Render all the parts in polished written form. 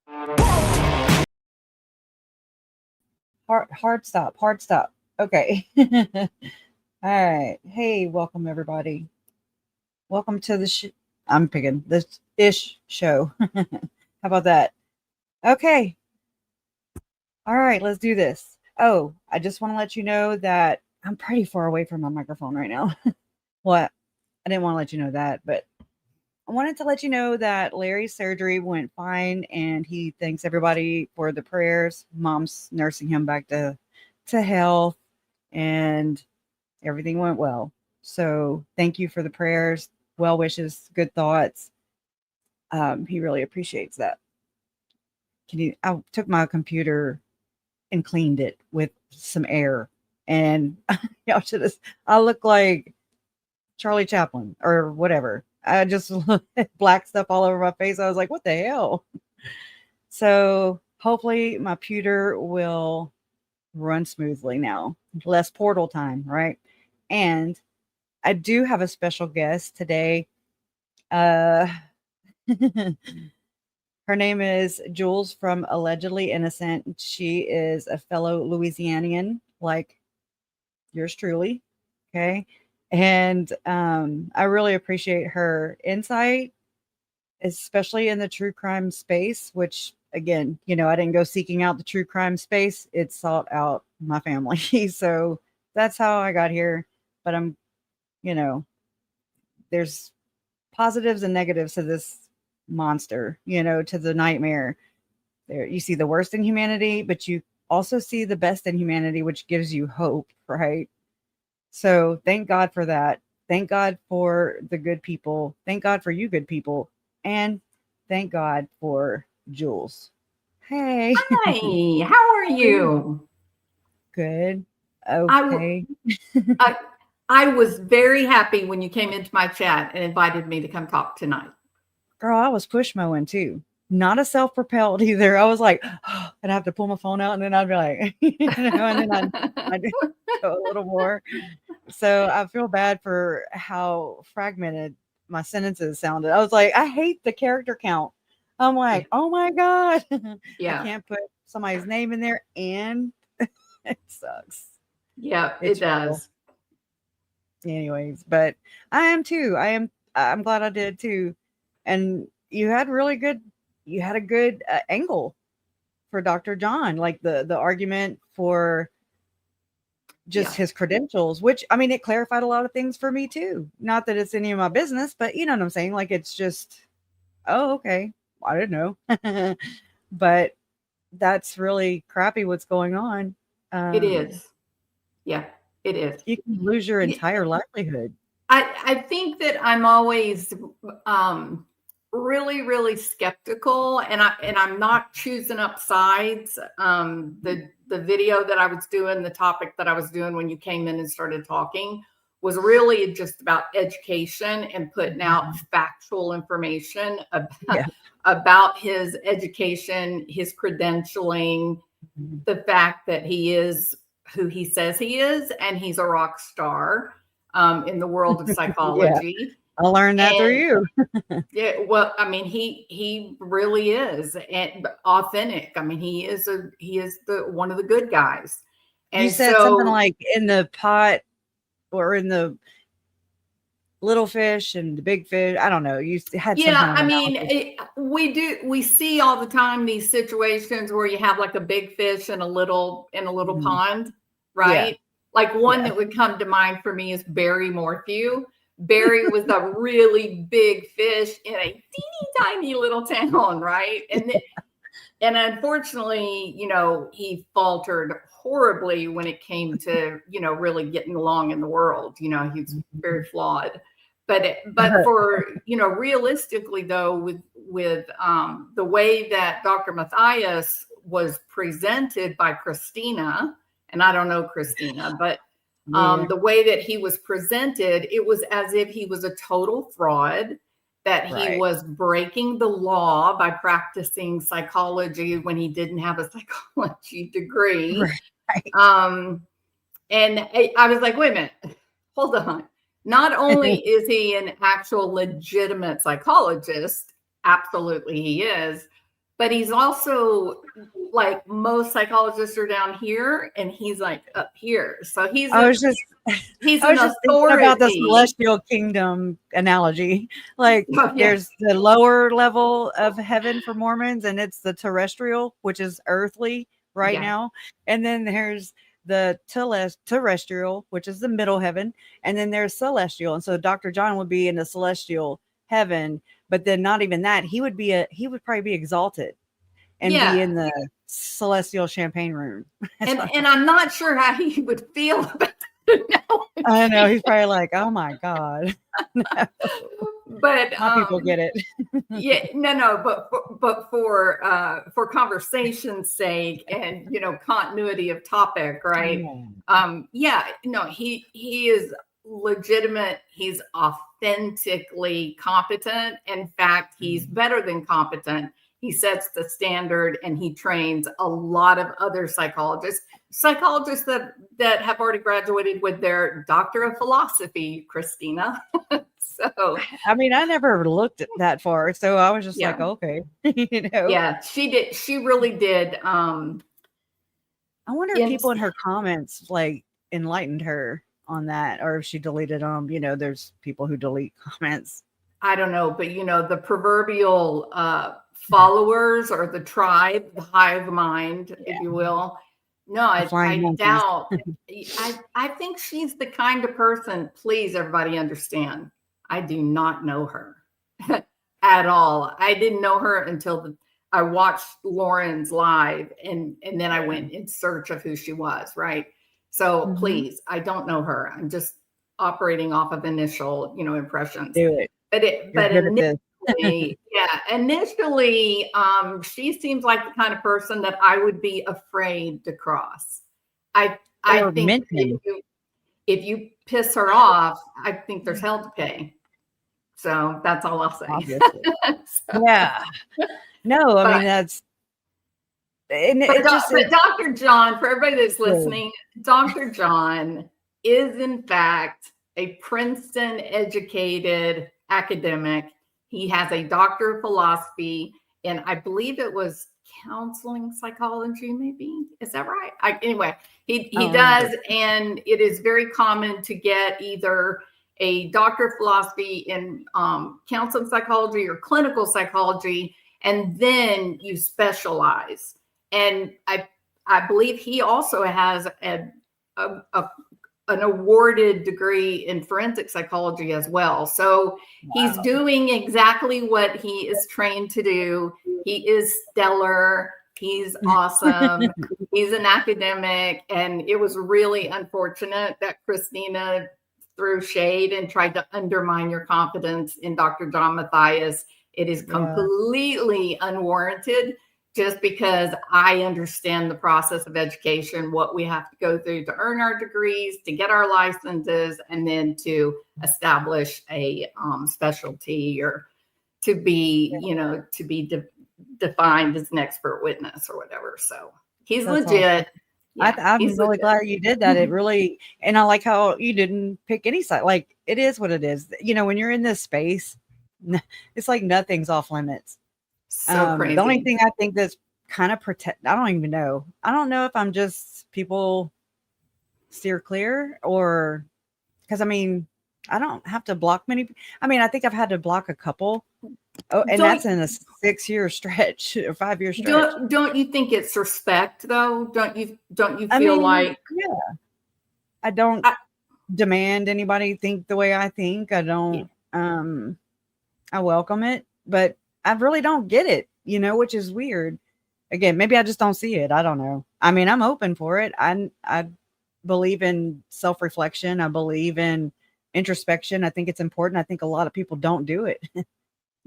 Hard stop. Hard stop. Okay. All right. Hey, welcome everybody. Welcome to the I'm picking this ish show. How about that? Okay. All right, let's do this. Oh, I just want to let you know that I'm pretty far away from my microphone right now. What? I didn't want to let you know that, but I wanted to let you know that Larry's surgery went fine and he thanks everybody for the prayers. Mom's nursing him back to health and everything went well. So thank you for the prayers, well wishes, good thoughts. He really appreciates that. I took my computer and cleaned it with some air and y'all should have, I look like Charlie Chaplin or whatever. I just black stuff all over my face. I was like, what the hell? So hopefully my computer will run smoothly now. Less portal time, right? And I do have a special guest today. Her name is Jules from Allegedly Innocent. She is a fellow Louisianian, like yours truly. Okay. And I really appreciate her insight, especially in the true crime space, which again, I didn't go seeking out the true crime space. It sought out my family. So that's how I got here. But there's positives and negatives to this monster, to the nightmare. There you see the worst in humanity, but you also see the best in humanity, which gives you hope, right? So thank God for that. Thank God for the good people. Thank God for you good people. And thank God for Jules. Hey. Hi, how are you? Good. I, w- Okay. I, I was very happy when you came into my chat and invited me to come talk tonight. Girl, I was push mowing too. Not a self-propelled either. I was like, oh, I'd have to pull my phone out and then I'd be like, and then I'd go a little more. So I feel bad for how fragmented my sentences sounded. I was like, I hate the character count. I'm Yeah. like, oh my God. I Yeah, can't put somebody's name in there and it sucks. yeah, it It's real. does. Anyways, but I am too. I'm glad I did too. And you had a good angle for Dr. John, like the argument for just Yeah, his credentials, which I mean, it clarified a lot of things for me too. Not that it's any of my business, but you know what I'm saying? Like it's just, oh, okay. I didn't know. But that's really crappy what's going on. it Um, is. Yeah, it is. you can lose your Yeah, entire livelihood. I think that I'm always um, really, really skeptical, and I'm not choosing up sides. The video that I was doing, the topic that I was doing when you came in and started talking, was really just about education and putting out Mhm. factual information Yeah. about his education, his credentialing, Mhm. the fact that he is who he says he is, and he's a rock star in the world of Yeah. psychology. I learned that through And you. yeah, well, I mean, he really is and authentic. I mean, he is the one of the good guys. You And said something so like in the pot or in the little fish and the big fish. I don't know. You had some yeah, kind of I mean, analogy. we see all the time these situations where you have like a big fish in a little Mhm. pond, Yeah. right? Like one Yeah. that would come to mind for me is Barry Morphew. Barry was a really big fish in a teeny tiny little town, right? And unfortunately, he faltered horribly when it came to, really getting along in the world. He's very flawed. But for, realistically though, with the way that Dr. Matthias was presented by Christina, and I don't know Christina, but Me either. the way that he was presented, it was as if he was a total fraud, that he Right. was breaking the law by practicing psychology when he didn't have a psychology degree. Right. Um, and I was like, wait a minute, hold on. Not only is he an actual legitimate psychologist, absolutely he is, but he's also like most psychologists are down here and he's like up here. So he's I an was just thinking about the authority. celestial kingdom analogy. Like Oh, yeah. there's the lower level of heaven for Mormons, and it's the terrestrial, which is earthly right Yeah. now. And then there's the terrestrial, which is the middle heaven, and then there's celestial. And so Dr. John would be in the celestial heaven, but then not even that. He would probably be exalted and be in the celestial champagne room. And I'm not sure how he would feel about it now. I know, he's probably like, oh my God. No. But people get it. Yeah, no, but for conversation's sake and continuity of topic, right? No, he is legitimate. He's authentically competent. In fact, he's better than competent. He sets the standard and he trains a lot of other psychologists that have already graduated with their Doctor of Philosophy, Christina. So, I mean, I never looked at that far. So I was just like, okay, Yeah, she did. She really did. I wonder if people in her comments like enlightened her on that, or if she deleted them. There's people who delete comments. I don't know, but the proverbial followers or the tribe, the hive mind, if you will. No, I doubt. I think she's the kind of person, please everybody understand, I do not know her at all. I didn't know her until I watched Lauren's live and then I went in search of who she was, right? So please, I don't know her. I'm just operating off of initial, impressions. Do it. But initially, she seems like the kind of person that I would be afraid to cross. I think if you piss her off, I think there's hell to pay. So that's all I'll say. Yeah. No, I mean, that's. But Dr. John, for everybody that's listening, Dr. John is in fact a Princeton educated academic. He has a Doctor of Philosophy, and I believe it was counseling psychology, maybe. Is that right? Anyway, he does, and it is very common to get either a Doctor of Philosophy in counseling psychology or clinical psychology, and then you specialize. And I believe he also has an awarded degree in forensic psychology as well. So he's doing exactly what he is trained to do. He is stellar. He's awesome. He's an academic. And it was really unfortunate that Christina threw shade and tried to undermine your confidence in Dr. John Matthias. It is completely unwarranted, just because I understand the process of education, what we have to go through to earn our degrees, to get our licenses, and then to establish a specialty or to be, defined as an expert witness or whatever. So he's legit. Awesome. Yeah, I'm really glad you did that. It really, and I like how you didn't pick any side. Like, it is what it is. When you're in this space, it's like nothing's off limits. So crazy. The only thing I think that's kind of I don't even know. I don't know if I'm just people steer clear, or because I don't have to block many. I think I've had to block a couple. Oh, and that's in a 6-year stretch or 5-year stretch. Don't you think it's respect though? Don't you feel like? Yeah. I don't demand anybody think the way I think. I don't. I welcome it, but I really don't get it, which is weird. Again, maybe I just don't see it. I don't know. I'm open for it. I believe in self-reflection. I believe in introspection. I think it's important. I think a lot of people don't do it.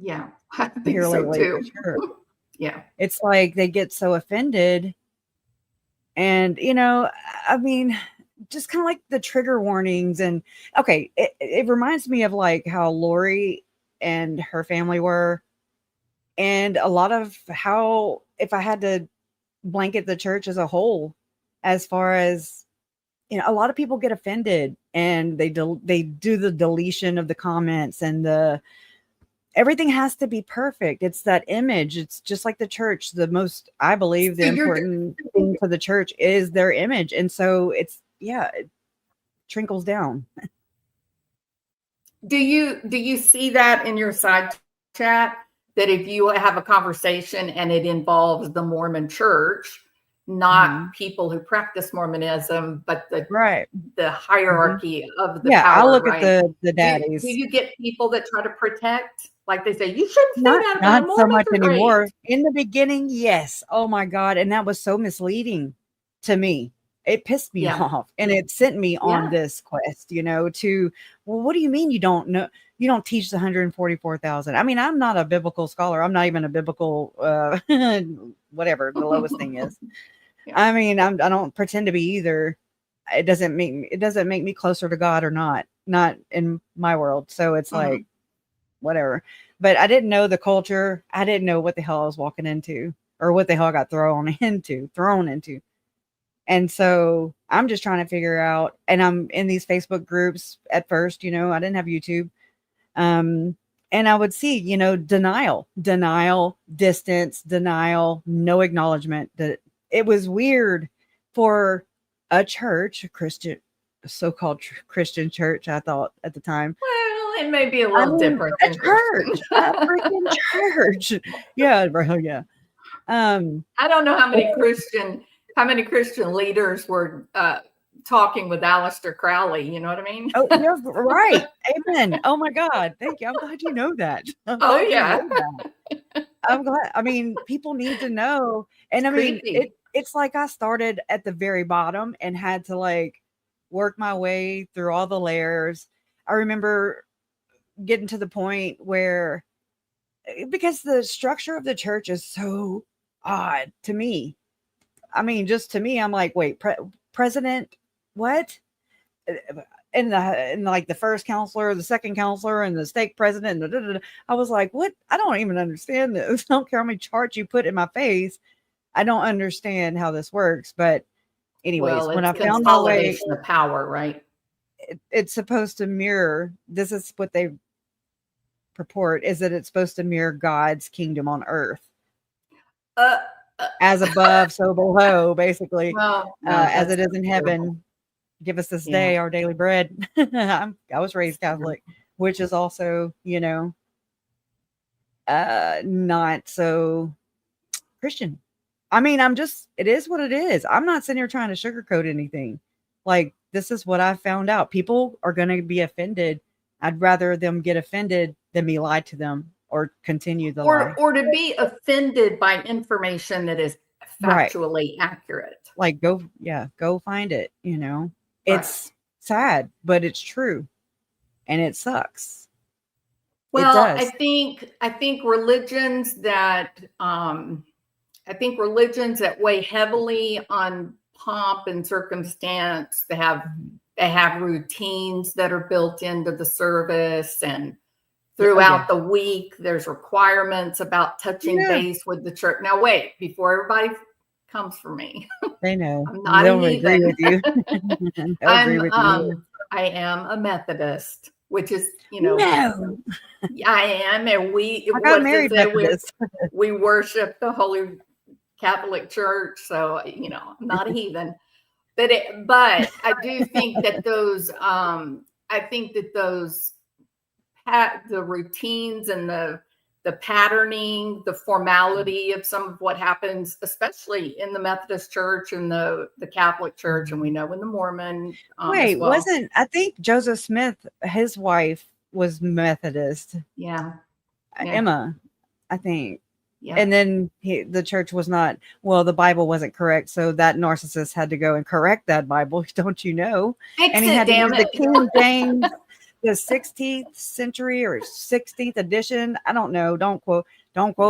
Yeah, I think so too. Sure. Yeah. It's like they get so offended. And, just kind of like the trigger warnings. And okay, it reminds me of like how Lori and her family were. And a lot of how, if I had to blanket the church as a whole, as far as, a lot of people get offended and they do the deletion of the comments and everything has to be perfect. It's that image. It's just like the church. The most, I believe, the So important thing to the church is their image. And so it's, it trickles down. Do you see that in your side chat, that if you have a conversation and it involves the Mormon church, not people who practice Mormonism, but the hierarchy of the power, I look right? at the daddies. Do you get people that try to protect? Like they say, you shouldn't say that about not Mormons so much are great. anymore. In the beginning, yes. Oh my God. And that was so misleading to me. It pissed me off, and it sent me on this quest, to, well, what do you mean you don't know? You don't teach the 144,000. I mean, I'm not a biblical scholar. I'm not even a biblical, whatever the lowest thing is. I mean, I don't pretend to be either. It doesn't make me closer to God or not in my world. So it's like, whatever. But I didn't know the culture. I didn't know what the hell I was walking into, or what the hell I got thrown into. And so I'm just trying to figure out, and I'm in these Facebook groups at first, I didn't have YouTube. And I would see, denial, distance, denial, no acknowledgement. That it was weird for a church, a so-called Christian church, I thought at the time. Well, it may be a little different. A church, a freaking church. Yeah, bro. Yeah. I don't know how many Christian leaders were talking with Aleister Crowley. You know what I mean? Oh, you're right. Amen. Oh my God. Thank you. I'm glad you know that. Oh yeah. I'm glad. I mean, people need to know. And I mean, it's like I started at the very bottom and had to like work my way through all the layers. I remember getting to the point where, because the structure of the church is so odd to me. I mean, just to me, I'm like, wait, president, what? And like the first counselor, the second counselor, and the stake president. I was like, what? I don't even understand this. I don't care how many charts you put in my face. I don't understand how this works. But anyways, when I found my way, the power, right? It's supposed to mirror. This is what they purport, is that it's supposed to mirror God's kingdom on earth. As above, so below, basically. Well, no, as it is in heaven. Give us this day our daily bread. I was raised Catholic, which is also, not so Christian. I mean, it is what it is. I'm not sitting here trying to sugarcoat anything. Like, this is what I found out. People are going to be offended. I'd rather them get offended than be lied to them or continue the lie. Or to be offended by information that is factually accurate. Like, go find it, It's sad, but it's true. And it sucks. Well, I think religions that weigh heavily on pomp and circumstance, they have routines that are built into the service, and throughout the week there's requirements about touching base with the church. Now wait, before everybody comes for me. They know. I'm not They'll agree with you. I am a Methodist, which is, No. I am, and we we worship the Holy Catholic Church, so I'm not a heathen. But I do think that the routines and the patterning, the formality of some of what happens, especially in the Methodist Church and the Catholic Church, and we know in the Mormon. I think Joseph Smith, his wife was Methodist. Yeah. Emma, I think. Yeah. And then the church was not, the Bible wasn't correct. So that narcissist had to go and correct that Bible. Don't you know? And he had to use the King James, the 16th century or 16th edition. I don't know. Don't quote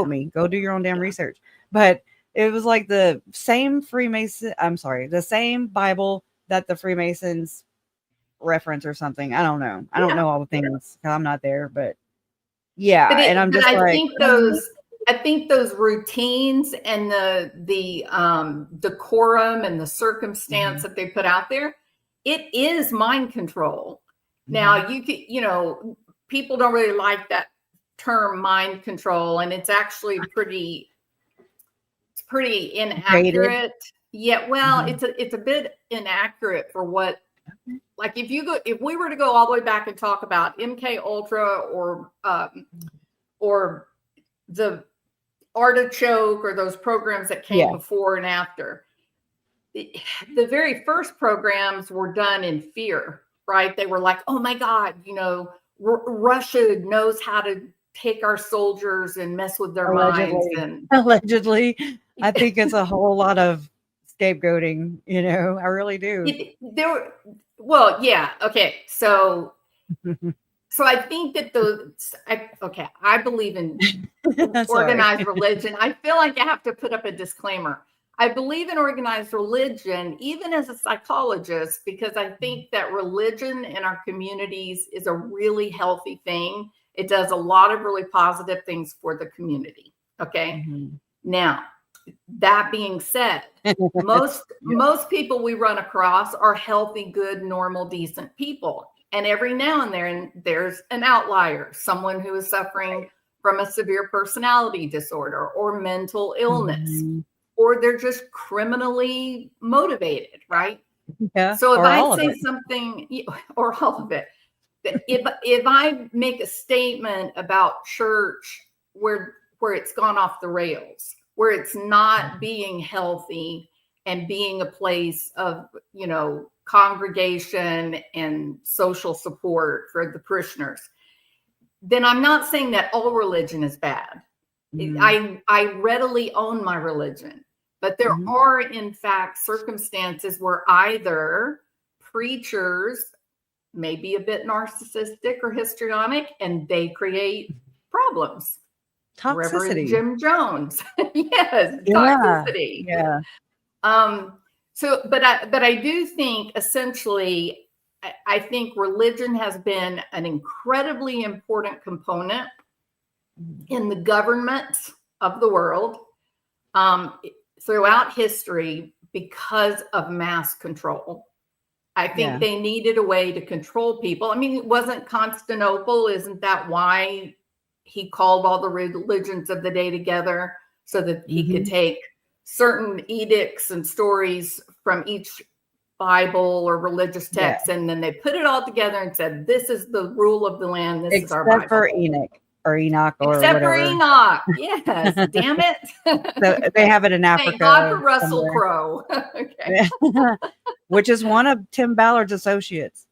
me. Go do your own damn research. But it was like the same the same Bible that the Freemasons reference or something. I don't know. I don't know all the things because I'm not there, but and I'm just I think those routines and the decorum and the circumstance that they put out there, it is mind control. Now you could, people don't really like that term mind control, and it's actually pretty Dated. inaccurate. Yeah, well, it's a bit inaccurate for what, like if we were to go all the way back and talk about MK Ultra or the Artichoke or those programs that came before and after. The very first programs were done in fear, right? They were like, oh my God, Russia knows how to take our soldiers and mess with their minds. And allegedly, I think it's a whole lot of scapegoating, I really do. Okay. So I think that I believe in organized religion. I feel like I have to put up a disclaimer. I believe in organized religion, even as a psychologist, because I think that religion in our communities is a really healthy thing. It does a lot of really positive things for the community. Okay. Now, that being said, most people we run across are healthy, good, normal, decent people. And every now and then there's an outlier, someone who is suffering from a severe personality disorder or mental illness, or they're just criminally motivated, right? Yeah. So if I say something, or all of it, if I make a statement about church where it's gone off the rails, where it's not being healthy and being a place of, congregation and social support for the parishioners, then I'm not saying that all religion is bad. I readily own my religion, but there are in fact circumstances where either preachers may be a bit narcissistic or histrionic and they create problems. Toxicity. Reverend Jim Jones. Yes, toxicity. Yeah. So, but I do think essentially, I think religion has been an incredibly important component in the government of the world throughout history because of mass control. I think they needed a way to control people. I mean, it wasn't Constantinople. Isn't that why he called all the religions of the day together so that he could take certain edicts and stories from each Bible or religious text, and then they put it all together and said, this is the rule of the land. This is our Bible. Except for Enoch or Enoch or Except whatever. for Enoch. Yes. Damn it. So they have it in Africa. Thank God for Russell Crowe. Okay. Which is one of Tim Ballard's associates.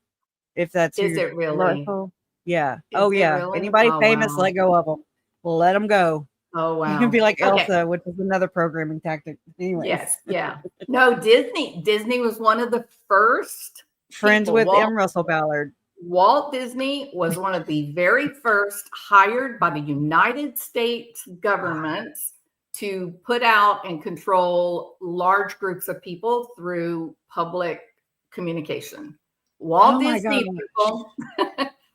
If that's Is it really? Russell. Yeah. Is it really? Anybody famous, let go of them. Let them go. Oh, wow. You can be like Elsa, which is another programming tactic. Anyways. Yes. Yeah. No, Disney was one of the first friends with M. Russell Ballard. Walt Disney was one of the very first hired by the United States government to put out and control large groups of people through public communication. Walt Disney, people,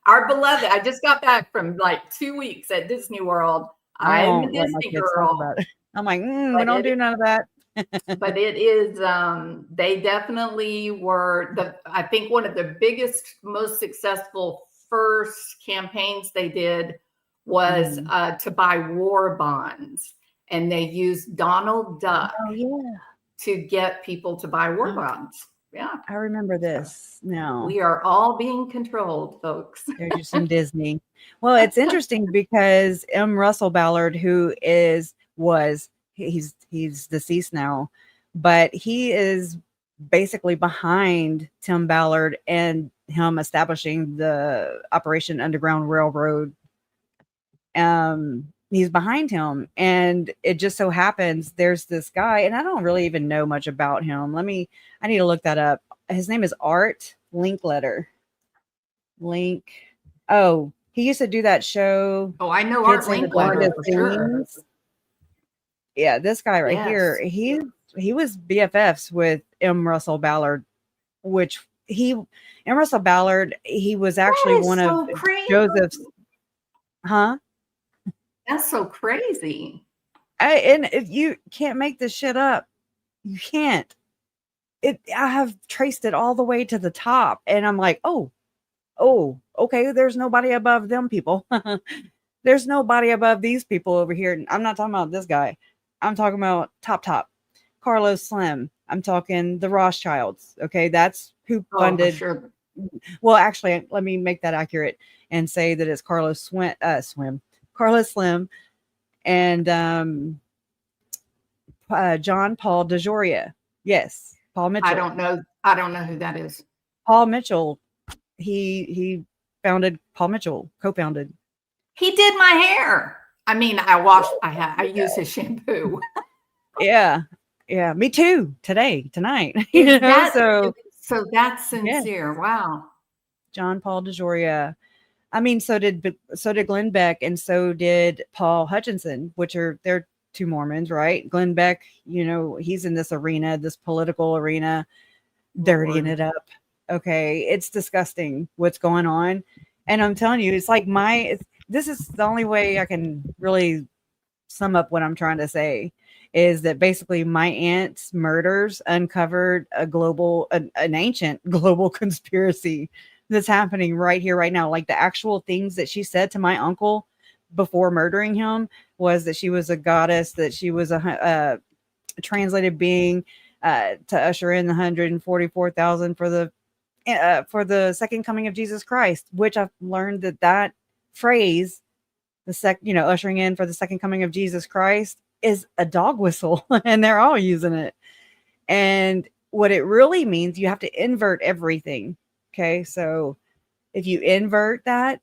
our beloved. I just got back from like 2 weeks at Disney World. I'm a Disney girl. I'm like, we don't do none of that. But it is, they definitely were I think one of the biggest, most successful first campaigns they did was to buy war bonds. And they used Donald Duck to get people to buy war bonds. Yeah. I remember this now. We are all being controlled, folks. There's some Disney. Well, it's interesting because M. Russell Ballard, who he's deceased now, but he is basically behind Tim Ballard and him establishing the Operation Underground Railroad. He's behind him, and it just so happens there's this guy, and I don't really even know much about him. I need to look that up. His name is Art Linkletter. Oh, he used to do that show. Oh, I know Art Linkletter for sure. Yeah, this guy right here, he was BFFs with M. Russell Ballard, which M. Russell Ballard, he was actually one of Joseph's. Huh? That's so crazy. And if you can't make this shit up, you can't. I have traced it all the way to the top, and I'm like, oh, okay. There's nobody above them people. There's nobody above these people over here. I'm not talking about this guy. I'm talking about top. Carlos Slim. I'm talking the Rothschilds. Okay, that's who Oh, for funded. sure. Well, actually, let me make that accurate and say that it's Carlos Slim, and John Paul DeJoria. Yes, Paul I Mitchell. don't know. I don't know who that is. Paul Mitchell. He founded Paul Mitchell, co-founded. He did my hair. I mean, I use his shampoo. Yeah. Yeah, me too. Tonight. Is that so that's yeah, sincere. Wow. John Paul DeJoria. I mean, so did Glenn Beck, and so did Paul Hutchinson, which they're two Mormons, right? Glenn Beck, he's in this arena, this political arena, dirtying it up. Okay, it's disgusting what's going on, and I'm telling you, it's like this is the only way I can really sum up what I'm trying to say, is that basically my aunt's murders uncovered an ancient global conspiracy that's happening right here, right now. Like the actual things that she said to my uncle before murdering him was that she was a goddess, that she was a translated being to usher in the 144,000 for the second coming of Jesus Christ, which I've learned that phrase, ushering in for the second coming of Jesus Christ, is a dog whistle, and they're all using it. And what it really means, you have to invert everything. Okay, so if you invert that,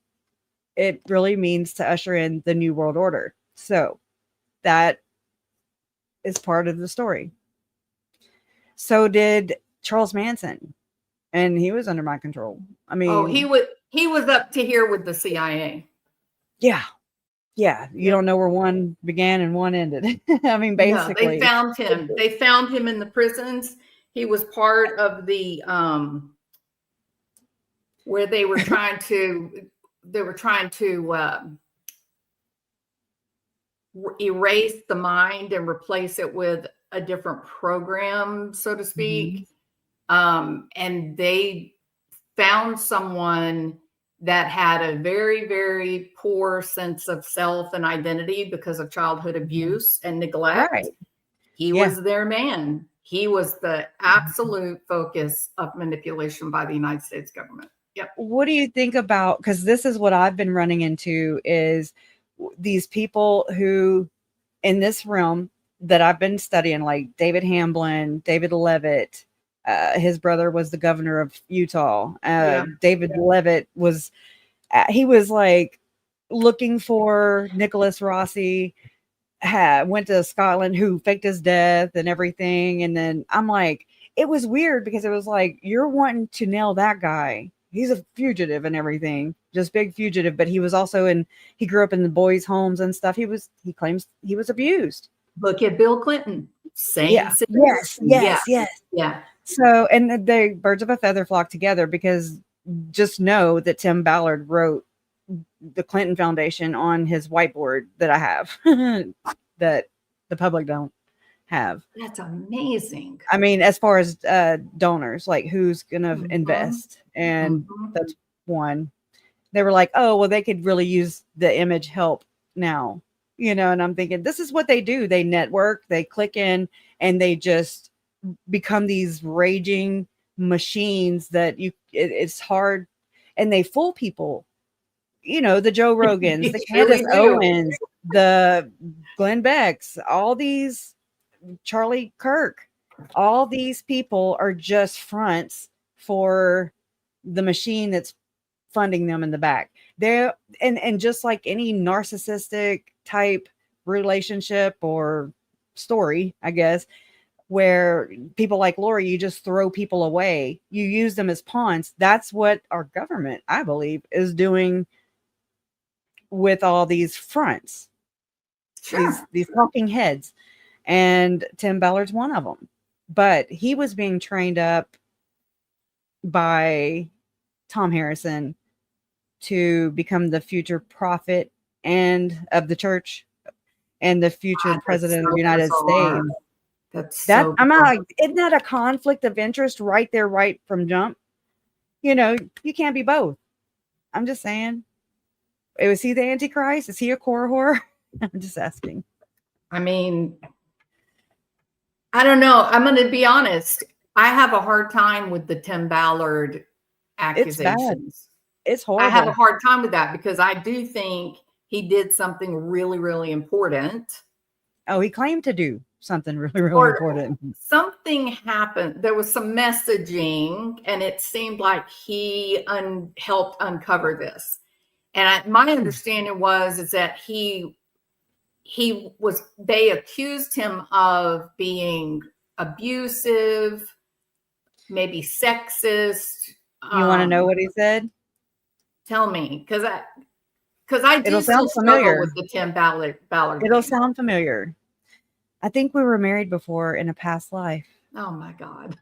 it really means to usher in the new world order. So that is part of the story. So did Charles Manson, and he was under my control. I mean, he was up to here with the CIA. Yeah. You don't know where one began and one ended. I mean, basically, they found him. They found him in the prisons. He was part of the where they were trying to erase the mind and replace it with a different program, so to speak. And they found someone that had a very, very poor sense of self and identity because of childhood abuse and neglect. Right. He was their man. He was the absolute focus of manipulation by the United States government. Yep. What do you think about, because this is what I've been running into, is these people who in this realm that I've been studying, like David Hamblin, David Levitt, his brother was the governor of Utah. David Levitt was like looking for Nicholas Rossi, went to Scotland, who faked his death and everything. And then I'm like, it was weird because it was like, you're wanting to nail that guy. He's a fugitive and everything, just big fugitive. But he was also he grew up in the boys' homes and stuff. He claims he was abused. Look at Bill Clinton. Same. Yes. Yeah. So, and the birds of a feather flock together, because just know that Tim Ballard wrote the Clinton Foundation on his whiteboard that I have that the public don't have. That's amazing. I mean, as far as donors, like who's going to invest. And that's one. They were like, oh, well, they could really use the image help now, and I'm thinking, this is what they do. They network, they click in, and they just become these raging machines that it's hard, and they fool people. The Joe Rogans, the Candace Owens, the Glenn Becks, all these, Charlie Kirk, all these people are just fronts for the machine that's funding them in the back. They're and just like any narcissistic type relationship or story, I guess, where people like Lori, you just throw people away, you use them as pawns. That's what our government, I believe, is doing with all these fronts. These talking heads. And Tim Ballard's one of them. But he was being trained up by Thom Harrison to become the future prophet and of the church and the future president of the United States. I'm not like, isn't that a conflict of interest right there, right from jump? You can't be both. I'm just saying. Was he the Antichrist? Is he a core whore? I'm just asking. I mean, I don't know. I'm going to be honest. I have a hard time with the Tim Ballard accusations. It's bad. It's horrible. I have a hard time with that because I do think he did something really, really important. Oh, he claimed to do something really, really important. Something happened. There was some messaging, and it seemed like he helped uncover this. And my understanding is that they accused him of being abusive, maybe sexist. You want to know what he said? Tell me, because I do still struggle with the Tim Ballard. It'll sound familiar. I think we were married before in a past life. Oh my God.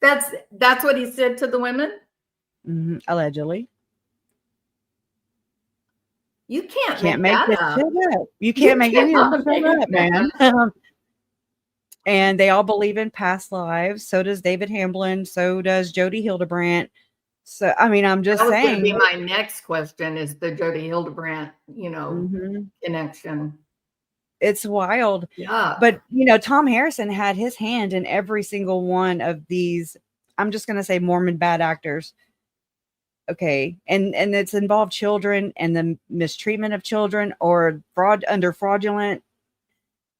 That's what he said to the women? Mm-hmm. Allegedly. You can't make that up. You can't make any of it up, man. And they all believe in past lives. So does David Hamblin. So does Jodi Hildebrandt. So, I mean, I'm just saying. That was going to be my next question is the Jodi Hildebrandt, connection. It's wild. Yeah. But, Thom Harrison had his hand in every single one of these, I'm just going to say Mormon bad actors. Okay. And it's involved children and the mistreatment of children or fraudulent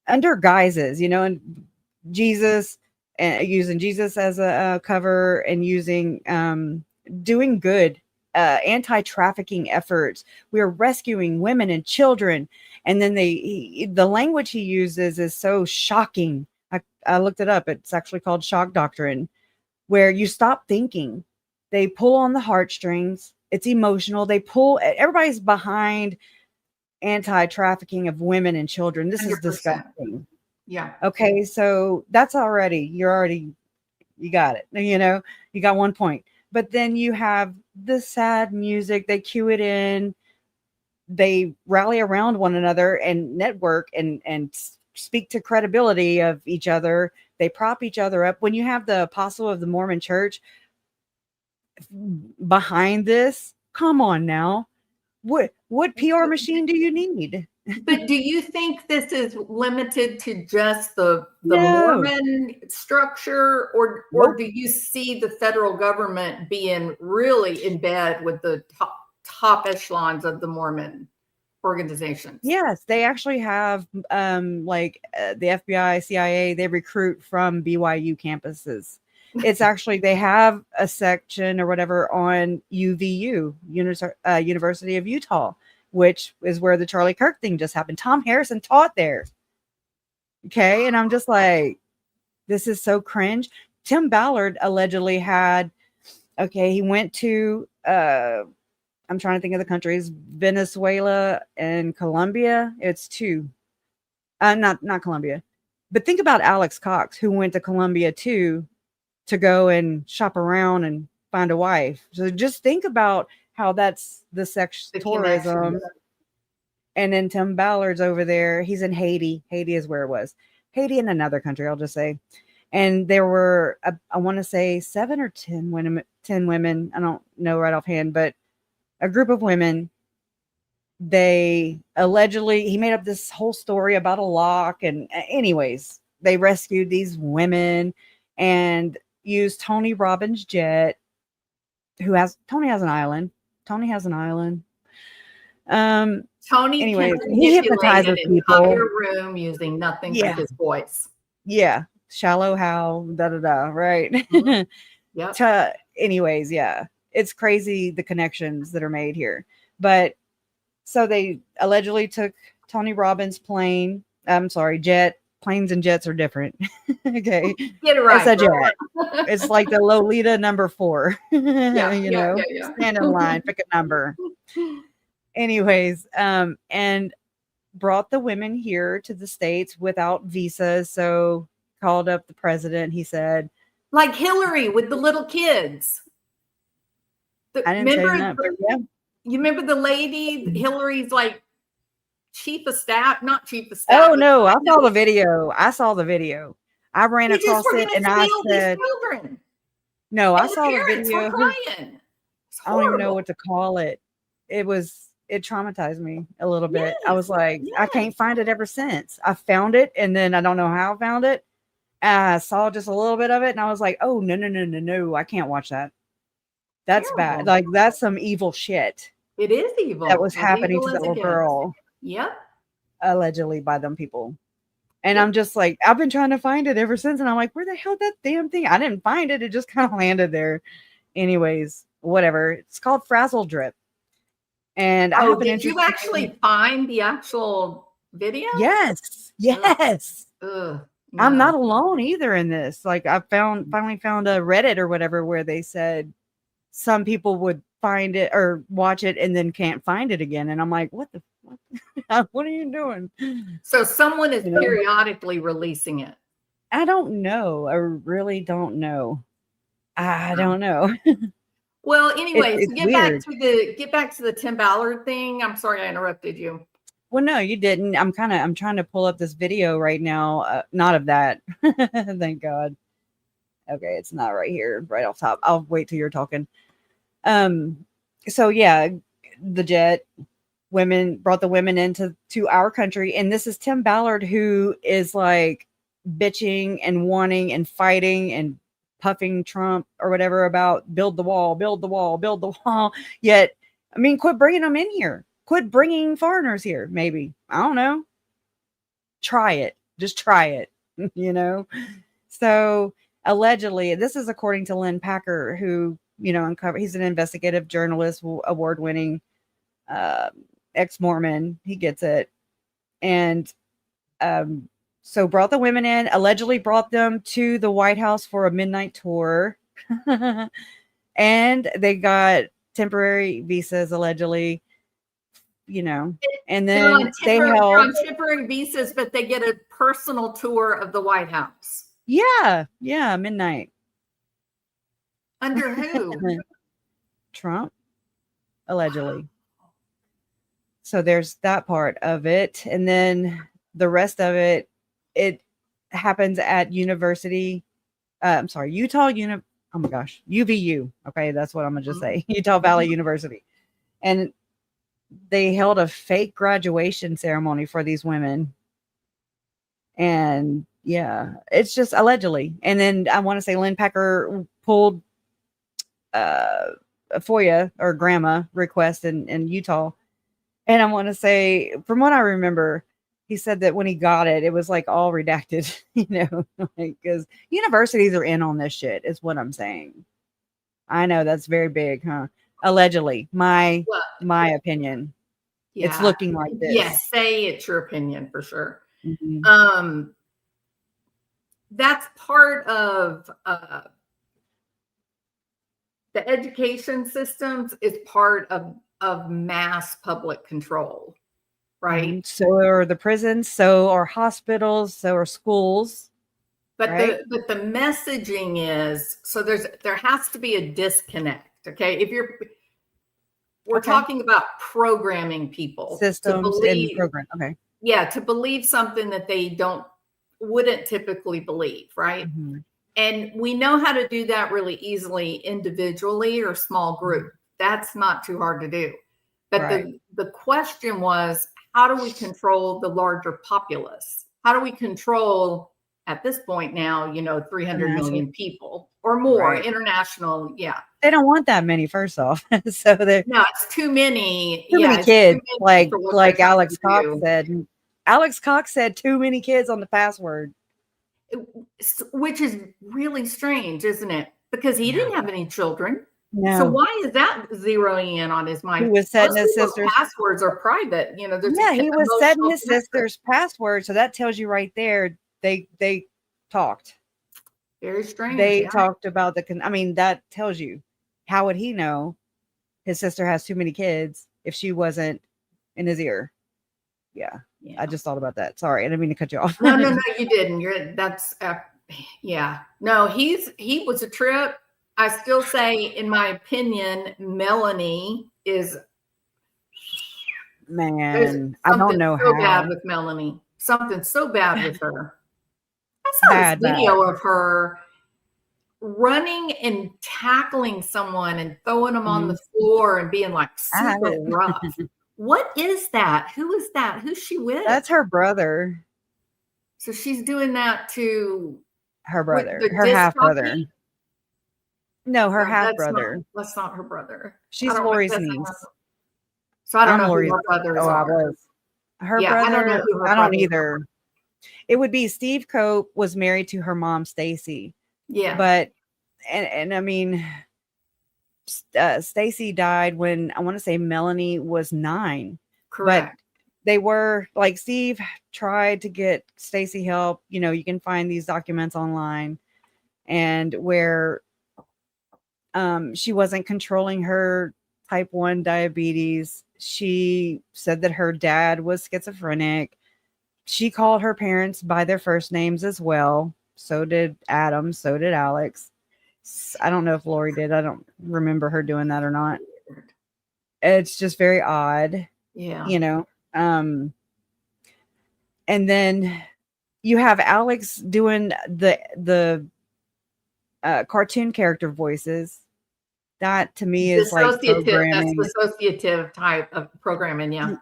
under guises, and Jesus and using Jesus as a cover and using, doing good, anti-trafficking efforts. We are rescuing women and children. And then the language he uses is so shocking. I looked it up. It's actually called shock doctrine, where you stop thinking. They pull on the heartstrings. It's emotional. Everybody's behind anti-trafficking of women and children. This 100%. Is disgusting. Yeah. Okay. So that's you got it. You got 1 point. But then you have the sad music. They cue it in. They rally around one another and network and speak to credibility of each other. They prop each other up. When you have the apostle of the Mormon church behind this, come on now. What PR machine do you need? But do you think this is limited to just the Mormon structure, or do you see the federal government being really in bed with the top echelons of the Mormon organizations? Yes, they actually have the FBI, CIA, they recruit from BYU campuses. It's actually, they have a section or whatever on UVU, University of Utah, which is where the Charlie Kirk thing just happened. Thom Harrison taught there. Okay. And I'm just like, this is so cringe. Tim Ballard allegedly he went to, I'm trying to think of the countries, Venezuela and Colombia. It's two. Not Colombia. But think about Alex Cox, who went to Colombia too, to go and shop around and find a wife. So just think about how that's the sex tourism. And then Tim Ballard's over there. He's in Haiti. Haiti is where it was. Haiti and another country, I'll just say. And there were, I want to say 7 or 10 women. I don't know right offhand, but a group of women. He made up this whole story about a lock. And anyways, they rescued these women and used Tony Robbins' jet. Tony has an island. Tony, anyways, he hypnotizes people. Entire room using nothing but his voice. Yeah, shallow how right. Mm-hmm. Yeah. Anyways, yeah, it's crazy the connections that are made here. But so they allegedly took Tony Robbins' plane. I'm sorry, jet. Planes and jets are different. Okay. Get it right. It's a jet. It's like the Lolita number 4. Yeah. Stand in line, pick a number. Anyways, and brought the women here to the States without visas. So called up the president. He said, like Hillary with the little kids. I didn't say that, but yeah. You remember the lady, Hillary's like chief of staff, not chief of staff. Oh no, I saw the video. I ran across it and I said, no, I saw the video. I don't even know what to call it. It traumatized me a little bit. I was like, I can't find it ever since. I found it, and then I don't know how I found it. I saw just a little bit of it, and I was like, oh, no, I can't watch that. That's bad. Like, that's some evil shit. It is evil. That was happening to that little girl. Yep. Allegedly by them people. And I'm just like, I've been trying to find it ever since. And I'm like, where the hell that damn thing? I didn't find it. It just kind of landed there. Anyways, whatever. It's called Frazzle Drip. And I have did you actually find the actual video? Yes. Ugh. No. I'm not alone either in this. Like, I finally found a Reddit or whatever where they said some people would find it or watch it and then can't find it again. And I'm like, what are you doing? So someone is periodically releasing it. I don't know. I really don't know. I don't know. Well, anyways, get back to the Tim Ballard thing. I'm sorry I interrupted you. Well, no, you didn't. I'm trying to pull up this video right now. Not of that. Thank God. Okay, it's not right here, right off top. I'll wait till you're talking. So yeah, the jet women brought the women into our country, and this is Tim Ballard, who is like bitching and wanting and fighting and puffing Trump or whatever about build the wall. Yet, I mean, quit bringing them in here. Quit bringing foreigners here. Maybe, I don't know. Try it. Just try it. So allegedly, this is according to Lynn Packer, who he's an investigative journalist, award-winning ex-Mormon. He gets it. And so brought the women in, allegedly brought them to the White House for a midnight tour. And they got temporary visas, allegedly, and then they're on temporary visas, but they get a personal tour of the White House. Yeah, midnight. Under who? Trump, allegedly. So there's that part of it. And then the rest of it happens at Utah oh my gosh, UVU. Okay, that's what I'm going to just say. Utah Valley University. And they held a fake graduation ceremony for these women. And yeah, it's just allegedly. And then I want to say Lynn Packer pulled a FOIA or grandma request in Utah. And I want to say, from what I remember, he said that when he got it, it was like all redacted, because universities are in on this shit, is what I'm saying. I know that's very big, huh? Allegedly, my opinion. Yeah. It's looking like this. Yes, say it's your opinion for sure. Mm-hmm. That's part of the education systems is part of mass public control, right? So are the prisons, so are hospitals, so are schools. But right? the messaging is, so there has to be a disconnect. Okay. We're talking about programming people systems and program. Okay. Yeah. To believe something that they wouldn't typically believe. Right. Mm-hmm. And we know how to do that really easily individually or small group. That's not too hard to do. But right. the question was, how do we control the larger populace? How do we control, at this point now, 300 million people or more, right. International? Yeah. They don't want that many, first off. No, it's too many. Too many kids, like Alex Cox said. Alex Cox said too many kids on the password. Which is really strange, isn't it? Because he didn't have any children. No. So why is that zeroing in on his mind? He was setting his sister's passwords are private. He was setting his sister's password. So that tells you right there, they talked. Very strange. They talked about that tells you. How would he know his sister has too many kids if she wasn't in his ear? Yeah. I just thought about that. Sorry, I didn't mean to cut you off. No, you didn't. No, he was a trip. I still say, in my opinion, Melanie is. Man, I don't know so how bad with Melanie. Something so bad with her. I saw this video of her running and tackling someone and throwing them on Mhm. the floor and being like I have super it. rough. What is that? Who is that? Who's she with? That's her brother. So she's doing that to Her with brother. the Her disc half brother. jockey? No, her No, half brother. that's not her brother. I She's don't Lori's that's not niece. her. So I don't I'm know who Lori's. her brothers Oh, I are. was. Her Yeah, I don't know brother, who her I don't brothers are. either. It would be Steve Cope was married to her mom, Stacy. Yeah, But, and I mean, Stacy died when I want to say Melanie was 9. But correct. they were like Steve tried to get Stacy help. You know, you can find these documents online, and where she wasn't controlling her type 1 diabetes. She said that her dad was schizophrenic. She called her parents by their first names as well. So did Adam. So did Alex. I don't know if Lori did. I don't remember her doing that or not. It's just very odd, Yeah. you know. And then you have Alex doing the cartoon character voices. That to me is like Dissociative, that's programming. dissociative type of programming, yeah.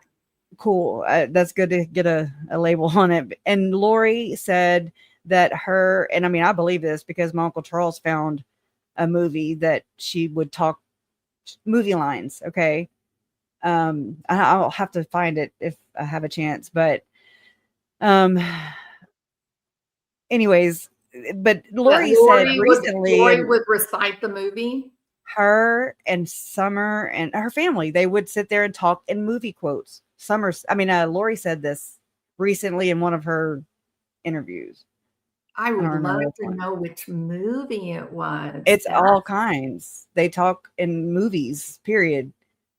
Cool. That's good to get a label on it. And Lori said that her, and I mean, I believe this because my Uncle Charles found a movie that she would talk movie lines. Okay. I'll have to find it if I have a chance, but, anyways, but Lori said recently, Lori would recite the movie? her and Summer and her family, they would sit there and talk in movie quotes. Lori said this recently in one of her interviews. I I don't would remember love which to one. know which movie it was. It's That all kinds. They talk in movies, period.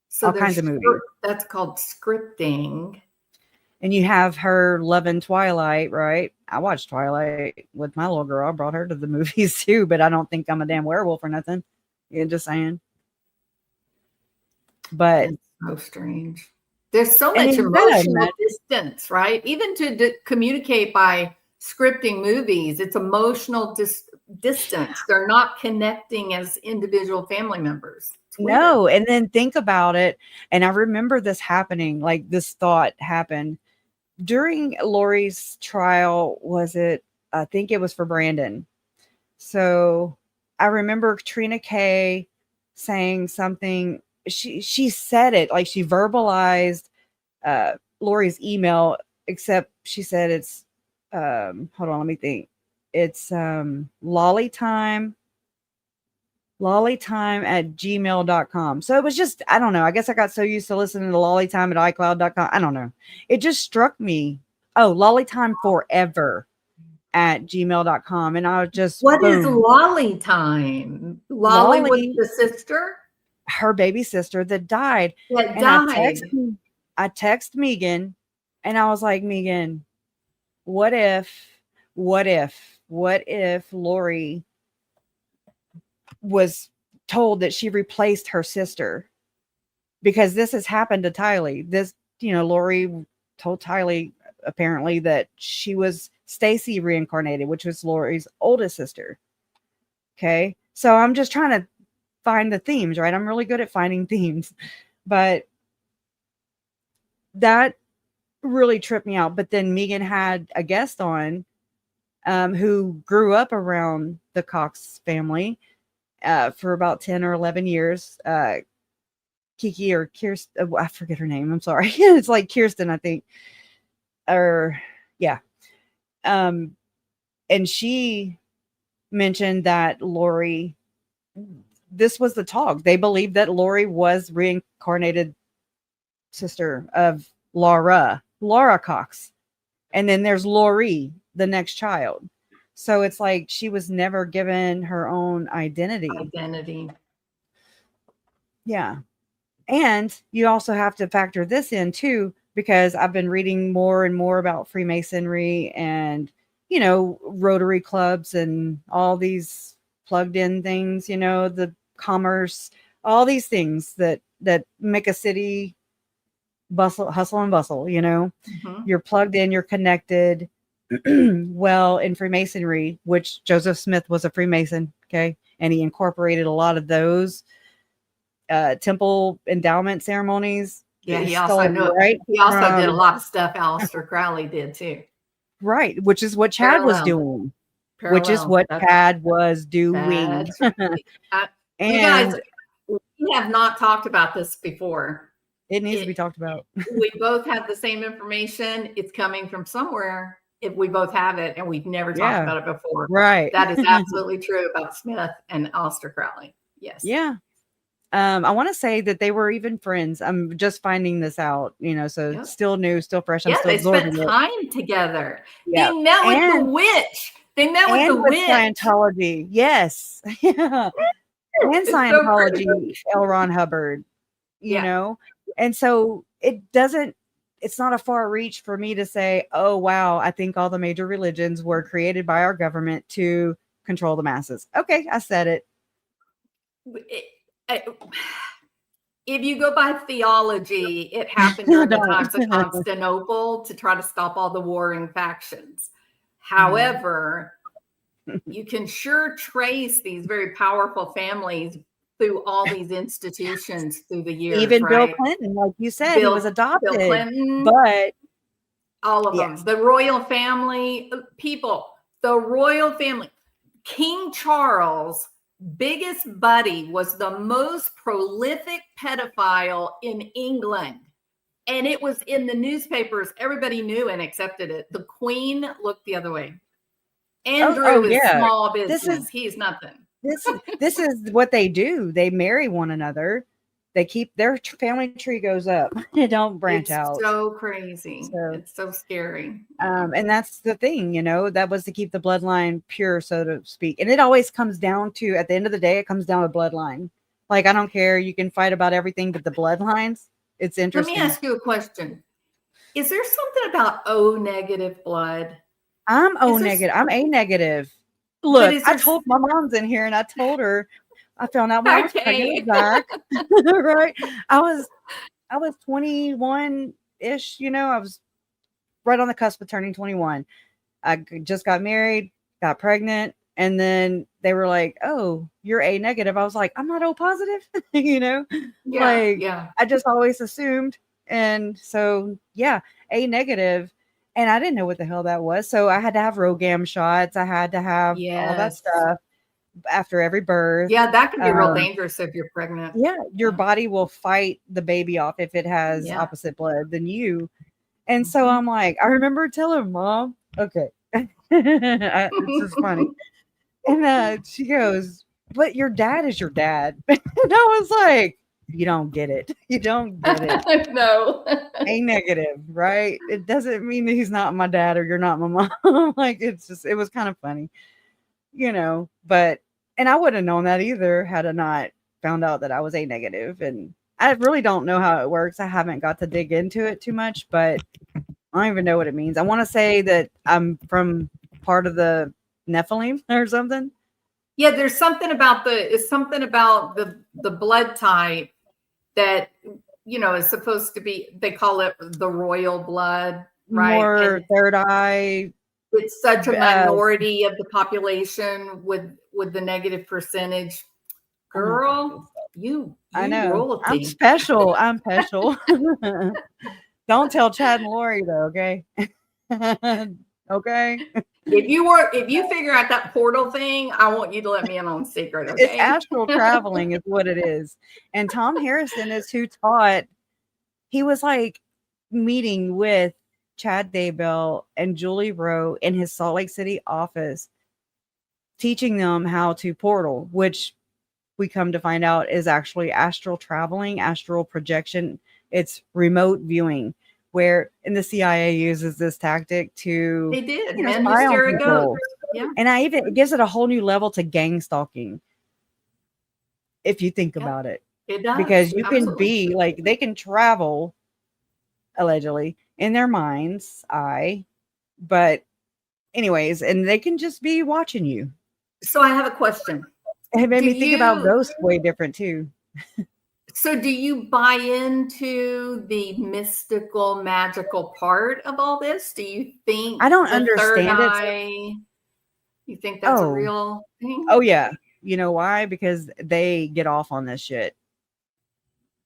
so All kinds of movies. that's called scripting. And you have her loving Twilight, right? I watched Twilight with my little girl. I brought her to the movies too, but I don't think I'm a damn werewolf or nothing. Yeah, just saying. But It's so strange. There's so and much you gotta emotional imagine, distance, right? Even to communicate by scripting movies, it's emotional distance. They're not connecting as individual family members. It's weird. no, and then think about it. And I remember this happening, like this thought happened during Lori's trial. I think it was for Brandon. So I remember Trina K saying something. She said it like she verbalized Lori's email, except she said it's hold on, let me think. It's lollytime at gmail.com. So it was just, I don't know. I guess I got so used to listening to lollytime at iCloud.com. I don't know. It just struck me. Oh, lollytime forever at gmail.com. And I was just, What is boom. Lolly time? Lolly was Lolly, the sister her baby sister that died. that And died. I text Megan and I was like, Megan, what if Lori was told that she replaced her sister? Because this has happened to Tylee. Lori told Tylee apparently that she was Stacy reincarnated, which was Lori's oldest sister. Okay. So I'm just trying to find the themes, right? I'm really good at finding themes, but that really tripped me out. But then Megan had a guest on who grew up around the Cox family for about 10 or 11 years. Kiki or Kirsten, I forget her name. I'm sorry. It's like Kirsten, I think. Or yeah. And she mentioned that Lori, this was the talk. They believed that Lori was reincarnated sister of Laura Cox. And then there's Lori, the next child. So it's like she was never given her own identity. Yeah. And you also have to factor this in too, because I've been reading more and more about Freemasonry and, Rotary clubs and all these plugged in things, the commerce, all these things that make a city hustle and bustle, Mm-hmm. You're plugged in, you're connected. Well, in Freemasonry, which Joseph Smith was a Freemason, okay, and he incorporated a lot of those temple endowment ceremonies. Yeah, Is he also stolen knew. right He also did a from lot of stuff Aleister Crowley did too. right, which is what Chad was Parallel, doing. Which is parallel. what Chad was doing. That's right. You guys, And we have not talked about this before. it needs to be talked about. We both have the same information. It's coming from somewhere. If we both have it, and we've never talked about it before. Right. That is absolutely true about Smith and Aleister Crowley. Yes. Yeah. I want to say that they were even friends. I'm just finding this out, so still new, still fresh. I'm still they absorbing spent time together. Yeah. They met with the witch. They met with the witch. Scientology. Yes. Yeah. And Scientology, so L. Ron Hubbard, you know? And so it's not a far reach for me to say, oh, wow, I think all the major religions were created by our government to control the masses. Okay, I said it. If you go by theology, it happened during the times of Constantinople to try to stop all the warring factions. However, you can sure trace these very powerful families through all these institutions through the years. Even right? Bill Clinton, like you said, he was adopted. Bill Clinton, but all of them, the royal family, the royal family, King Charles' biggest buddy was the most prolific pedophile in England. And it was in the newspapers. Everybody knew and accepted it. The Queen looked the other way. Andrew is small business. He's nothing. This is what they do. They marry one another. They keep their family tree goes up. They don't branch out. It's so crazy. It's so scary. And that's the thing, that was to keep the bloodline pure, so to speak. And it always comes down to, at the end of the day, it comes down to bloodline. Like, I don't care. You can fight about everything, but the bloodlines, it's interesting. Let me ask you a question. Is there something about O negative blood? I'm O negative. I'm A negative. Look, I told my mom's in here, and I told her I found out my pregnant back. Right? I was 21-ish. I was right on the cusp of turning 21. I just got married, got pregnant, and then they were like, "Oh, you're A negative." I was like, "I'm not O positive." I just always assumed, and so A negative. And I didn't know what the hell that was. So I had to have ROGAM shots. I had to have all that stuff after every birth. Yeah, that can be real dangerous if you're pregnant. Yeah, your body will fight the baby off if it has opposite blood than you. And so I'm like, I remember telling Mom, okay, this is funny. And she goes, but your dad is your dad. And I was like, you don't get it. You don't get it. No. A negative, right? It doesn't mean that he's not my dad or you're not my mom. Like, it was kind of funny, but, and I wouldn't have known that either had I not found out that I was A negative. And I really don't know how it works. I haven't got to dig into it too much, but I don't even know what it means. I want to say that I'm from part of the Nephilim or something. Yeah, there's something about the blood type that is supposed to be, they call it the royal blood, right? More third eye. It's such a minority of the population with the negative percentage. Girl, I know. Royalty. I'm special. Don't tell Chad and Lori though, okay? Okay. If you figure out that portal thing, I want you to let me in on secret. Okay? It's astral traveling is what it is. And Thom Harrison is who taught. He was like meeting with Chad Daybell and Julie Rowe in his Salt Lake City office, teaching them how to portal, which we come to find out is actually astral traveling, astral projection. It's remote viewing, where the CIA uses this tactic to spy on people. Yeah. And it gives it a whole new level to gang stalking. If you think about it. It does. Because you can be like, they can travel allegedly in their mind's eye, but anyways, and they can just be watching you. So I have a question. It made me think about ghosts way different too. So do you buy into the mystical, magical part of all this? Do you think I don't the third understand it. eye, you think that's a Oh, real thing? oh yeah. You know why? Because they get off on this shit.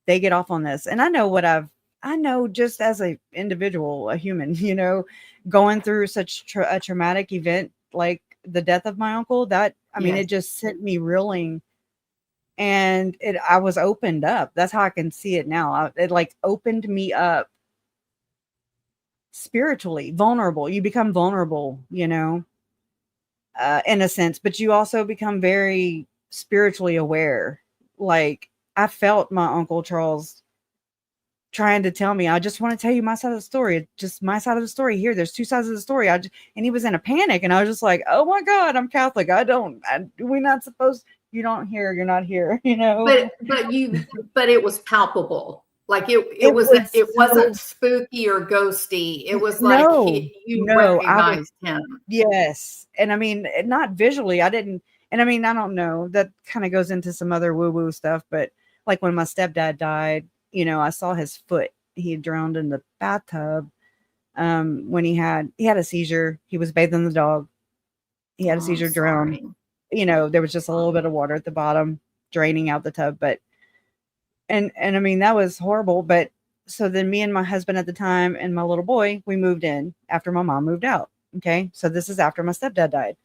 They get off on this. And I know just as a individual, a human, going through such a traumatic event like the death of my uncle, I mean, Yes. it just sent me reeling, and I was opened up. That's how I can see it now. It like opened me up spiritually, vulnerable. You become vulnerable, in a sense, but you also become very spiritually aware. Like, I felt my Uncle Charles trying to tell me, I just want to tell you my side of the story. Just my side of the story here. There's two sides of the story. And he was in a panic, and I was just like, oh my God, I'm Catholic. We're not supposed, you don't hear, you're not here, But it was palpable. Like it It wasn't was so, spooky or ghosty. It was like no, you no, recognized him. yes. And I mean, not visually, I didn't, and I mean, I don't know, that kind of goes into some other woo woo stuff, but like when my stepdad died, I saw his foot. He had drowned in the bathtub. When he had a seizure. He was bathing the dog. He had a Oh, I'm seizure, drowned. sorry. There was just a little bit of water at the bottom draining out the tub, but and I mean, that was horrible. But so then me and my husband at the time and my little boy, we moved in after my mom moved out. Okay. So this is after my stepdad died.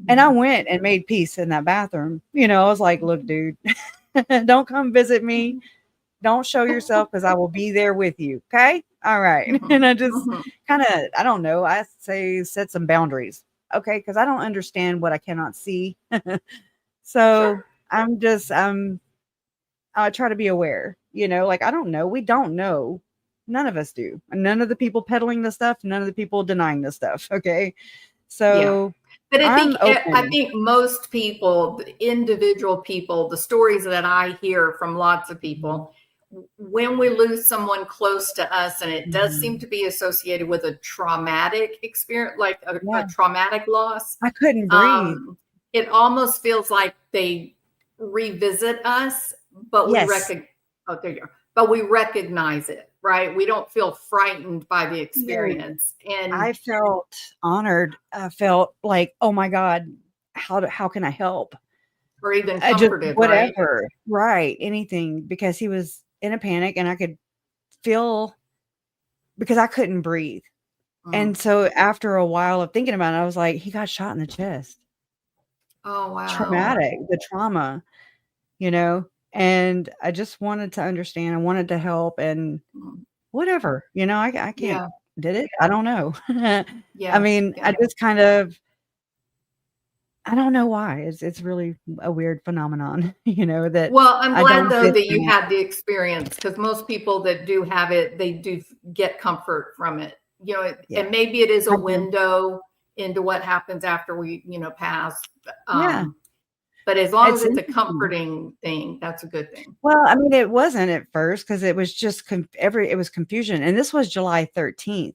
And I went and made peace in that bathroom. I was like, look, dude, don't come visit me. Don't show yourself, because I will be there with you. Okay. All right. And I just kind of, I don't know, I say set some boundaries. Okay. Because I don't understand what I cannot see. So Sure. I try to be aware, like, I don't know. We don't know. None of us do. None of the people peddling the stuff, none of the people denying the stuff. Okay. Yeah. So But I'm I open. think most people, the individual people, the stories that I hear from lots of people, when we lose someone close to us, and it does seem Mhm. to be associated with a traumatic experience, like a Yeah. traumatic loss, I couldn't breathe. it almost feels like they revisit us, but we Yes. recognize. Oh, there you are. But we recognize it, right? We don't feel frightened by the No. experience, and I felt honored. I felt like, oh my God, how can I help? or even I just comforted, right? whatever. Right. Anything, because he was in a panic and I could feel, because I couldn't breathe. Mm. And so after a while of thinking about it, I was like, he got shot in the chest. Oh, wow. Traumatic, the trauma, you know? And I just wanted to understand. I wanted to help, and Mm. whatever, I can't, Yeah, did it? I don't know. I yeah, mean, I yeah. just kind of, I don't know why. It's really a weird phenomenon, that Well, I'm I glad don't though fit that you in. had the experience, because most people that do have it, they do get comfort from it. Yeah, And maybe it is a I do. window into what happens after we, pass. Yeah, Um, but as long as it's it's a interesting. comforting thing, that's a good thing. Well, I mean, it wasn't at first, because it was just it was confusion, and this was July 13th.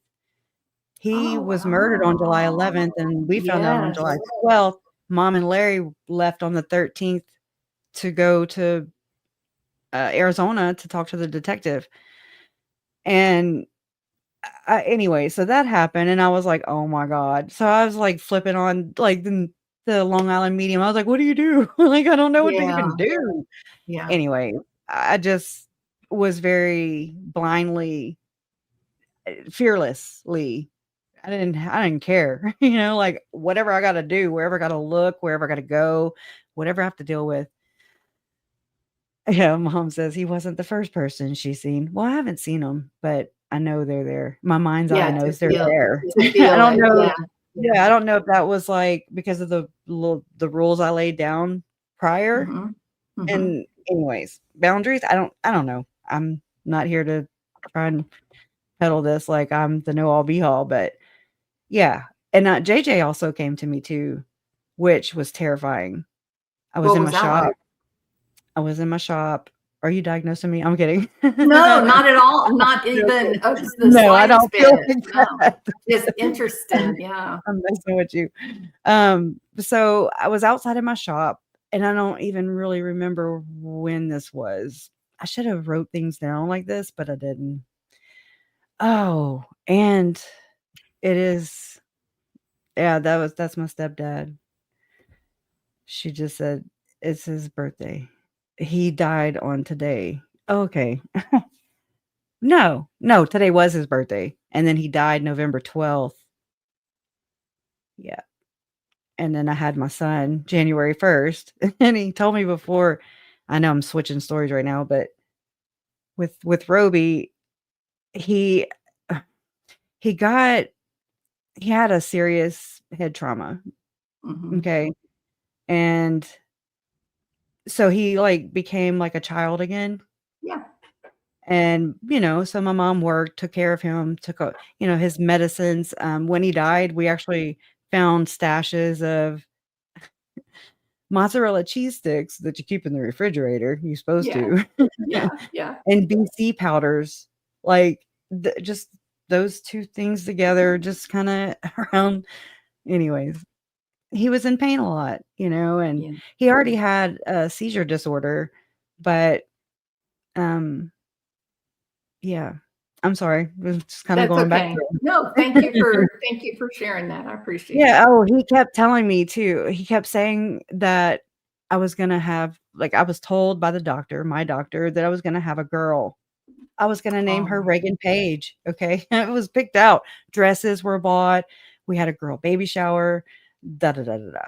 He Oh, was murdered on July wow. 11th, and we found out on Yes. July 12th. Mom and Larry left on the 13th to go to Arizona to talk to the detective. And anyway, so that happened, and I was like, "Oh my God." So I was like flipping on like the Long Island Medium. I was like, "What do you do?" Like, I don't know what to Yeah. even do. Yeah. Anyway, I just was very blindly, fearlessly. I didn't care, like, whatever I got to do, wherever I got to look, wherever I got to go, whatever I have to deal with. Yeah, mom says he wasn't the first person she's seen. Well, I haven't seen them, but I know they're there. My mind's eye Yeah. knows they're there. To I feel don't it. know. Yeah. Yeah. Yeah, I don't know if that was like because of the rules I laid down prior. Hmm. Hmm. And anyways, boundaries. I don't know. I'm not here to try and peddle this like I'm the know all be all, but yeah. And JJ also came to me too, which was terrifying. I was What in was my that like? shop. I was in my shop. Are you diagnosing me? I'm kidding. No, not at all. Not even the No, I slightest don't feel bit. like No, that. just interested. Yeah. I'm messing with you. So I was outside of my shop, and I don't even really remember when this was. I should have wrote things down like this, but I didn't. Oh, and it is, yeah, that's my stepdad. She just said it's his birthday. He died on today. Okay. No, today was his birthday. And then he died November 12th. Yeah. And then I had my son January 1st. And he told me before, I know I'm switching stories right now, but with Roby, he he got he had a serious head trauma. Mhm. Okay. And so he like became like a child again. Yeah. And, so my mom worked, took care of him, took, his medicines. When he died, we actually found stashes of mozzarella cheese sticks that you keep in the refrigerator. You're supposed Yeah. to. Yeah. Yeah. And BC powders, like just those two things together, just kind of around. Anyways, he was in pain a lot, and Yeah. he already had a seizure disorder, but, um, yeah. I'm sorry. We're just kinda That's going back okay. through. No, thank you for sharing that. I appreciate Yeah, that. oh, he kept telling me too. He kept saying that I was gonna have like, I was told by the doctor, my doctor, that I was gonna have a girl. I was gonna name her Oh, Reagan Page, okay? It was picked out. Dresses were bought. We had a girl baby shower, da da da da da.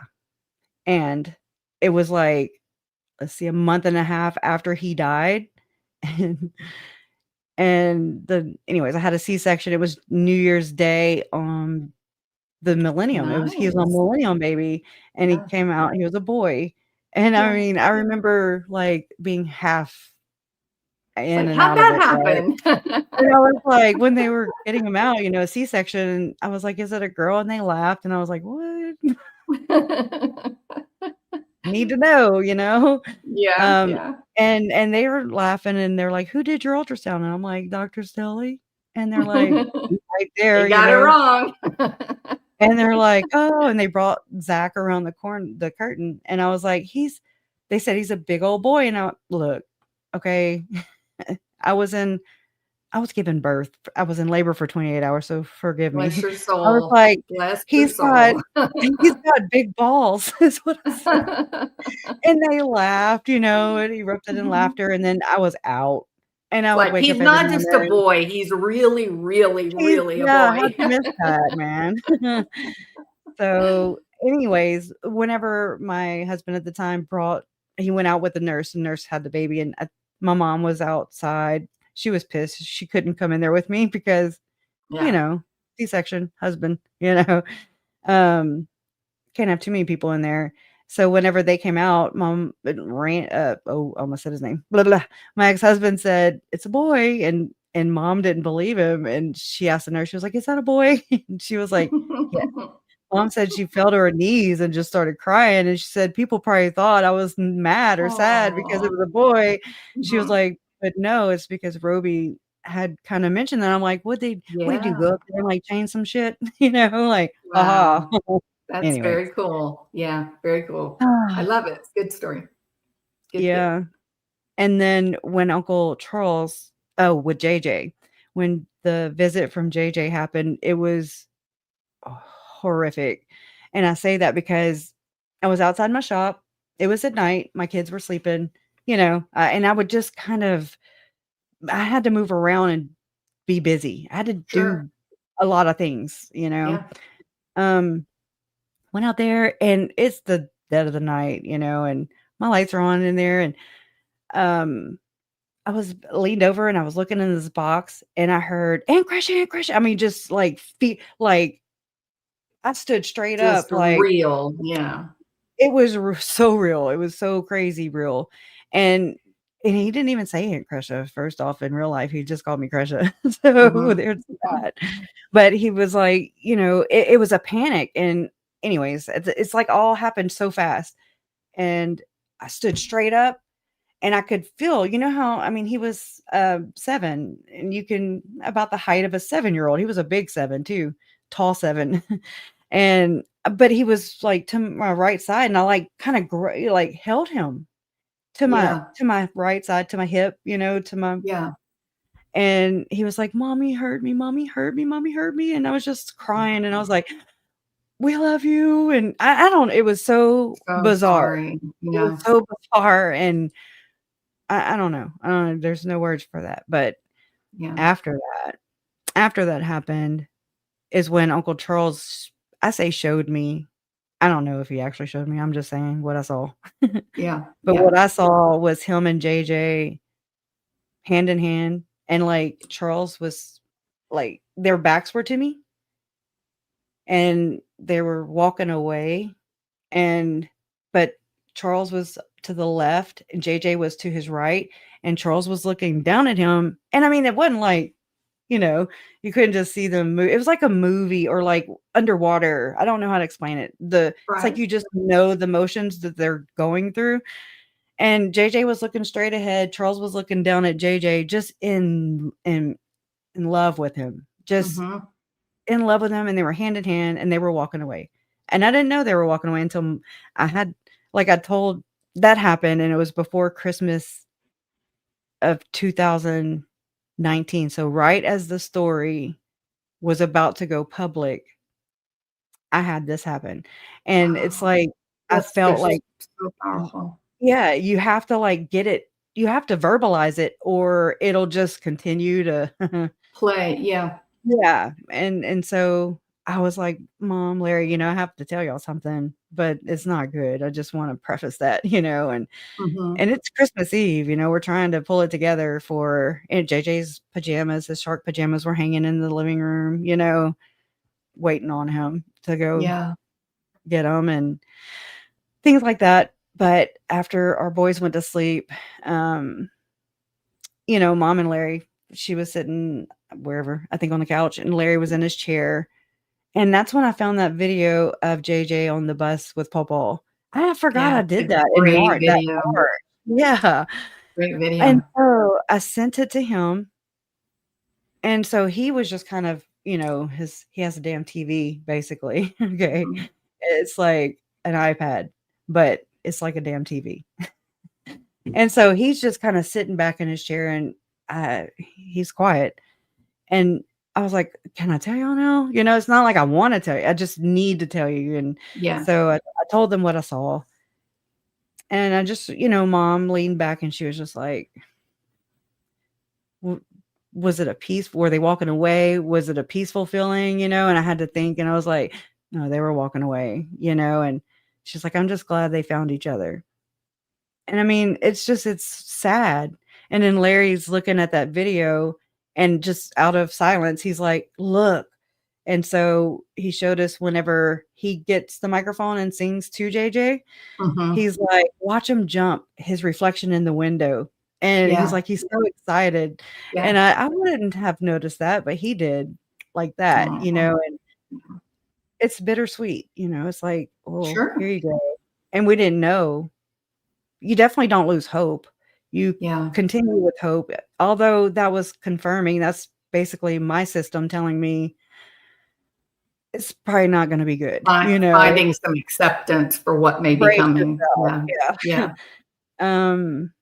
And it was like, let's see, a month and a half after he died, and anyways, I had a C-section. It was New Year's Day on the millennium. He was a nice. millennium baby, and he Yeah. came out, he was a boy. And I Yeah. mean, I remember, like, being half It's in like, and how'd out of that it, right? happen? And I was like, when they were getting him out, C-section, I was like, "Is it a girl?" And they laughed, and I was like, "What? Need to know," you know? Yeah. Um, Yeah. and they were laughing, and they're like, "Who did your ultrasound?" And I'm like, "Dr. Stelly." And they're like, "He's right there," They got it wrong. And they're like, "Oh," and they brought Zach around the curtain, and I was like, they said he's a big old boy, and look, okay, I was in I was giving birth. I was in labor for 28 hours, so forgive Bless me. your I was soul. like, Bless your "He's got soul. he's got big balls," is what I said, and they laughed, and erupted in Mhm. laughter, and then I was out, and I It's would like, wake he's up every not now and just a then. boy, he's really, really, really a Yeah, boy. how'd you miss that, man? So, anyways, whenever my husband at the time he went out with the nurse had the baby, and my mom was outside. She was pissed. She couldn't come in there with me because, you Yeah. know, C-section, husband, you know, um, can't have too many people in there. So whenever they came out, mom ran, oh, I almost said his name. Blah, blah. My ex-husband said, "It's a boy." And mom didn't believe him. And she asked the nurse, she was like, "Is that a boy?" And she was like, "Yeah." Mom said she fell to her knees and just started crying, and she said, "People probably thought I was mad or sad because it Aw. was a boy." She was Mhm. like, "But no, it's because Roby had kinda mentioned that." I'm like, what did you Yeah. go up there and, like, change some shit?" Like, "Haha." Wow. That's Anyways. very cool. Yeah, very cool. I love it. It's a good story. Good, good. Yeah, and then when with JJ, when the visit from JJ happened, it was horrific. And I say that because I was outside my shop. It was at night. My kids were sleeping, and I would just I had to move around and be busy. I had to Sure. do a lot of things. Yeah. Um, went out there and it's the dead of the night, and my lights are on in there. And um, I was leaned over and I was looking in this box and I heard, "And crush, and crush." I mean, just like feet, like I stood straight Just up, like, real. Yeah. it was so real, it was so crazy real, and he didn't even say Aunt Crusha, first off, in real life, he just called me Crusha, so Mhm. there's Mhm. that, but he was like, it was a panic, and anyways, it's like all happened so fast, and I stood straight up, and I could feel, how, I mean, he was, 7, and you can about the height of a seven-year-old, he was a big 7 too, tall 7. And but he was, like, to my right side, and I, like, kinda like, held him, to Yeah. my right side, to my hip, to my, Yeah. and he was like, "Mommy hurt me, mommy hurt me, mommy hurt me," and I was just crying, and I was like, "We love you," and I don't, it was so So bizarre. sorry. It was Yeah. so bizarre, and I don't know. There's no words for that, but Yeah. after after that happened is when Uncle Charles, I say showed me. I don't know if he actually showed me. I'm just saying what I saw. Yeah. But Yeah. what I saw was him and JJ hand in hand, and like Charles was like their backs were to me and they were walking away, and but Charles was to the left and JJ was to his right, and Charles was looking down at him. And I mean, it wasn't like, you couldn't just see them move. It was like a movie or like underwater. I don't know how to explain it. It's like Right. you just know the motions that they're going through. And JJ was looking straight ahead. Charles was looking down at JJ, just in love with him. Just Mm-hmm. in love with him, and they were hand in hand and they were walking away. And I didn't know they were walking away until I had, like I told, that happened, and it was before Christmas of 2019. So right as the story was about to go public, I had this happen. And it's Wow. like I That's felt just like, so powerful. yeah, you have to like get it. You have to verbalize it or it'll just continue to Play. Yeah. yeah. And so I was like, "Mom, Larry, I have to tell y'all something, but it's not good. I just want to preface that, Mm-hmm. and it's Christmas Eve, we're trying to pull it together for and JJ's pajamas, his shark pajamas were hanging in the living room, waiting on him to go Yeah. get them and things like that. But after our boys went to sleep, um, Mom and Larry, she was sitting wherever, I think on the couch, and Larry was in his chair. And that's when I found that video of JJ on the bus with Pawpaw. I forgot Yeah. I It's did a that in great March, that video. March. Yeah. Great And video. so I sent it to him. And so he was just kind of, he has a damn TV basically. Okay. Mm-hmm. It's like an iPad, but it's like a damn TV. And so he's just kind of sitting back in his chair and he's quiet. And I was like, "Can I tell y'all now?" It's not like I wanna tell you, I just need to tell you, and Yeah. so I told them what I saw, and I just Mom leaned back and she was just like, "W was it a peace were they walking away? Was it a peaceful feeling?" And I had to think, and I was like, "No, they were walking away," and she's like, "I'm just glad they found each other." And I mean, it's sad. And then Larry's looking at that video and just out of silence, he's like, "Look." And so he showed us whenever he gets the microphone and sings to JJ, Mm-hmm. he's like, "Watch him jump, his reflection in the window." And he's Yeah. like, he's so excited. Yeah. And I wouldn't have noticed that, but he did like that, Mm-hmm. and it's bittersweet, it's like, "Oh, here Sure. you go." And we didn't know. You definitely don't lose hope. You Yeah. continue with hope, although that was confirming, that's basically my system telling me it's probably not gonna be good, Finding some acceptance for what may be brace coming. yourself, Yeah. yeah. Yeah. Um,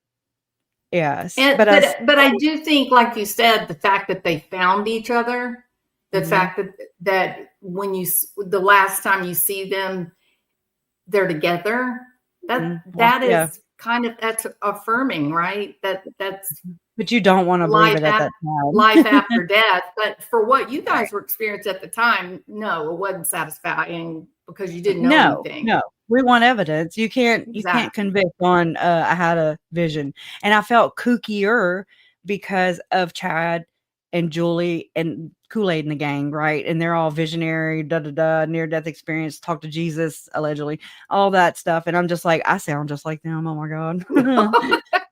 yes, And but us but I do think, like you said, the fact that they found each other, the mhm, fact that when the last time you see them, they're together. mhm, well, That yeah, is that's affirming, right? That's but you don't wanna believe life it at that life time. after death. But for what you Right. guys were experiencing at the time, no, it wasn't satisfying because you didn't know No, anything. no, we want evidence. You can't Exactly. convict on, I had a vision, and I felt kookier because of Chad and Julie and Kool-Aid and the gang, right? And they're all visionary, da da da, near death experience, talk to Jesus, allegedly, all that stuff, and I'm just like, I sound just like them. Oh my god.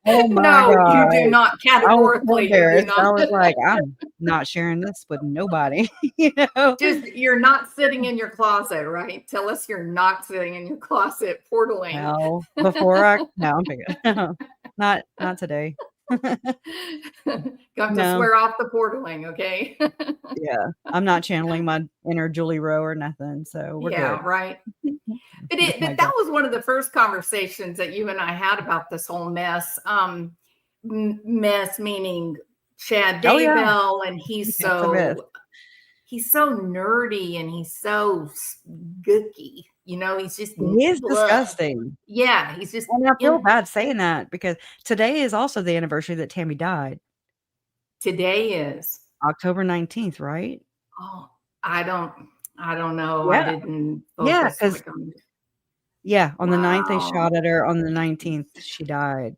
Oh my No, you do god. not. I was so Categorically, you do embarrassed. not. I was like, "I'm not sharing this with nobody," you know? Just you're not sitting in your closet, right? Tell us you're not sitting in your closet portaling. Well, before I no, I'm picking. Not today. Got to No. swear off the portaling, okay? Yeah. I'm not channeling my inner Julie Rowe or nothing, so we're Yeah, good. right. But Oh my that God. was one of the first conversations that you and I had about this whole mess. Mess meaning Chad Oh, yeah. Daybell, and It's a myth. he's so nerdy and he's so gooky. You know, he's just He is bleh. disgusting. Yeah, he's just And I feel in bad saying that because today is also the anniversary that Tammy died. today is. October 19th, right? Oh, I don't know. I Yeah. didn't Yeah, focus because like on on the 9th they wow. shot at her, on the 19th she died.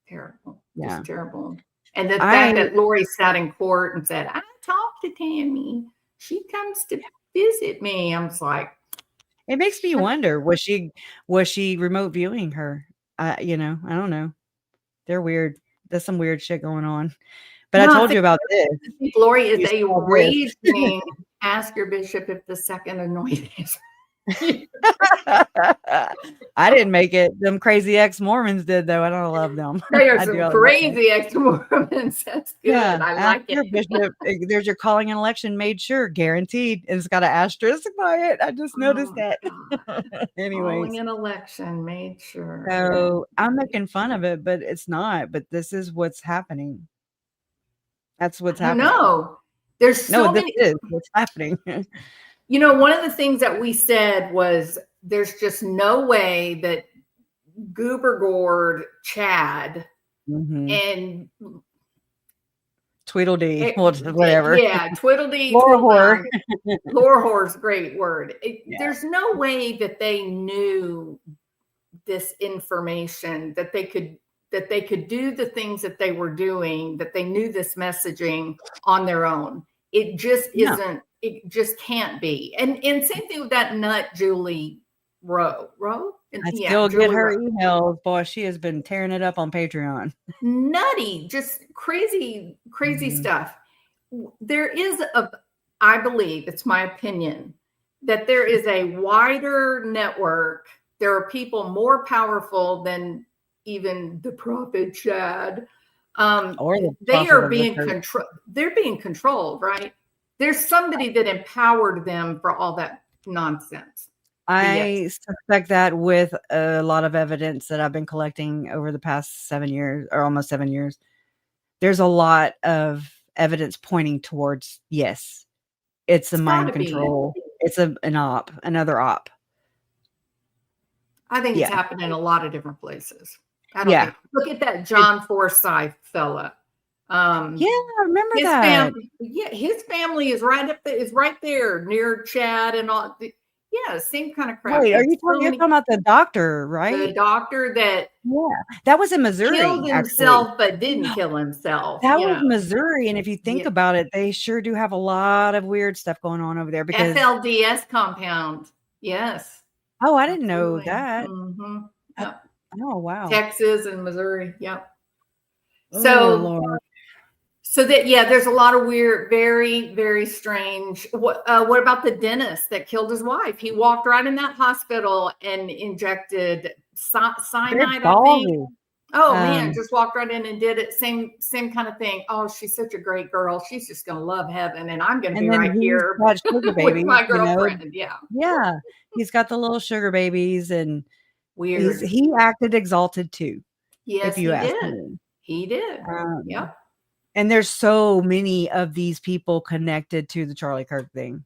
Terrible, Yeah. just terrible. And the I fact that Lori sat in court and said, I talked to Tammy. She comes to visit me. I'm just like, It makes me wonder, was she remote viewing her? I don't know. They're weird. There's some weird shit going on. But I no, told you about this. I think Lori is You a saw this. raging ask your bishop if the second anointing is. I didn't make it. Them crazy ex-Mormons did, though. I don't love them. They are I do. some I love them. crazy ex-Mormons. That's good. Yeah, I ask like your it. bishop. There's your calling an election made sure, guaranteed. And it's got an asterisk by it. I just noticed Oh, that. God. Calling Anyways, an election made sure. so I'm making fun of it, but it's not. But this is what's happening. That's what's I don't happening. know. There's No, so this many. is what's happening. You know, one of the things that we said was there's just no way that Goober Gourd Chad Mhm. and Tweedledee, whatever. yeah, Twiddledee, Laura Whore. Lore whore's great word. Yeah. There's no way that they knew this information, that they could do the things that they were doing, that they knew this messaging on their own. It just No. isn't, it just can't be. And same thing with that nut Julie Rowe. I Yeah, still get Julie her Rowe. emails. Boy, she has been tearing it up on Patreon. Nutty, just crazy Mhm. stuff. There is I believe, it's my opinion, that there is a wider network. There are people more powerful than even the prophet Chad. Or the They prophet are of the being church. controlled. They're being controlled, right? There's somebody that empowered them for all that nonsense. I suspect that with a lot of evidence that I've been collecting over the past 7 years or almost 7 years. There's a lot of evidence pointing towards, yes, it's a It's mind gotta be. control. It's another op. I think it's Yeah. happened in a lot of different places. Yeah. Look at that John Forsyth fella. Yeah, I remember His that. family, his family is right up there, is right there near Chad and all. Yeah, same kind of crap. Wait, are you There's talking about the doctor, the right? doctor that Yeah. That was in Missouri, killed actually. himself but didn't kill himself. That You was know, Missouri, and if you think Yeah. about it, they sure do have a lot of weird stuff going on over there because FLDS compound. Yes, Oh, I didn't know absolutely. that. Mhm. I Yep. Oh, wow. Texas and Missouri. Yep. Oh, So Lord. there's a lot of weird, very, very strange. What about the dentist that killed his wife? He walked right in that hospital and injected cyanide, I think. Oh man, just walked right in and did it. Same kind of thing. Oh, she's such a great girl. She's just gonna love heaven, and I'm gonna be And then right he's here got sugar with babies, my girlfriend. Yeah, Yeah, he's got the little sugar babies, and weird. he acted exalted too, if Yes, you he ask did. me. He did. Um, Yep. and there's so many of these people connected to the Charlie Kirk thing.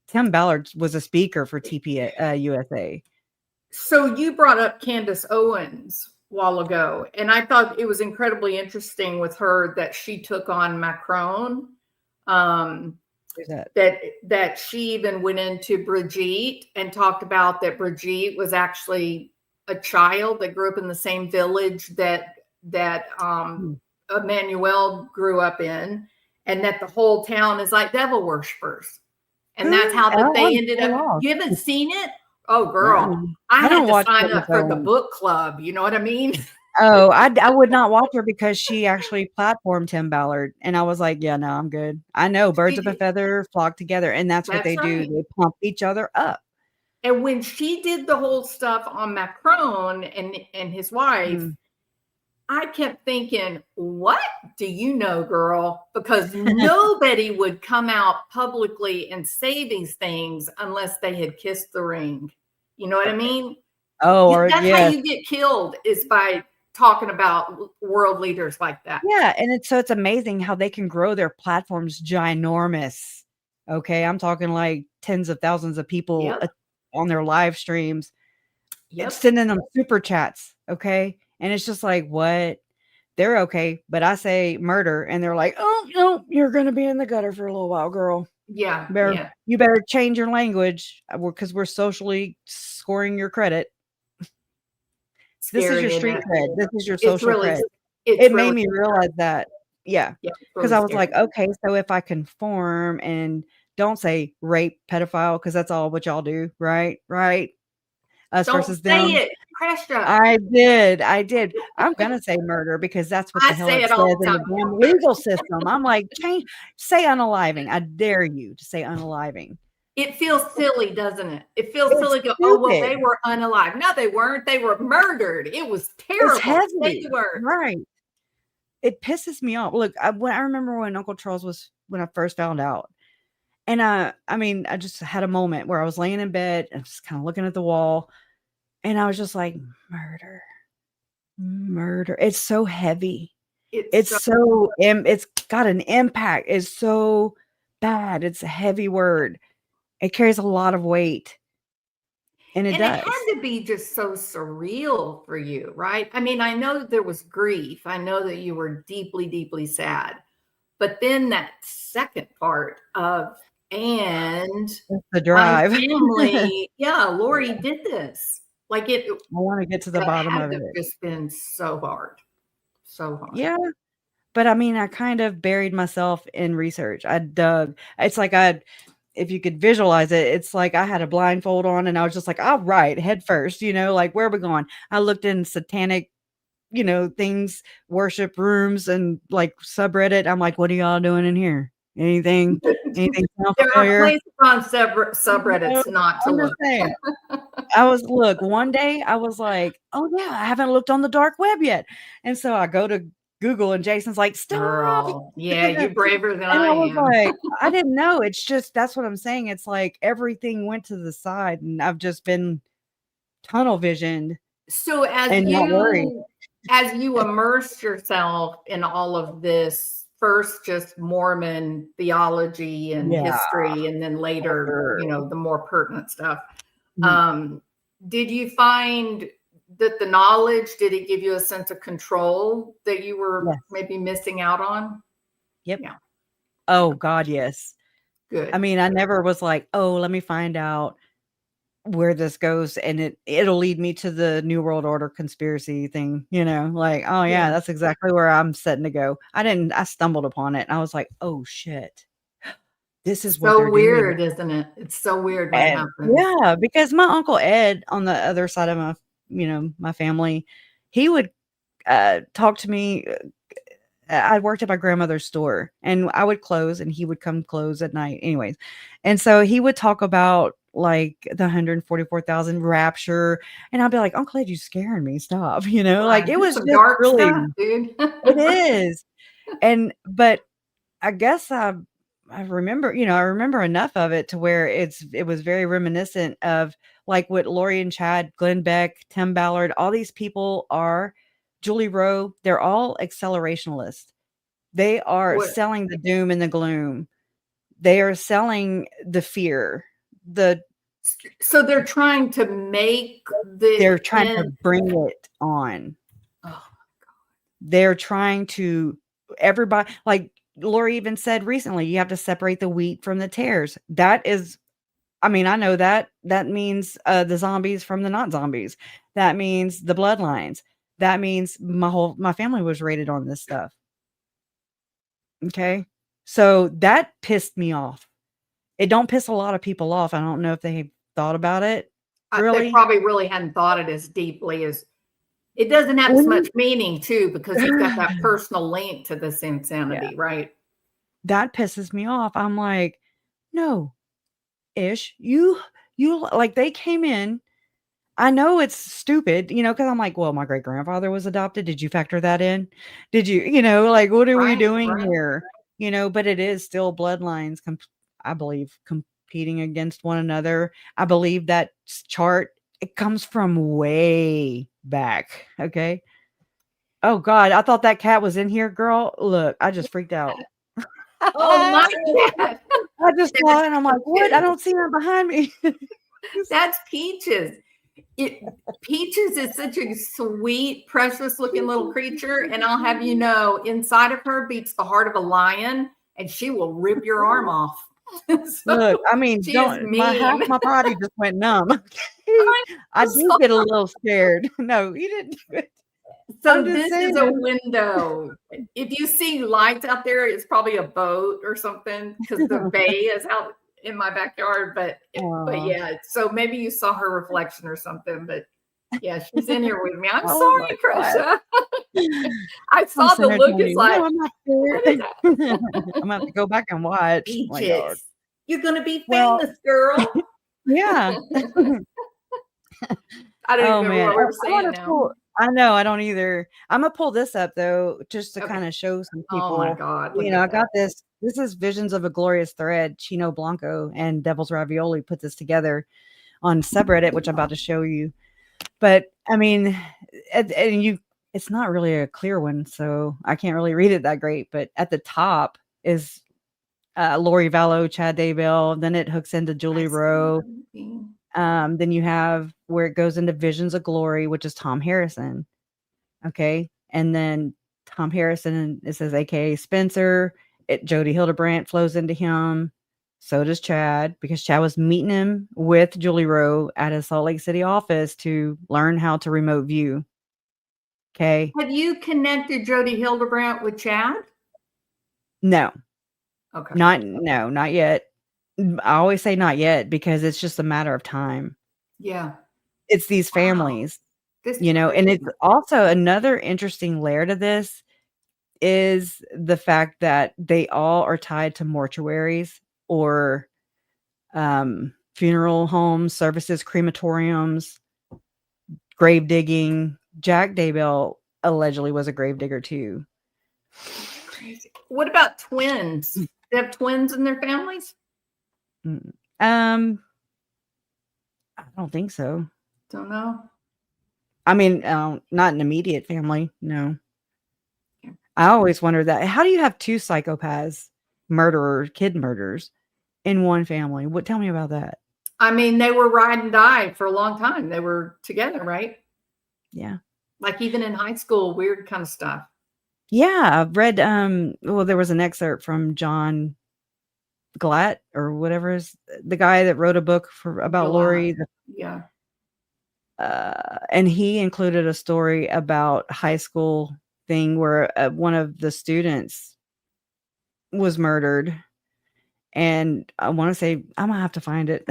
Tim Ballard was a speaker for TPA USA. So you brought up Candace Owens a while ago, and I thought it was incredibly interesting with her that she took on Macron. Who's that? That she even went into Brigitte and talked about that Brigitte was actually a child that grew up in the same village that Emmanuel grew up in, and that the whole town is like devil worshippers. And that's how that they ended up. You haven't seen it? Oh, girl. I had to sign up for the book club. You know what I mean? Oh, I would not watch her because she actually platformed Tim Ballard. And I was like, yeah, no, I'm good. I know birds of a feather flock together. And that's what they do. They pump each other up. And when she did the whole stuff on Macron and his wife, I kept thinking, what do you know, girl? Because nobody would come out publicly and say these things unless they had kissed the ring. You know what I mean? Oh, or That's how yes. you get killed, is by talking about world leaders like that. Yeah, and it's amazing how they can grow their platforms ginormous. Okay, I'm talking like tens of thousands of people Yep. on their live streams. It's Yep. sending them super chats, okay? And it's just like, what? They're okay, but I say murder, and they're like, "Oh, no, you're gonna be in the gutter for a little while, girl. Yeah. You better change your language, because we're socially scoring your credit. This is Scary, your isn't street it? cred. This is your It's social really, cred." it's It made really, me realize that. Yeah, yeah, it's because really I was scary. like, okay, so if I conform and don't say rape, pedophile, because that's all what y'all do, right? Right? Us Don't versus say them. it. Crash up. I did. I'm gonna say murder because that's what I the hell say it it says all the in the time. damn legal system. I'm like, say unaliving. I dare you to say unaliving. It feels silly, doesn't it? It feels It's silly to go, oh, well, stupid. they were unalive. No, they weren't. They were murdered. It was It's terrible. Say heavy, the word. right? It pisses me off. Look, I remember when Uncle Charles was when I first found out. And, I mean, I just had a moment where I was laying in bed and just kinda looking at the wall, and I was just like, "Murder, murder." It's so heavy. It's so, It's got an impact. It's so bad. It's a heavy word. It carries a lot of weight, and it and it does. had to be just so surreal for you, right? I mean, I know that there was grief. I know that you were deeply, deeply sad. But then that second part of, and It's the my drive. family, yeah, Lori Yeah. did this. Like it I wanna get to the that bottom had of to have it. just been so hard. So hard. Yeah. But I mean, I kind of buried myself in research. I dug. It's like if you could visualize it, it's like I had a blindfold on and I was just like, all right, head first, like, where are we going? I looked in satanic, things, worship rooms and like subreddit. I'm like, what are y'all doing in here? Anything sound There are familiar? places on No, subreddits not to I'm just look. saying. Look, one day I was like, "Oh, yeah, I haven't looked on the dark web yet." And so I go to Google and Jason's like, "Stop." Girl, yeah, you're braver than And I I was am. like, I didn't know. It's just that's what I'm saying. It's like everything went to the side and I've just been tunnel visioned So and not worried. as you immersed yourself in all of this, first just Mormon theology and Yeah, history, and then later, sure. the more pertinent stuff, Mhm. um, did you find that the knowledge, did it give you a sense of control that you were Yes. maybe missing out on? Yep. Yeah, Oh, God, yes. I good. mean, I never was like, "Oh, let me find out where this goes, and it'll lead me to the New World Order conspiracy thing," like, "Oh, yeah, Yeah. that's exactly where I'm setting to go." I stumbled upon it, and I was like, "Oh, shit. This is what they're So doing." weird, isn't it? It's so weird when it And happens. yeah, because my Uncle Ed on the other side of my family, he would, talk to me. I worked at my grandmother's store, and I would close, and he would come close at night anyways. And so he would talk about, like, the 144,000 rapture, and I'd be like, "Uncle Ed, you scaring me, stop," like, it That's was some just dark really stuff, dude. it is. But I guess I remember enough of it to where it was very reminiscent of, like, what Lori and Chad, Glenn Beck, Tim Ballard, all these people are, Julie Rowe, they're all accelerationalists. They are What selling the doom and the gloom. They are selling the fear. The So they're trying to make the They're trying to end. bring it on. Oh, They're trying to everybody like Lori even said recently, you have to separate the wheat from the tares. That is I mean, I know that means, the zombies from the not zombies. That means the bloodlines. That means my family was rated on this stuff. Okay? So that pissed me off. It don't piss a lot of people off. I don't know if they thought about it, they really. probably really hadn't thought it as deeply as it doesn't have as When much meaning too, because you've got that you personal link to this Yeah, insanity, right? that pisses me off. I'm like, "No, Ish, you like, they came in." I know it's stupid, because I'm like, well, my great grandfather was adopted. Did you factor that in? Did you, like, what are we Right, doing right. here? But it is still bloodlines, I believe, competing against one another. I believe that chart, it comes from way back. Okay. Oh God, I thought that cat was in here, girl. Look, I just freaked out. Oh my God. I just saw it and I'm like, what? I don't see her behind me. That's Peaches. Peaches is such a sweet, precious looking little creature. And I'll have you know, inside of her beats the heart of a lion, and she will rip your arm off. Look, I mean, she is half mean. my body just went numb. I did get a little scared. No, you didn't do it. So this is a window. If you see lights out there, it's probably a boat or something, because the bay is out in my backyard. But yeah, so maybe you saw her reflection or something. But yeah, she's in here with me. I'm sorry, Krisha. I saw the look. It's like, no, I'm not scared. I'm gonna have to go back and watch. Peaches, oh my God. You're gonna be famous, girl. Yeah. I don't even know what we're saying now. I know, I don't either. I'm gonna pull this up though, just to kind of show some people. Oh my God. I got this. This is Visions of a Glorious Thread. Chino Blanco and Devil's Ravioli put this together on subreddit, which I'm about to show you. But I mean, it's not really a clear one, so I can't really read it that great. But at the top is Lori Vallow, Chad Daybell. Then it hooks into Julie Rowe. Then you have where it goes into Visions of Glory, which is Thom Harrison. Okay. And then Thom Harrison, it says AKA Spencer. Jodi Hildebrandt flows into him. So does Chad, because Chad was meeting him with Julie Rowe at his Salt Lake City office to learn how to remote view. Okay. Have you connected Jodi Hildebrandt with Chad? No. Okay. Not yet. I always say not yet because it's just a matter of time. Yeah. It's these families, and it's also another interesting layer to this is the fact that they all are tied to mortuaries or funeral homes, services, crematoriums, grave digging. Jack Daybell allegedly was a grave digger too. What about twins? They have twins in their families? I don't think so. Don't know. I mean, not an immediate family. No. I always wonder that. How do you have two psychopaths, kid murderers in one family? Tell me about that. I mean, they were ride and die for a long time. They were together, right? Yeah. Like even in high school, weird kind of stuff. Yeah. I've read, there was an excerpt from John Glatt or whatever is the guy that wrote a book about Lori. Yeah. And he included a story about high school thing where one of the students was murdered. And I want to say, I'm gonna have to find it.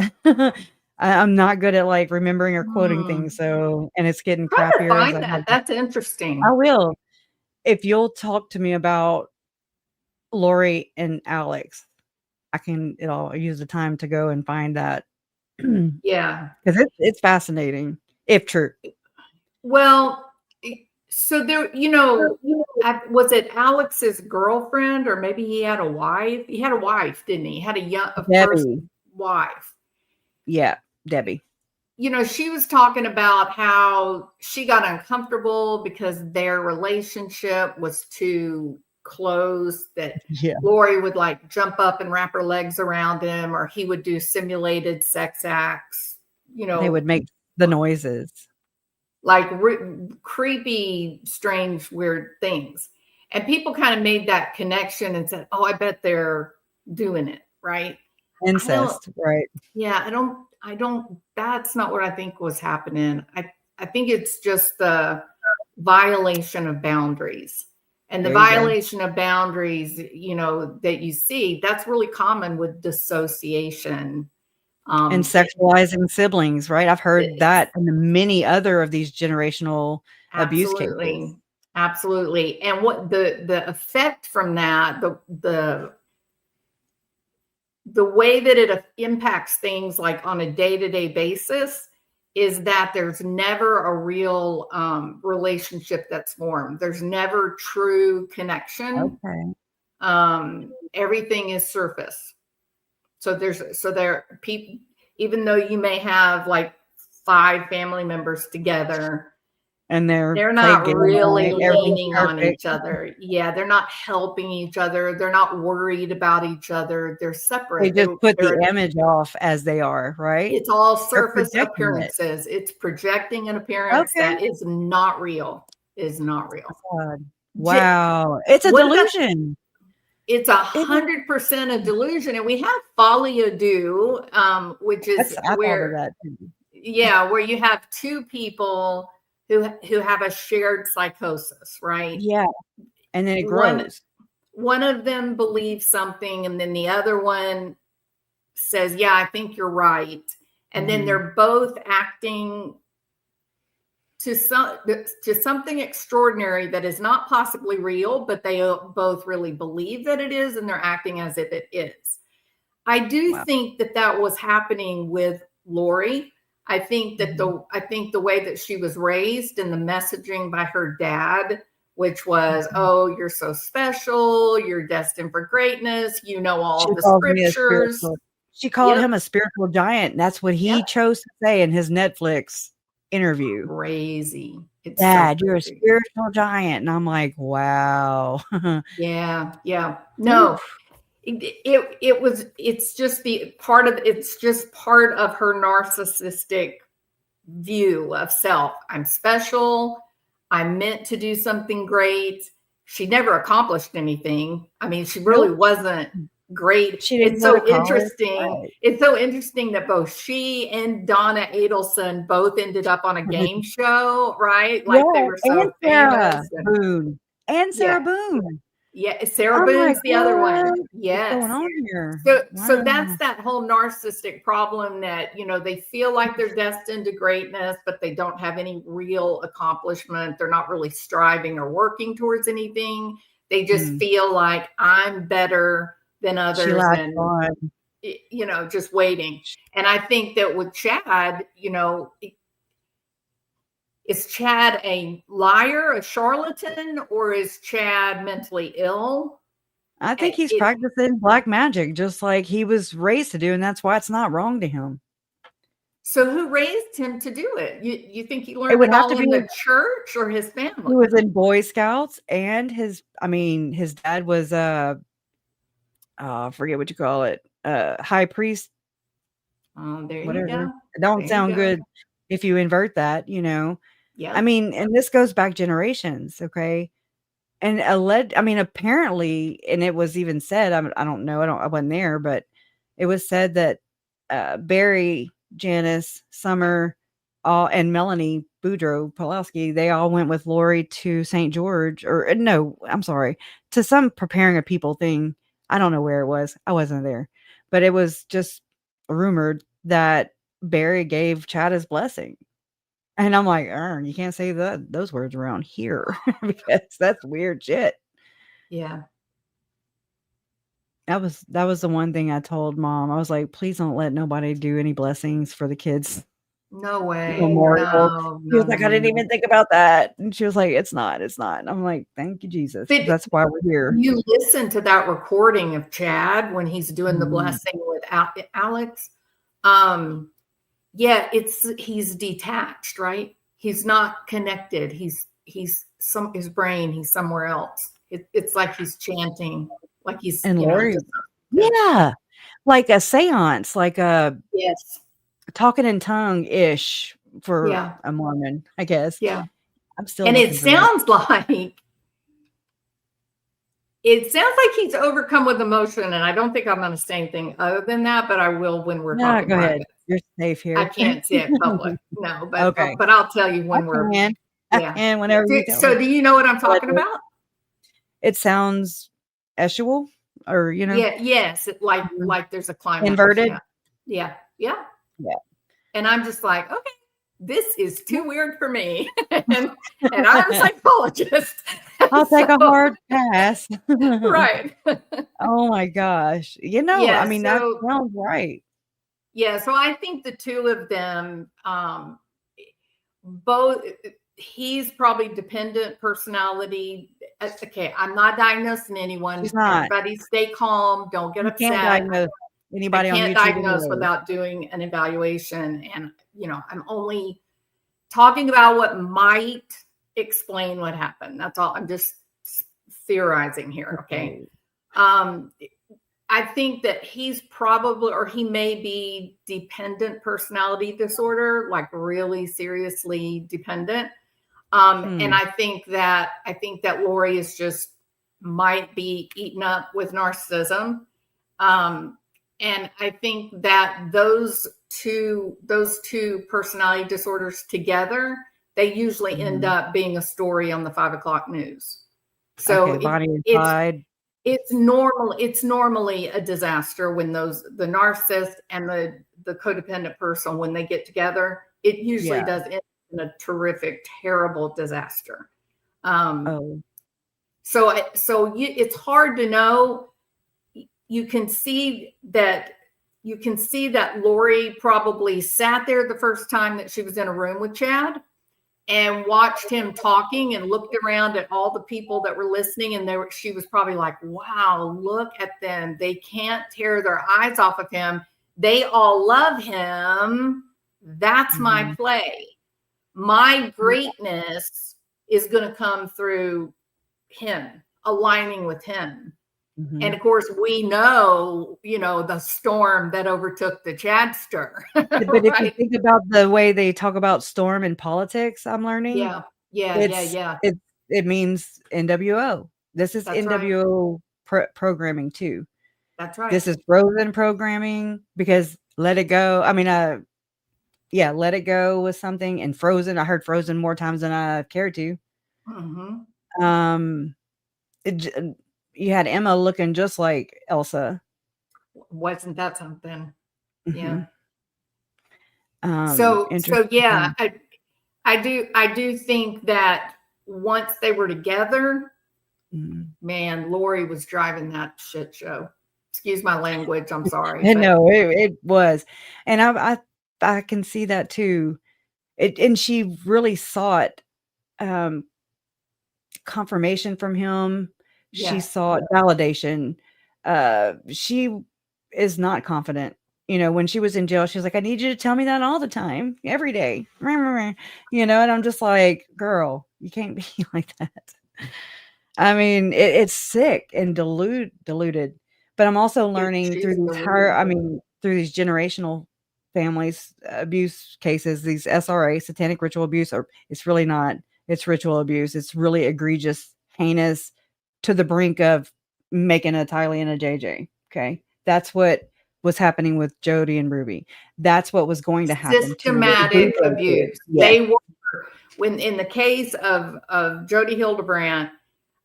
I'm not good at like remembering or quoting things. So, and it's getting crappier. Find that. That's interesting. I will. If you'll talk to me about Lori and Alex, I'll use the time to go and find that. Yeah. Because it's fascinating, if true. Well, so there, was it Alex's girlfriend, or maybe he had a wife? He had a wife, didn't he? He had a first wife. Yeah, Debbie. She was talking about how she got uncomfortable because their relationship was too close, that Lori would like jump up and wrap her legs around him, or he would do simulated sex acts. They would make the noises. Like creepy, strange, weird things. And people kind of made that connection and said, oh, I bet they're doing it, right? Incest, right. Yeah, I don't, that's not what I think was happening. I think it's just the violation of boundaries. And the violation of boundaries, that you see, that's really common with dissociation. And sexualizing siblings, right? I've heard that in many other of these generational abuse cases. Absolutely. And what the effect from that, the way that it impacts things like on a day-to-day basis is that there's never a real relationship that's formed. There's never true connection. Everything is surface. So there people, even though you may have like 5 family members together, and they're not really leaning on each other. Yeah, they're not helping each other. They're not worried about each other. They're separate. They just put the image off as they are, right? It's all surface appearances. It's projecting an appearance that is not real. Is not real. God. Wow. It's a delusion. It's 100% a delusion. And we have folie à deux, which is where you have 2 people who have a shared psychosis, right? Yeah. And then it grows. One of them believes something, and then the other one says, yeah, I think you're right. And then they're both acting to something extraordinary that is not possibly real, but they both really believe that it is, and they're acting as if it is. I do think that was happening with Lori. I think that the way that she was raised and the messaging by her dad, which was, oh, you're so special, you're destined for greatness, you know all the scriptures. She called him a spiritual giant. That's what he chose to say in his Netflix interview. Crazy. Dad, you're a spiritual giant. And I'm like, wow. Yeah. No. It's just part of her narcissistic view of self. I'm special. I'm meant to do something great. She never accomplished anything. I mean, she really wasn't great. It's so interesting. Right. It's so interesting that both she and Donna Adelson both ended up on a game show, right? Like they were so famous. And Sarah Boone. Yeah, Sarah Boone's the other one. Yes. What's going on here? So that's that whole narcissistic problem that, they feel like they're destined to greatness, but they don't have any real accomplishment. They're not really striving or working towards anything. They just feel like I'm better than others and, just waiting. And I think that with Chad, is Chad a liar, a charlatan, or is Chad mentally ill? I think he's practicing black magic, just like he was raised to do, and that's why it's not wrong to him. So who raised him to do it? You think he learned it all in the church or his family? He was in Boy Scouts, and his dad was I forget what you call it, high priest. There you go. It don't sound good if you invert that, Yeah. I mean, and this goes back generations, okay? And apparently, and it was even said, I don't know, I wasn't there, but it was said that Barry, Janice, Summer, and Melanie Boudreaux Pulaski, they all went with Lori to St. George, to some preparing a people thing. I don't know where it was. I wasn't there, but it was just rumored that Barry gave Chad his blessing. And I'm like, you can't say those words around here because that's weird shit. Yeah. That was the one thing I told Mom. I was like, please don't let nobody do any blessings for the kids. No way. No, she was like, I didn't even think about that. And she was like, it's not. And I'm like, thank you, Jesus. That's why we're here. You listen to that recording of Chad when he's doing the blessing with Alex. Yeah, he's detached, right? He's not connected. He's his brain, he's somewhere else. It's like he's chanting, like he's like a seance, like a talking in tongue ish for a Mormon, I guess. Yeah, I'm still. And it sounds like he's overcome with emotion, and I don't think I'm going to say anything other than that, but I will when we're talking. Go ahead. You're safe here. I can't say it public. No, but but I'll tell you when we're. And whenever you tell so, do you know what I'm talking about? It sounds eschewal, or Yeah. Yes. Like there's a climax. Inverted. Yeah. And I'm just like, okay, this is too weird for me, and I'm a psychologist. I'll take a hard pass. Right. Oh my gosh. That sounds right. Yeah, so I think the two of them, both, he's probably dependent personality. Okay, I'm not diagnosing anyone. She's not. Everybody stay calm. Don't get You can't upset. diagnose I anybody on can't YouTube diagnose anyway. without doing an evaluation. And, I'm only talking about what might explain what happened. That's all. I'm just theorizing here. Okay. I think that he's probably, or he may be dependent personality disorder, like really seriously dependent. And I think that Lori is just might be eaten up with narcissism. And I think that those two personality disorders together, they usually end up being a story on the 5 o'clock news. So it's normally a disaster when the narcissist and the codependent person, when they get together, it usually does end in a terrific, terrible disaster. So it's hard to know. You can see that Lori probably sat there the first time that she was in a room with Chad and watched him talking and looked around at all the people that were listening. And she was probably like, wow, look at them. They can't tear their eyes off of him. They all love him. That's my play. My greatness is going to come through him, aligning with him. And of course, we know, the storm that overtook the Chadster. But right? If you think about the way they talk about storm in politics, I'm learning. It means NWO. This is NWO programming too. That's right. This is Frozen programming, because Let It Go. I mean, Let It Go was something, and Frozen. I heard Frozen more times than I cared to. You had Emma looking just like Elsa. Wasn't that something? Yeah. So yeah, I do think that once they were together, man, Lori was driving that shit show. Excuse my language. I'm sorry. No, it was, and I can see that too. And she really sought confirmation from him. She sought validation. She is not confident. When she was in jail, she was like, I need you to tell me that all the time, every day. And I'm just like, girl, you can't be like that. I mean, it's sick and diluted. But I'm also learning through these generational families abuse cases, these SRA, satanic ritual abuse, it's really not. It's ritual abuse. It's really egregious, heinous, to the brink of making a Tylee and a JJ. Okay. That's what was happening with Jodi and Ruby. That's what was going to happen. Systematic abuse. Yes. They were, when in the case of Jodi Hildebrandt,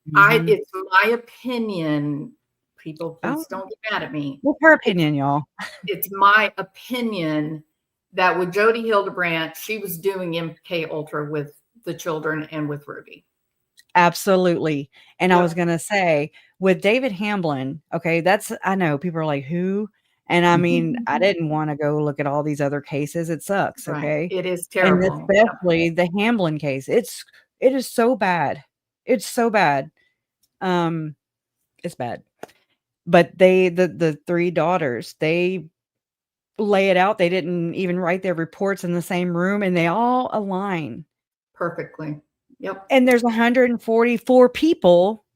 it's my opinion. People, please don't get mad at me. What's her opinion, y'all? It's my opinion that with Jodi Hildebrandt, she was doing MK Ultra with the children and with Ruby. Absolutely. And I was going to say, with David Hamblin, okay, I know people are like, who? And I mean, I didn't want to go look at all these other cases. It sucks. Okay. It is terrible. And especially the Hamblin case. It is so bad. It's so bad. It's bad. But the 3 daughters, they lay it out. They didn't even write their reports in the same room, and they all align perfectly. Yep. And there's 144 people,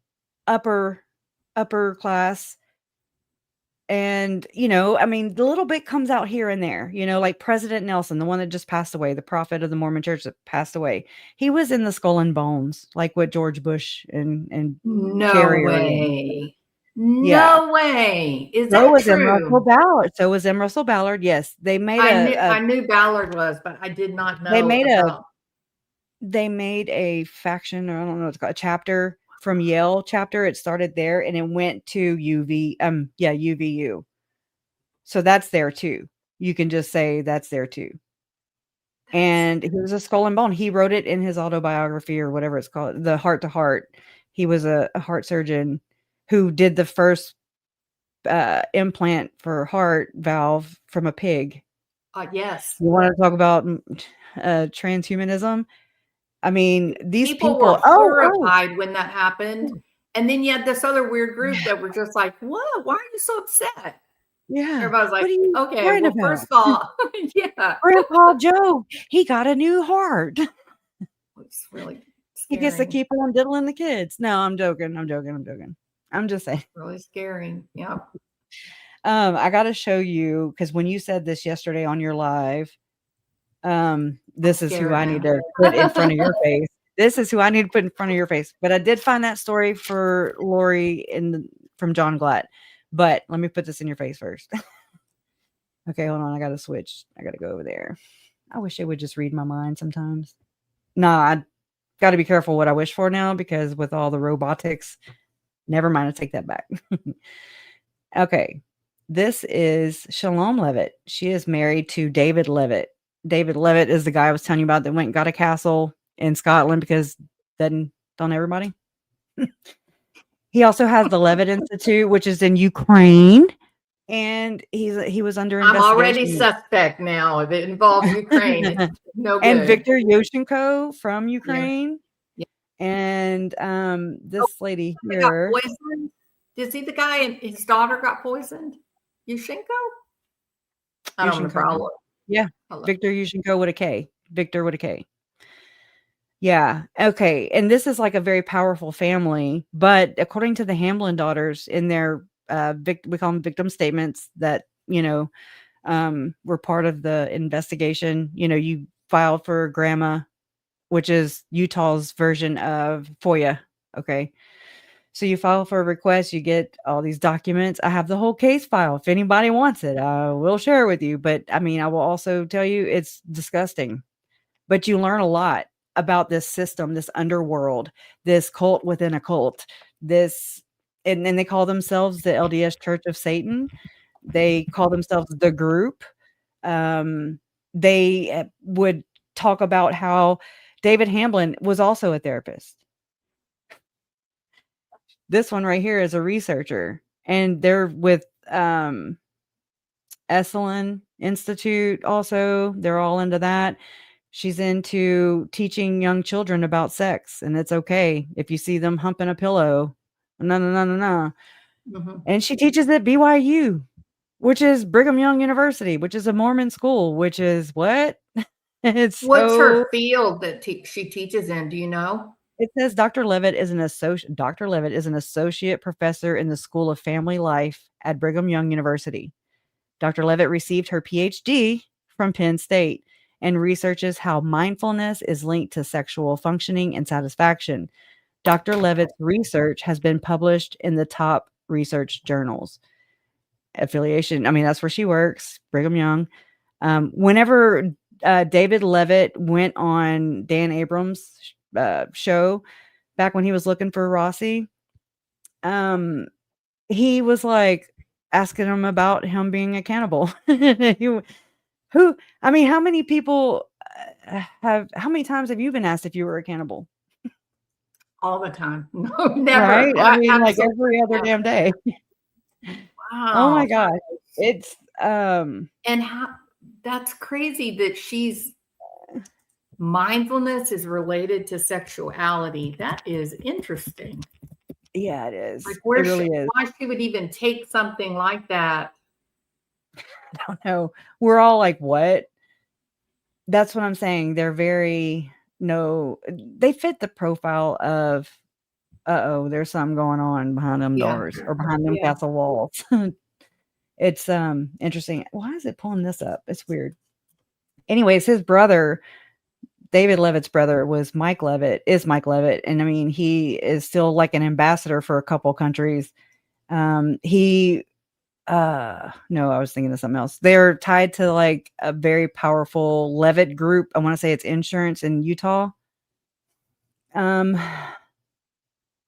upper class. And, I mean, the little bit comes out here and there, like President Nelson, the one that just passed away, the prophet of the Mormon church that passed away. He was in the Skull and Bones, like what George Bush and no Carrier way. No way. Is that was true? Russell Ballard. So was M. Russell Ballard. Yes. They made I knew Ballard was, but I did not know. They made a faction, or I don't know what it's called, a chapter from Yale chapter. It started there and it went to UVU. So that's there too. You can just say that's there too. And he was a Skull and Bone. He wrote it in his autobiography or whatever it's called, the Heart to Heart. He was a heart surgeon who did the first implant for heart valve from a pig. Yes. You want to talk about transhumanism? I mean, these People were people. horrified when that happened. And then you had this other weird group that were just like, what? Why are you so upset? Yeah. Everybody's like, What are you okay, crying well, about? first of all, yeah. Grandpa Joe, he got a new heart. It's really He gets to scary. keep on diddling the kids. No, I'm joking. I'm just saying. Really scary. Yeah. I got to show you, because when you said this yesterday on your live, this is who I need to put in front of your face. This is who I need to put in front of your face. But I did find that story for Lori from John Glatt. But let me put this in your face first. Okay, hold on. I got to switch. I got to go over there. I wish it would just read my mind sometimes. No, I got to be careful what I wish for now, because with all the robotics, never mind. I take that back. Okay. This is Shalom Levitt. She is married to David Levitt. David Levitt is the guy I was telling you about that went and got a castle in Scotland, because then don't everybody? He also has the Levitt Institute, which is in Ukraine. And he was under investigation. I'm already suspect now. If it involves Ukraine, it's no good. And Victor Yushchenko from Ukraine. Yeah. And this lady here. Got poisoned. Is he the guy and his daughter got poisoned? Yushchenko? I don't remember. Yeah. Victor Yushchenko with a K. Victor with a K. Yeah. Okay. And this is like a very powerful family. But according to the Hamblin daughters in their we call them victim statements that, were part of the investigation. You filed for GRAMA, which is Utah's version of FOIA. Okay. So you file for a request, you get all these documents. I have the whole case file. If anybody wants it, I will share it with you. But I mean, I will also tell you it's disgusting. But you learn a lot about this system, this underworld, this cult within a cult, and they call themselves the LDS Church of Satan. They call themselves the group. They would talk about how David Hamblin was also a therapist. This one right here is a researcher, and they're with Esalen Institute also. They're all into that. She's into teaching young children about sex, and it's okay if you see them humping a pillow. No. Mm-hmm. And she teaches at BYU, which is Brigham Young University, which is a Mormon school, which is what? What's her field that she teaches in? Do you know? It says Dr. Levitt is an associate professor in the School of Family Life at Brigham Young University. Dr. Levitt received her PhD from Penn State and researches how mindfulness is linked to sexual functioning and satisfaction. Dr. Levitt's research has been published in the top research journals. Affiliation, I mean, that's where she works, Brigham Young. Whenever David Levitt went on Dan Abrams' show back when he was looking for Rossi, he was like asking him about him being a cannibal. How many people how many times have you been asked if you were a cannibal? All the time. No, never. Right? I mean, like every other damn day. Wow. Oh my God. It's and how that's crazy that she's mindfulness is related to sexuality. That is interesting. Yeah, it is. Like it really is. Why she would even take something like that. I don't know. We're all like, what? That's what I'm saying. They're they fit the profile of, there's something going on behind them doors or behind them castle walls. It's interesting. Why is it pulling this up? It's weird. Anyways, his brother, David Levitt's brother, is Mike Levitt. And I mean, he is still like an ambassador for a couple countries. No, I was thinking of something else. They're tied to like a very powerful Levitt group. I want to say it's insurance in Utah.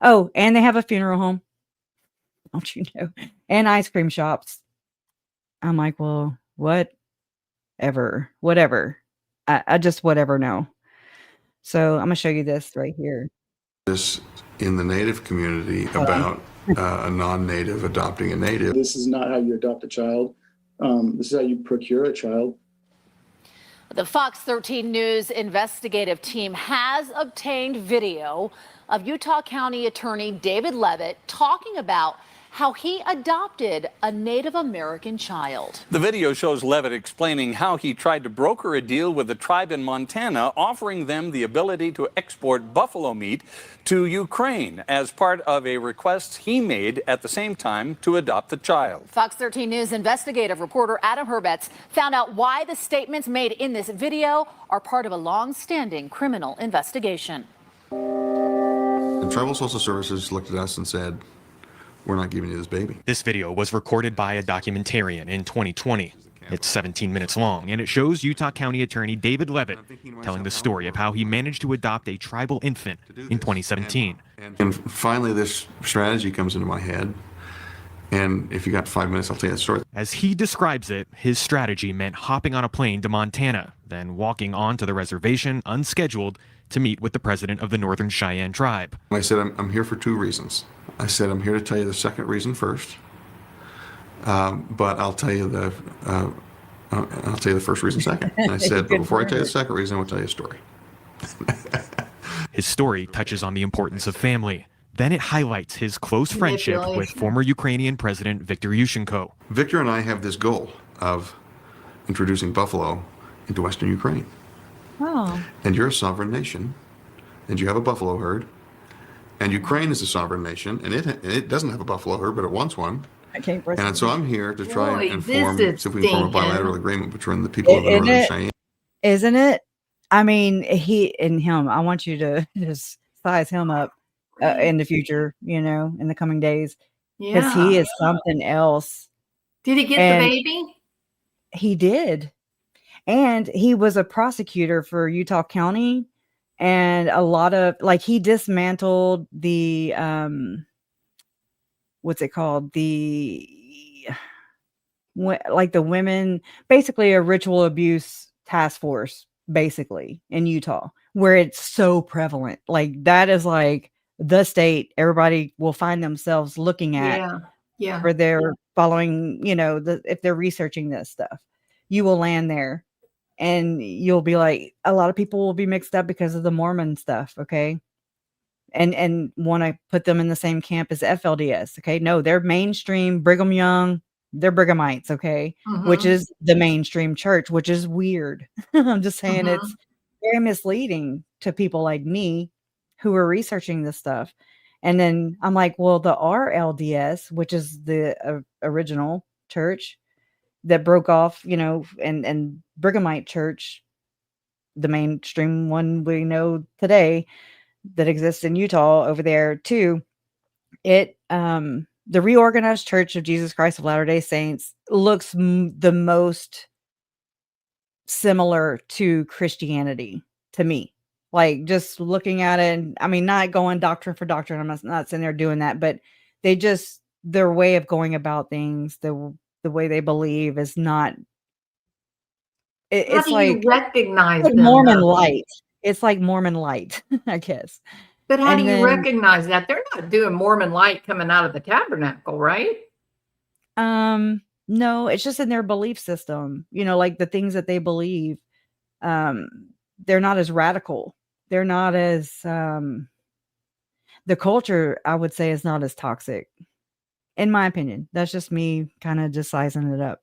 Oh, and they have a funeral home. Don't you know? And ice cream shops. I'm like, well, whatever. I just whatever know. So I'm gonna show you this right here. This in the Native community about a non-native adopting a native. This is not how you adopt a child. This is how you procure a child. The Fox 13 News investigative team has obtained video of Utah County Attorney David Levitt talking about how he adopted a Native American child. The video shows Levitt explaining how he tried to broker a deal with a tribe in Montana, offering them the ability to export buffalo meat to Ukraine as part of a request he made at the same time to adopt the child. Fox 13 News investigative reporter Adam Herbets found out why the statements made in this video are part of a long-standing criminal investigation. The Tribal Social Services looked at us and said, "We're not giving you this baby." This video was recorded by a documentarian in 2020. It's 17 minutes long, and it shows Utah County Attorney David Levitt telling the story of how he managed to adopt a tribal infant in 2017. And finally, this strategy comes into my head. And if you got 5 minutes, I'll tell you the story. As he describes it, his strategy meant hopping on a plane to Montana, then walking onto the reservation unscheduled to meet with the president of the Northern Cheyenne tribe. I said, I'm here for 2 reasons. I said, I'm here to tell you the second reason first, but I'll tell you the first reason second. And I said, but before I tell you the second reason, I will tell you a story. His story touches on the importance of family. Then it highlights his close friendship with former Ukrainian President Viktor Yushchenko. Victor and I have this goal of introducing buffalo into Western Ukraine. Oh. And you're a sovereign nation, and you have a buffalo herd, and Ukraine is a sovereign nation, and it doesn't have a buffalo herd, but it wants one. And so I'm here to try and see if we can form a bilateral agreement between the people of the Northern Cheyenne. Isn't it? I mean, I want you to just size him up in the future, in the coming days. Because he is something else. Did he get the baby? He did. And he was a prosecutor for Utah County, and a lot of he dismantled the what's it called? The women, basically a ritual abuse task force, basically in Utah, where it's so prevalent. That is the state everybody will find themselves looking at. Yeah. For their following, if they're researching this stuff, you will land there. And you'll be like, a lot of people will be mixed up because of the Mormon stuff, okay? And want to put them in the same camp as FLDS, okay? No, they're mainstream Brigham Young. They're Brighamites, okay? Mm-hmm. Which is the mainstream church, which is weird. I'm just saying It's very misleading to people like me who are researching this stuff. And then I'm like, well, the RLDS, which is the original church, that broke off, and Brighamite Church, the mainstream one we know today that exists in Utah over there too. The Reorganized Church of Jesus Christ of Latter-day Saints looks the most similar to Christianity to me. Just looking at it, and I mean, not going doctrine for doctrine. I'm not sitting there doing that, but their way of going about things, the way they believe is not. It's you recognize them, Mormon light. It's like Mormon light, I guess. But how do you recognize that? They're not doing Mormon light coming out of the tabernacle, right? No, it's just in their belief system. The things that they believe. They're not as radical. They're not as the culture, I would say, is not as toxic. In my opinion, that's just me kind of just sizing it up.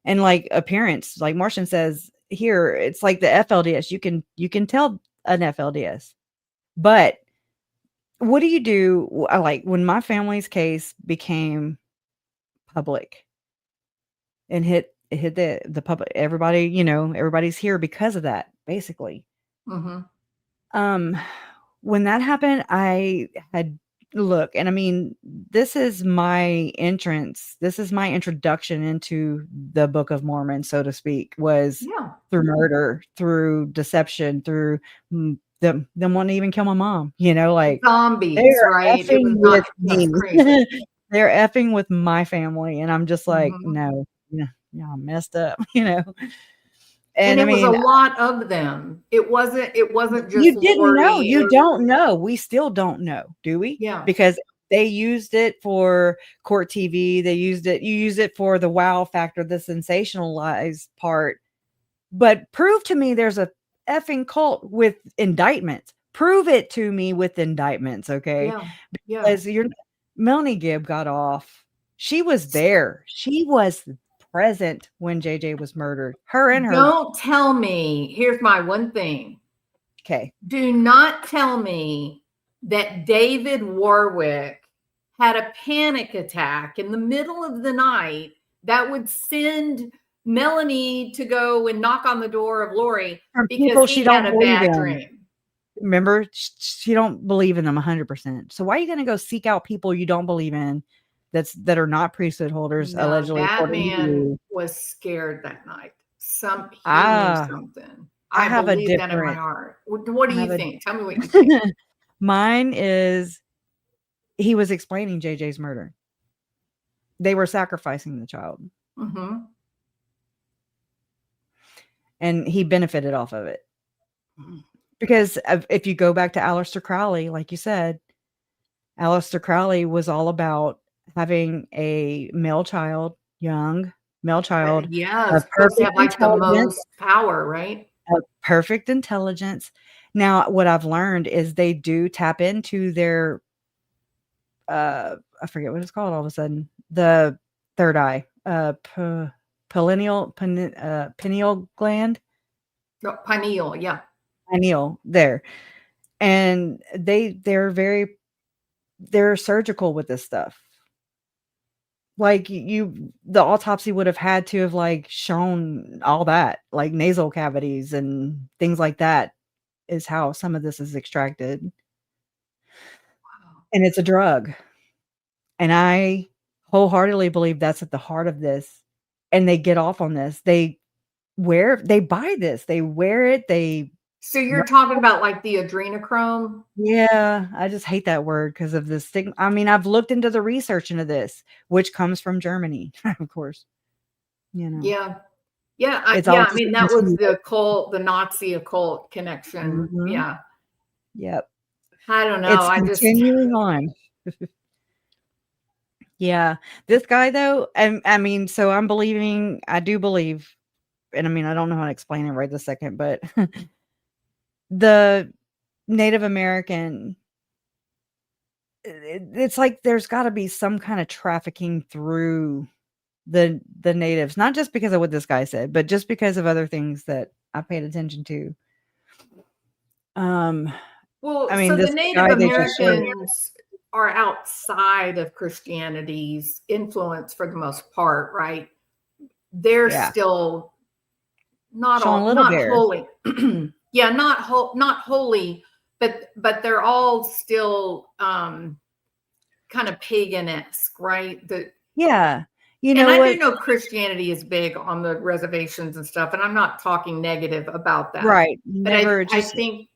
And appearance, like Martian says here, it's like the FLDS. You can tell an FLDS, but what do you do? When my family's case became public and hit the public, everybody, everybody's here because of that, basically. Mm-hmm. When that happened, I had look, and I mean, this is my entrance. This is my introduction into the Book of Mormon, so to speak, was through murder, through deception, through them wanting to even kill my mom, zombies, right? They're effing with my family. And I'm just like, no, y'all messed up, And it was a lot of them. It wasn't just you didn't know. You don't know. We still don't know, do we? Yeah. Because They used it for court TV. They used it. You use it for the wow factor, the sensationalized part. But prove to me there's a effing cult with indictments. Prove it to me with indictments, okay? Yeah. Because Melanie Gibb got off. She was there. She was present when JJ was murdered. Don't tell me. Here's my one thing. Okay. Do not tell me that David Warwick had a panic attack in the middle of the night that would send Melanie to go and knock on the door of Lori because he had a bad dream. Remember, she don't believe in them 100%. So why are you going to go seek out people you don't believe in that are not priesthood holders, allegedly? That man was scared that night. He knew something. I believe that in my heart. What do you think? Tell me what you think. Mine is he was explaining JJ's murder. They were sacrificing the child. Mm-hmm. And he benefited off of it. Because if you go back to Aleister Crowley, like you said, Aleister Crowley was all about having a young male child. Yeah, supposed to have like the most power, right? Perfect intelligence. Now, what I've learned is they do tap into their, I forget what it's called all of a sudden, the third eye, pineal gland. No, pineal, yeah. Pineal there. And they're surgical with this stuff. Like the autopsy would have had to have like shown all that, like nasal cavities and things like that is how some of this is extracted. Wow. And it's a drug. And I wholeheartedly believe that's at the heart of this. And they get off on this. They buy this. They wear it. So you're talking about like the adrenochrome? Yeah, I just hate that word because of the stigma. I mean, I've looked into the research into this, which comes from Germany, of course. Yeah. I mean, that was the occult, the Nazi occult connection. Mm-hmm. Yeah. Yep. I don't know. It's continuing on. Yeah. This guy though, I mean, so I do believe, and I mean, I don't know how to explain it right this second, but the Native American, it's like there's got to be some kind of trafficking through the natives, not just because of what this guy said, but just because of other things that I paid attention to. Well, I mean, so the Native Americans are outside of Christianity's influence for the most part, right? They're still not holy. Yeah, not holy, but they're all still kind of pagan-esque, right? Yeah. You know, and I do know Christianity is big on the reservations and stuff, and I'm not talking negative about that. Right. But I think,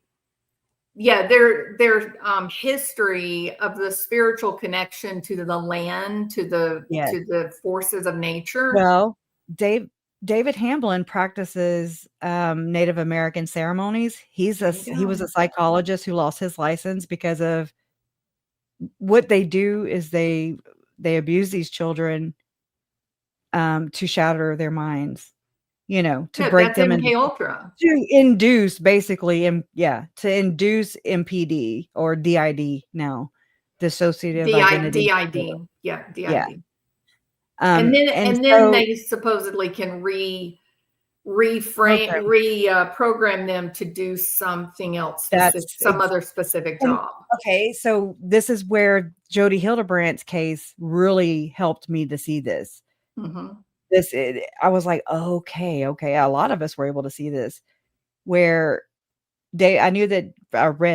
their history of the spiritual connection to the land, to the forces of nature. Well, David Hamblin practices Native American ceremonies. He was a psychologist who lost his license because of what they do is they abuse these children to shatter their minds, to break them into ultra. To induce basically to induce MPD or DID now, dissociative identity. DID. Yeah, DID. Yeah. And then they supposedly can reprogram them to do something else, some other specific job. Okay, so this is where Jodi Hildebrandt's case really helped me to see this. Mm-hmm. I was like, okay. A lot of us were able to see this, where I read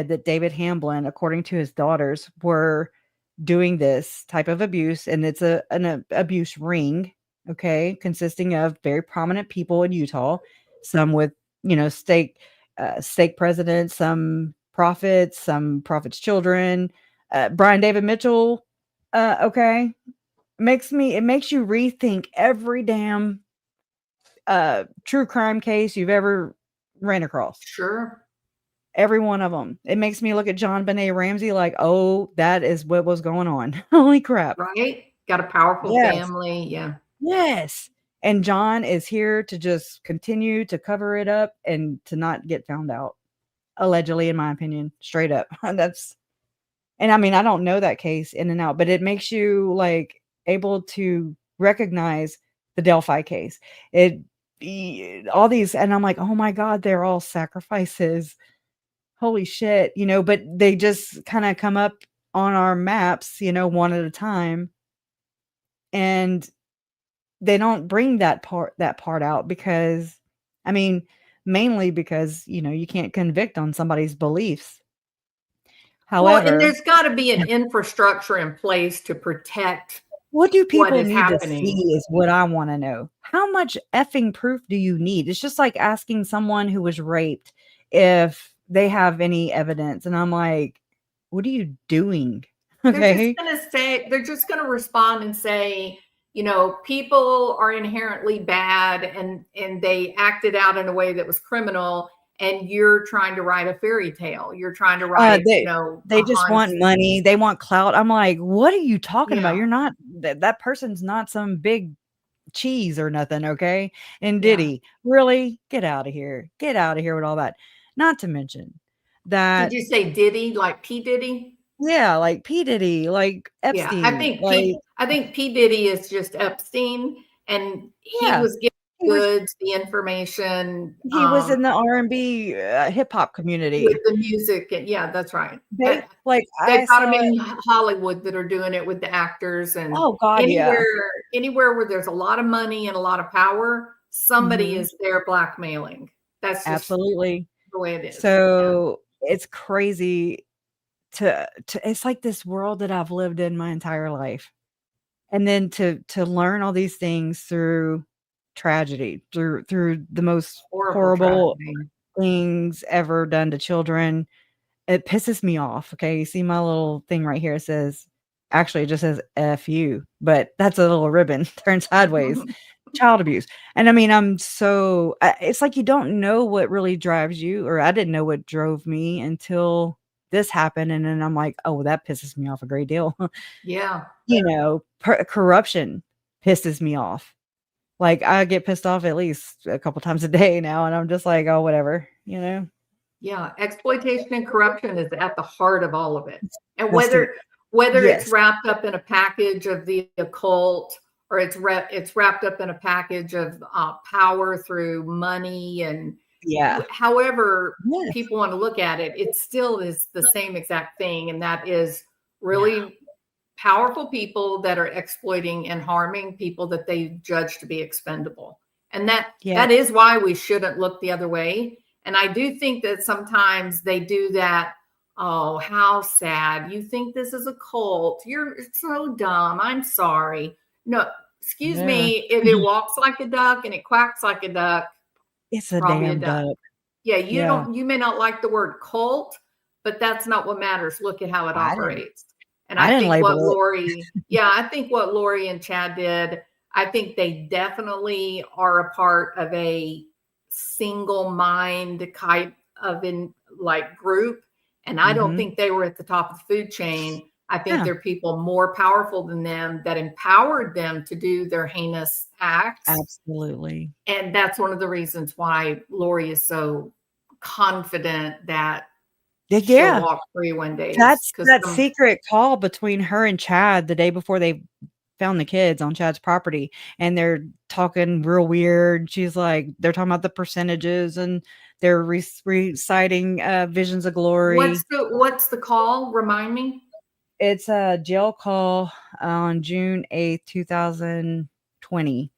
that David Hamblin, according to his daughters, were doing this type of abuse, and it's an abuse ring, okay, consisting of very prominent people in Utah, some with stake presidents, some prophets children, Brian David Mitchell, okay, it makes you rethink every damn true crime case you've ever ran across. Sure. Every one of them. It makes me look at John Benet Ramsey like, oh, that is what was going on. Holy crap. Right? Got a powerful family. Yeah. Yes. And John is here to just continue to cover it up and to not get found out. Allegedly, in my opinion, straight up. And I mean, I don't know that case in and out, but it makes you like able to recognize the Delphi case. All these, and I'm like, oh my God, they're all sacrifices. Holy shit, but they just kind of come up on our maps, one at a time. And they don't bring that part out because, I mean, mainly because, you can't convict on somebody's beliefs. However, and there's got to be an infrastructure in place to protect. What do people need happening. to see is what I want to know. How much effing proof do you need? It's just like asking someone who was raped if they have any evidence. And I'm like, what are you doing? Okay. They're just going to respond and say, people are inherently bad and they acted out in a way that was criminal. And you're trying to write a fairy tale. You're trying to write, they just want money. They want clout. I'm like, what are you talking about? You're not, that person's not some big cheese or nothing. Okay. And Diddy, really get out of here. Get out of here with all that. Not to mention that. Did you say Diddy, like P. Diddy? Yeah. Like P. Diddy, like Epstein. Yeah, I think P. Diddy is just Epstein, and he was getting goods, the information. He was in the R&B hip hop community with the music. Yeah, that's right. They've got them in Hollywood that are doing it with the actors, and anywhere where there's a lot of money and a lot of power, somebody is there blackmailing. That's just absolutely the way it is. So it's crazy to it's like this world that I've lived in my entire life, and then to learn all these things through tragedy, through the most horrible things ever done to children. It pisses me off. Okay, you see my little thing right here. It says, actually it just says F you, but that's a little ribbon turned sideways. Child abuse. And I mean, it's like you don't know what really drives you, or I didn't know what drove me until this happened. And then I'm like, oh, that pisses me off a great deal. Yeah. Corruption pisses me off. Like I get pissed off at least a couple times a day now. And I'm just like, oh, whatever, Yeah. Exploitation and corruption is at the heart of all of it. And whether it's wrapped up in a package of the occult, or it's wrapped up in a package of power through money, and however people want to look at it, it still is the same exact thing. And that is really powerful people that are exploiting and harming people that they judge to be expendable. And that is why we shouldn't look the other way. And I do think that sometimes they do that. Oh, how sad. You think this is a cult. You're so dumb. I'm sorry. No, excuse me. If it walks like a duck and it quacks like a duck, it's a damn duck. Yeah, you may not like the word cult, but that's not what matters. Look at how it operates. And I think what Lori and Chad did, I think they definitely are a part of a single mind kind of group. And I don't think they were at the top of the food chain. I think there are people more powerful than them that empowered them to do their heinous acts. Absolutely. And that's one of the reasons why Lori is so confident that she'll walk free one day. That's that secret call between her and Chad the day before they found the kids on Chad's property, and they're talking real weird. She's like, they're talking about the percentages, and they're reciting visions of glory. What's the call? Remind me. It's a jail call on June 8th, 2020.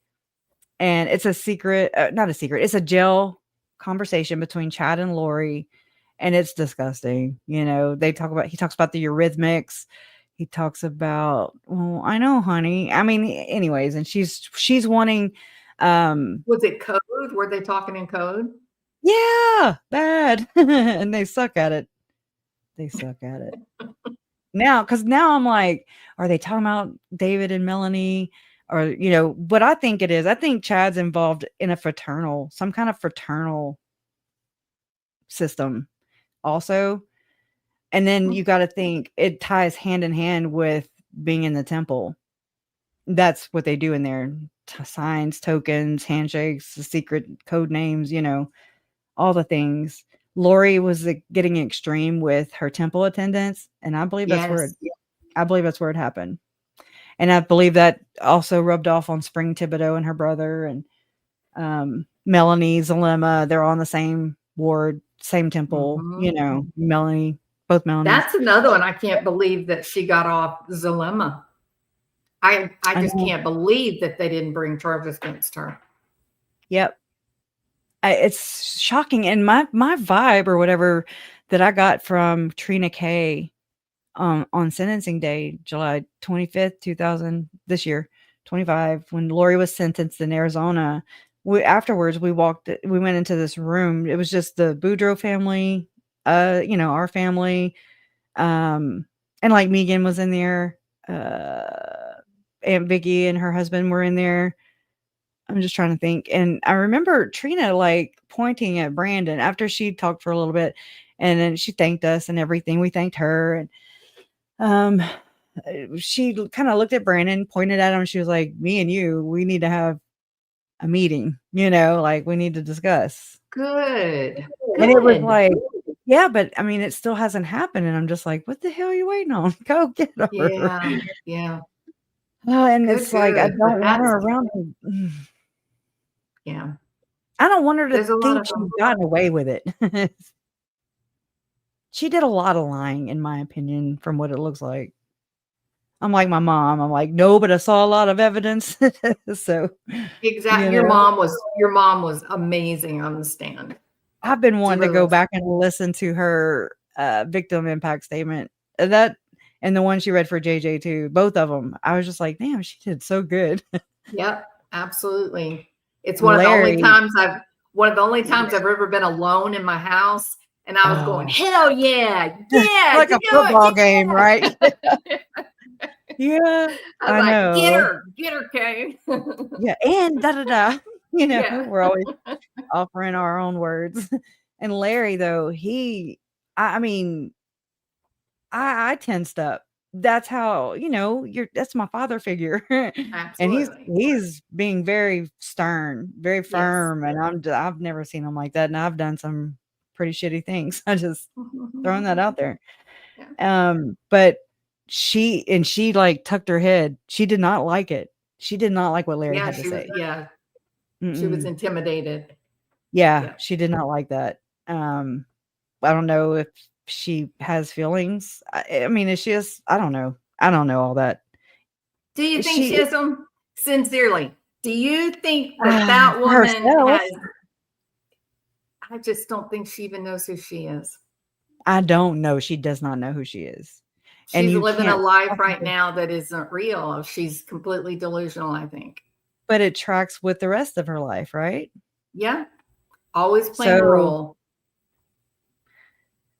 And it's a secret, not a secret. It's a jail conversation between Chad and Lori. And it's disgusting. He talks about the eurythmics. He talks about, well, I know, honey. I mean, anyways, and she's wanting. Was it code? Were they talking in code? Yeah, bad. And they suck at it. Now, because now I'm like, are they talking about David and Melanie? Or, what I think it is, I think Chad's involved in some kind of fraternal system. also. And then you got to think it ties hand in hand with being in the temple. That's what they do in there. Signs, tokens, handshakes, the secret code names, all the things. Lori was getting extreme with her temple attendance, and I believe that's where it happened. And I believe that also rubbed off on Spring Thibodeau and her brother, and Melanie Zalema. They're all in the same ward, same temple. Melanie, both Melanie. That's another one. I can't believe that she got off Zalema. I just can't believe that they didn't bring charges against her. Yep. It's shocking. And my vibe or whatever that I got from Trina K on sentencing day, July 25th, 2000, this year, 25, when Lori was sentenced in Arizona, afterwards we went into this room. It was just the Boudreaux family, our family. And like Megan was in there, Aunt Vicky and her husband were in there. I'm just trying to think. And I remember Trina like pointing at Brandon after she talked for a little bit, and then she thanked us and everything. We thanked her. And she kind of looked at Brandon, pointed at him. She was like, me and you, we need to have a meeting, like we need to discuss. Good. And it was like, yeah, but I mean, it still hasn't happened. And I'm just like, what the hell are you waiting on? Go get her. Yeah. And it's like, I don't want her around. Yeah. I don't want her to think she's gotten away with it. She did a lot of lying, in my opinion, from what it looks like. I'm like my mom. I'm like, no, but I saw a lot of evidence. So exactly. Your mom was amazing on the stand. I've been wanting to go back and listen to her victim impact statement. And the one she read for JJ too. Both of them. I was just like, damn, she did so good. Yep, absolutely. It's one of the only times I've ever been alone in my house, and I was going, hell yeah, like a football game, right? Yeah, I know. Get her, Kay. Yeah, and da. We're always offering our own words. And Larry, though, I tensed up. That's how, that's my father figure. And he's being very stern, very firm. Yes. And I've never seen him like that. And I've done some pretty shitty things. I just throwing that out there. Yeah. But she like tucked her head. She did not like it. She did not like what Larry had to say. Yeah. She was intimidated. Yeah, she did not like that. I don't know if she has feelings. I mean, is she just, I don't know all that. Do you think she has them? Sincerely, do you think that woman has? I just don't think she even knows who she is. I don't know. She does not know who she is. She's living a life right now that isn't real. She's completely delusional, I think. But it tracks with the rest of her life, right? Yeah. Always playing a role.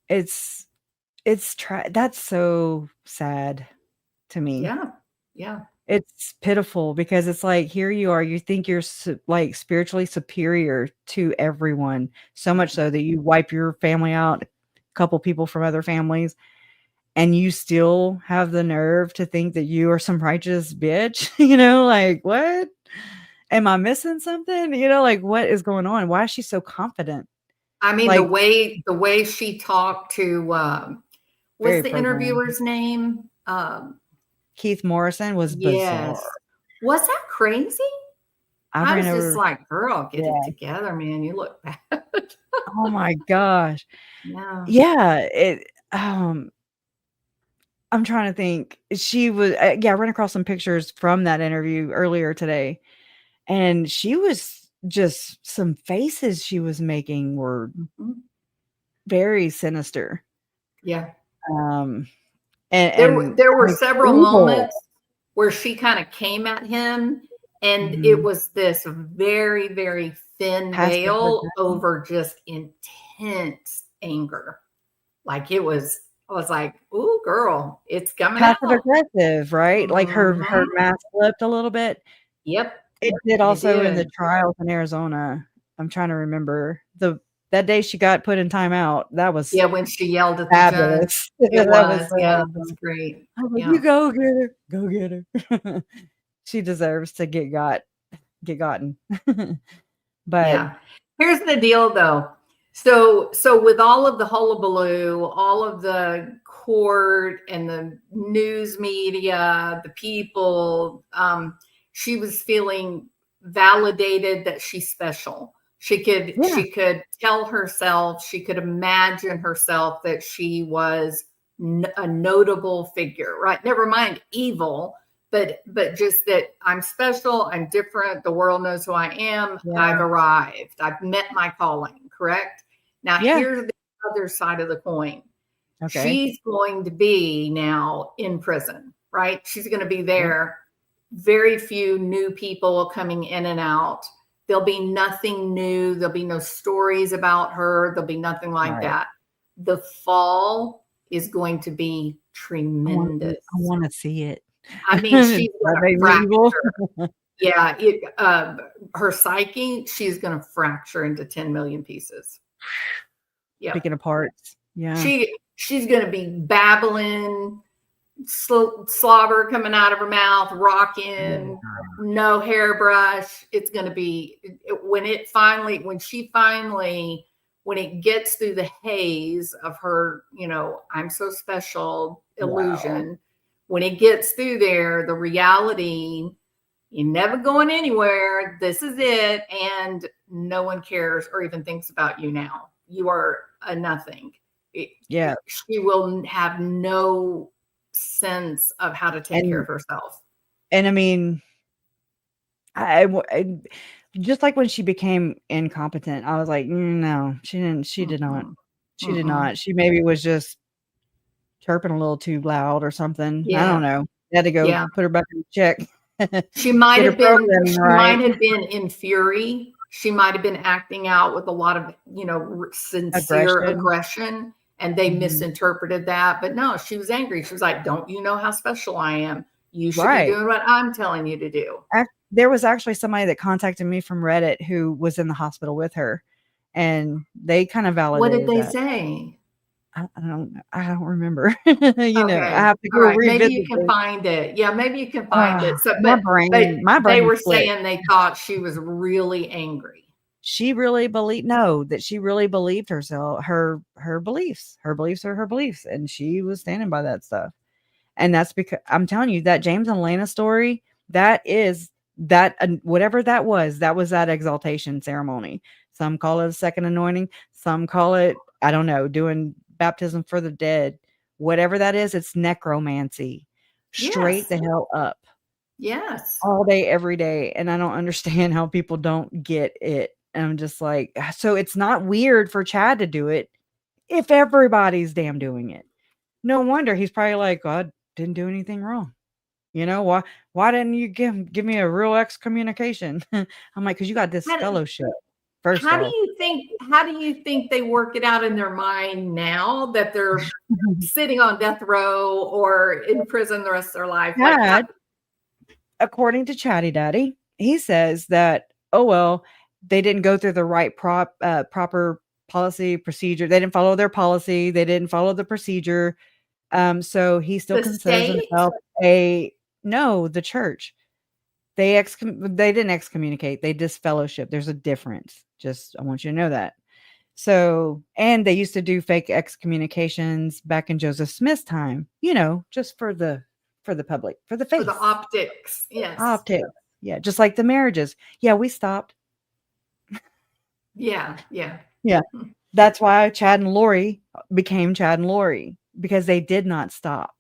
That's so sad to me. Yeah. Yeah. It's pitiful because it's like, here you are, you think you're like spiritually superior to everyone, so much so that you wipe your family out, a couple people from other families, and you still have the nerve to think that you are some righteous bitch. Like, what? Am I missing something? Like, what is going on? Why is she so confident? I mean, the way she talked to what's the interviewer's name? Keith Morrison was bizarre. Was that crazy? I was just like, girl, get it together, man. You look bad. Oh my gosh. Yeah. I'm trying to think. She was, I ran across some pictures from that interview earlier today, and she was just, some faces she was making were very sinister. Yeah. And there were several moments where she kind of came at him, and it was this very, very thin veil over just intense anger. Like I was like, "Ooh, girl, it's coming out." Passive aggressive, right? Like her mask flipped a little bit. Yep. It did also in the trials in Arizona. I'm trying to remember the that day she got put in timeout, that was when she yelled at the fabulous. judge. It That was, so yeah, awesome. it was great. I was like, Yeah. you go get her. She deserves to get gotten. But yeah, here's the deal though. So with all of the hullabaloo, all of the court and the news media, the people, she was feeling validated that she's special. She could tell herself, she could imagine herself that she was a notable figure, right? Never mind evil, but just that I'm special, I'm different, the world knows who I am, I've arrived, I've met my calling, correct? Now here's the other side of the coin. Okay. She's going to be now in prison, right? She's going to be there. Very few new people coming in and out. There'll be nothing new. There'll be no stories about her. There'll be nothing like that. The fall is going to be tremendous. I want to see it. I mean, she's going to fracture. Her psyche, she's going to fracture into 10 million pieces. Yeah, picking apart. Yeah, she's going to be babbling, slobber coming out of her mouth, rocking, no hairbrush. It's going to be when it gets through the haze of her, I'm so special illusion. When it gets through there, the reality, you're never going anywhere. This is it. And no one cares or even thinks about you now. You are a nothing. She will have no sense of how to take care of herself. And I mean, I just like when she became incompetent, I was like, no, she didn't. She did not. She did not. She maybe was just chirping a little too loud or something. I don't know. They had to go put her back in check. She might have been in fury. She might have been acting out with a lot of, sincere aggression, and they misinterpreted that. But no, she was angry. She was like, don't you know how special I am? You should be doing what I'm telling you to do. There was actually somebody that contacted me from Reddit who was in the hospital with her, and they kind of validated. What did they say? I don't remember. I have to go revisit. Maybe you can find it. Yeah, maybe you can find it. So, my brain they were saying they thought she was really angry. She really believed herself, her beliefs. Her beliefs are her beliefs, and she was standing by that stuff. And that's because I'm telling you that James and Lena story, whatever that was that exaltation ceremony. Some call it a second anointing. Some call it, I don't know, doing baptism for the dead. Whatever that is, it's necromancy. Straight the hell up. Yes. All day, every day. And I don't understand how people don't get it. And I'm just like, so it's not weird for Chad to do it if everybody's damn doing it. No wonder he's probably like, God didn't do anything wrong. Why didn't you give me a real excommunication? I'm like, because you got this fellowship. How do you think they work it out in their mind now that they're sitting on death row or in prison the rest of their life? According to Chatty Daddy, he says that, they didn't go through the right proper policy procedure. They didn't follow their policy. They didn't follow the procedure. So he still considers himself the church. They didn't excommunicate. They disfellowship. There's a difference. Just, I want you to know that. So, and they used to do fake excommunications back in Joseph Smith's time, just for the public, for the face. For the optics. Yes. Optics. Yeah. Just like the marriages. Yeah. We stopped. Yeah. That's why Chad and Lori became Chad and Lori, because they did not stop.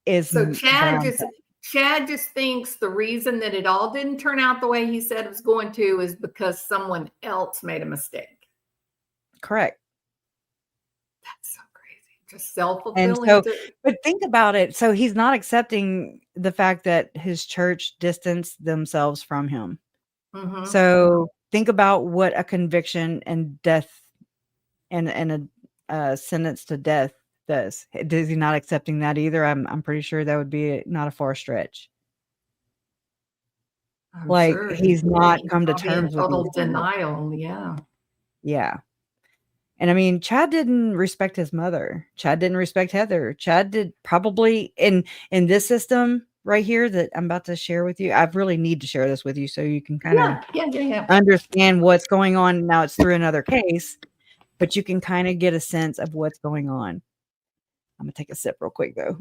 So Chad just thinks the reason that it all didn't turn out the way he said it was going to is because someone else made a mistake. Correct. That's so crazy. Just self-fulfilling. And but think about it. So he's not accepting the fact that his church distanced themselves from him. Mm-hmm. So think about what a conviction and death and a sentence to death does. Is he not accepting that either? I'm pretty sure that would be not a far stretch. He's not come to terms with total denial. Yeah. And I mean, Chad didn't respect his mother. Chad didn't respect Heather. Chad did probably in this system right here that I'm about to share with you. I really need to share this with you so you can kind of understand what's going on. Now it's through another case, but you can kind of get a sense of what's going on. I'm gonna take a sip real quick though.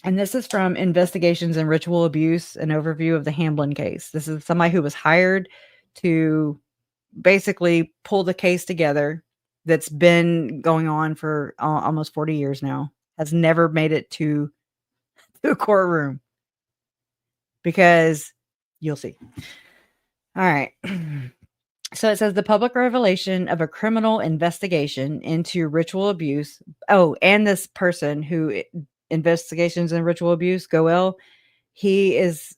And this is from Investigations in Ritual Abuse, an overview of the Hamblin case. This is somebody who was hired to basically pull the case together that's been going on for almost 40 years now, has never made it to a courtroom because you'll see. All right. So it says the public revelation of a criminal investigation into ritual abuse. Oh, and this person who Investigations in Ritual Abuse, Goel, he is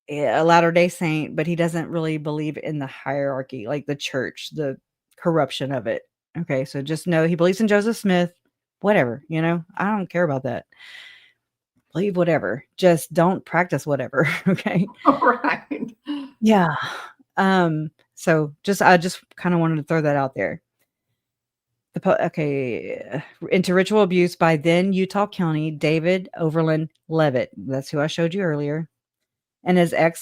a Latter-day Saint, but he doesn't really believe in the hierarchy, like the church, the corruption of it. Okay, so just know he believes in Joseph Smith, whatever, I don't care about that. Believe whatever, just don't practice whatever. Okay. All right. Yeah. So I just kind of wanted to throw that out there. Into ritual abuse by then Utah County David Overland Levitt. That's who I showed you earlier. And his at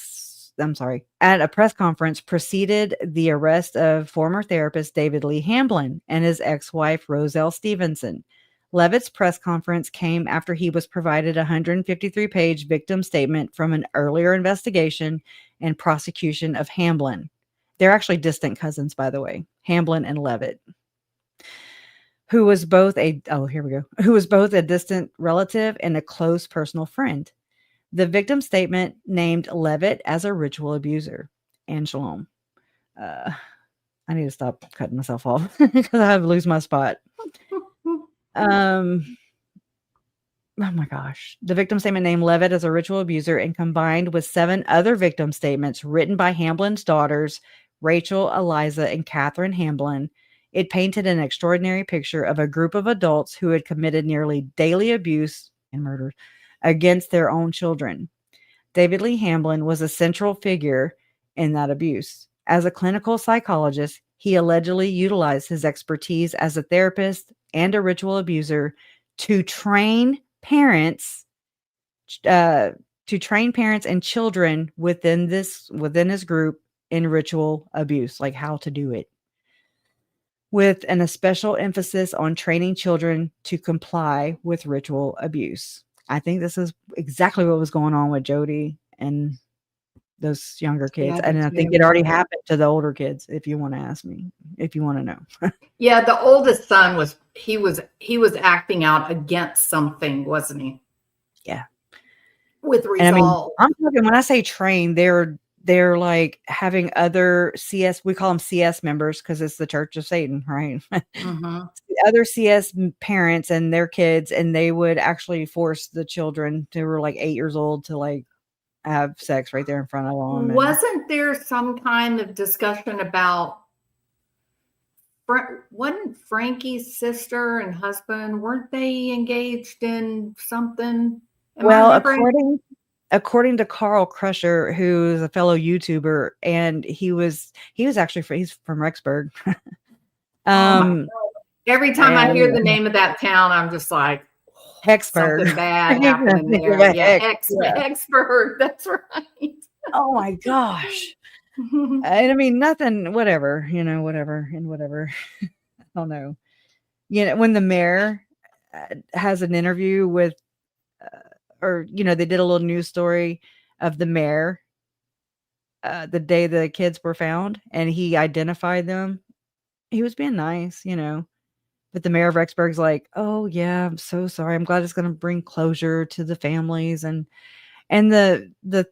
a press conference preceded the arrest of former therapist David Lee Hamblin and his ex-wife Roselle Stevenson. Levitt's press conference came after he was provided a 153-page victim statement from an earlier investigation and prosecution of Hamblin. They're actually distant cousins, by the way, Hamblin and Levitt, who was both a distant relative and a close personal friend. The victim statement named Levitt as a ritual abuser. And Shalom. I need to stop cutting myself off because I lose my spot. Oh my gosh. The victim statement named Levitt as a ritual abuser and combined with 7 other victim statements written by Hamblin's daughters, Rachel, Eliza, and Catherine Hamblin. It painted an extraordinary picture of a group of adults who had committed nearly daily abuse and murder against their own children. David Lee Hamblin was a central figure in that abuse. As a clinical psychologist, he allegedly utilized his expertise as a therapist and a ritual abuser to train parents and children within his group in ritual abuse, like how to do it, with an especial emphasis on training children to comply with ritual abuse. I think this is exactly what was going on with Jodi and those younger kids. Yeah, and I think it already happened to the older kids, if you want to ask me, if you want to know. Yeah, the oldest son was acting out against something, wasn't he? Yeah. With resolve. I'm talking, when I say train, they're like having other CS, we call them CS members because it's the Church of Satan, right? Mm-hmm. Other CS parents and their kids, and they would actually force the children who were like 8 years old to like have sex right there in front of them. Wasn't there some kind of discussion about, wasn't Frankie's sister and husband, weren't they engaged in something? According to Carl Crusher, who's a fellow YouTuber, and he's from Rexburg. Every time I hear the name of that town, I'm just like, Hexburg. Something bad happened there. Yeah, Hexburg. That's right. Oh my gosh. And I mean, nothing, whatever. I don't know. When the mayor has an interview with, they did a little news story of the mayor the day the kids were found, and he identified them. He was being nice, but the mayor of Rexburg's like, oh yeah, I'm so sorry. I'm glad it's going to bring closure to the families. And the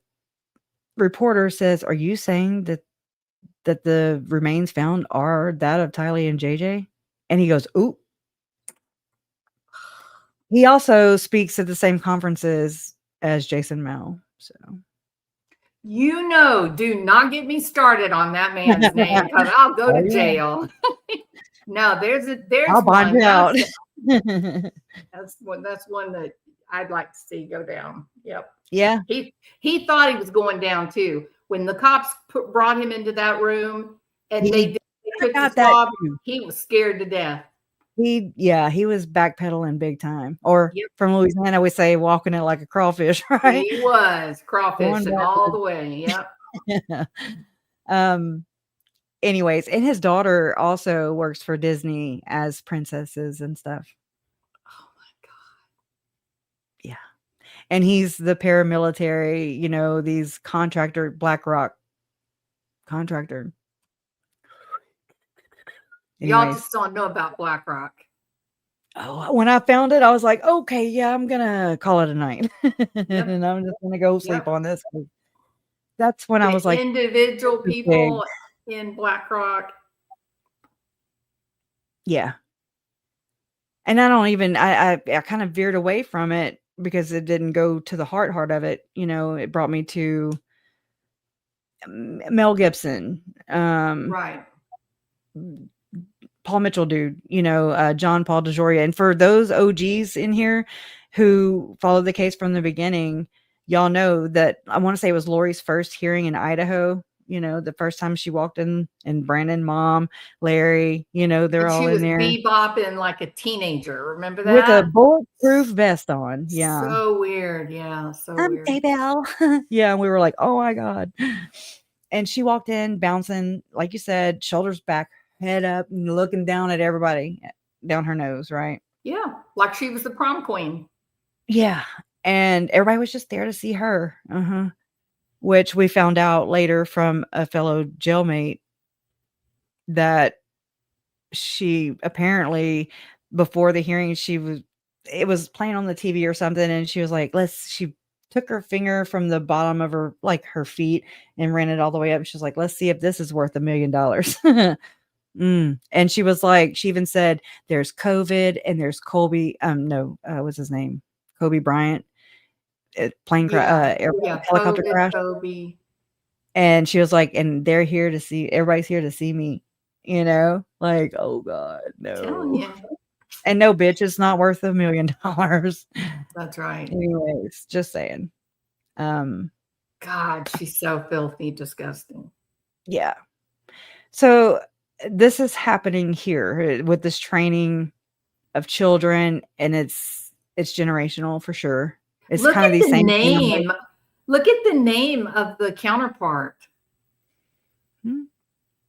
reporter says, are you saying that the remains found are that of Tylee and JJ? And he goes, ooh. He also speaks at the same conferences as Jason Mel. So, do not get me started on that man's name because I'll go to jail. No, there's I'll bond you out. That's one that I'd like to see go down. Yep. Yeah. He thought he was going down too. When the cops brought him into that room and they did took the got that swab, too. he was scared to death. He was backpedaling big time. Or Yep. from Louisiana, we say walking it like a crawfish, right? He was crawfishing all the way. Yep. Anyways, and his daughter also works for Disney as princesses and stuff. Oh my God. Yeah. And he's the paramilitary, you know, these contractor, BlackRock contractor. Y'all Anyways. just don't know about BlackRock. Oh, when I found it, I was like, okay, yeah, I'm gonna call it a night. And I'm just gonna go sleep on this. That's when I was like, individual people in BlackRock. Yeah. And I don't even, I kind of veered away from it because it didn't go to the heart of it. You know, it brought me to Mel Gibson, Right. Paul Mitchell dude, you know, John Paul DeJoria. And for those OGs in here who followed the case from the beginning, y'all know that I want to say it was Lori's first hearing in Idaho. You know, the first time she walked in, and Brandon, mom, Larry, you know, they're all in there. She was bebopping like a teenager. Remember that? With a bulletproof vest on. Yeah. So weird. Yeah. So weird. Daybell. Yeah. And we were like, oh my God. And she walked in bouncing, like you said, shoulders back, head up, and looking down at everybody down her nose. Right. Yeah. Like she was the prom queen. Yeah. And everybody was just there to see her. Which we found out later from a fellow jailmate that she apparently, before the hearing, it was playing on the TV or something. And she was like, she took her finger from the bottom of her, like her feet, and ran it all the way up. She was like, let's see if this is worth $1 million. And she was like, she even said, there's COVID and there's Kobe. What's his name? Kobe Bryant. Helicopter crash. Kobe. And she was like, and everybody's here to see me, you know, like, oh God, no. And no, bitch, it's not worth $1 million. That's right. Anyways, just saying. God, she's so filthy, disgusting. Yeah. So this is happening here with this training of children, and it's generational for sure. It's Look kind of at the the same name. Look at the name of the counterpart.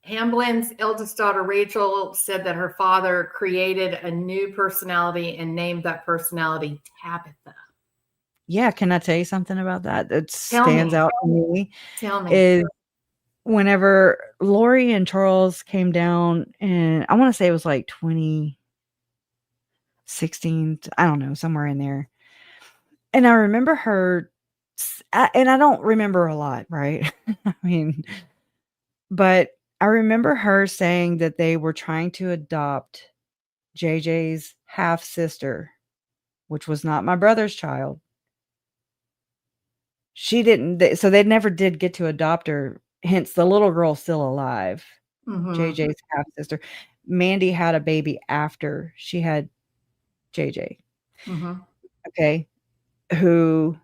Hamblin's eldest daughter, Rachel, said that her father created a new personality and named that personality Tabitha. Yeah. Can I tell you something about that? That stands out to me. Tell me. Is whenever Lori and Charles came down, and I want to say it was like 2016, I don't know, somewhere in there. And I remember her, and I don't remember a lot, right? I mean, but I remember her saying that they were trying to adopt JJ's half sister, which was not my brother's child. She didn't, so they never did get to adopt her. Hence, the little girl's still alive. JJ's half sister. Mandy had a baby after she had JJ. Okay. Who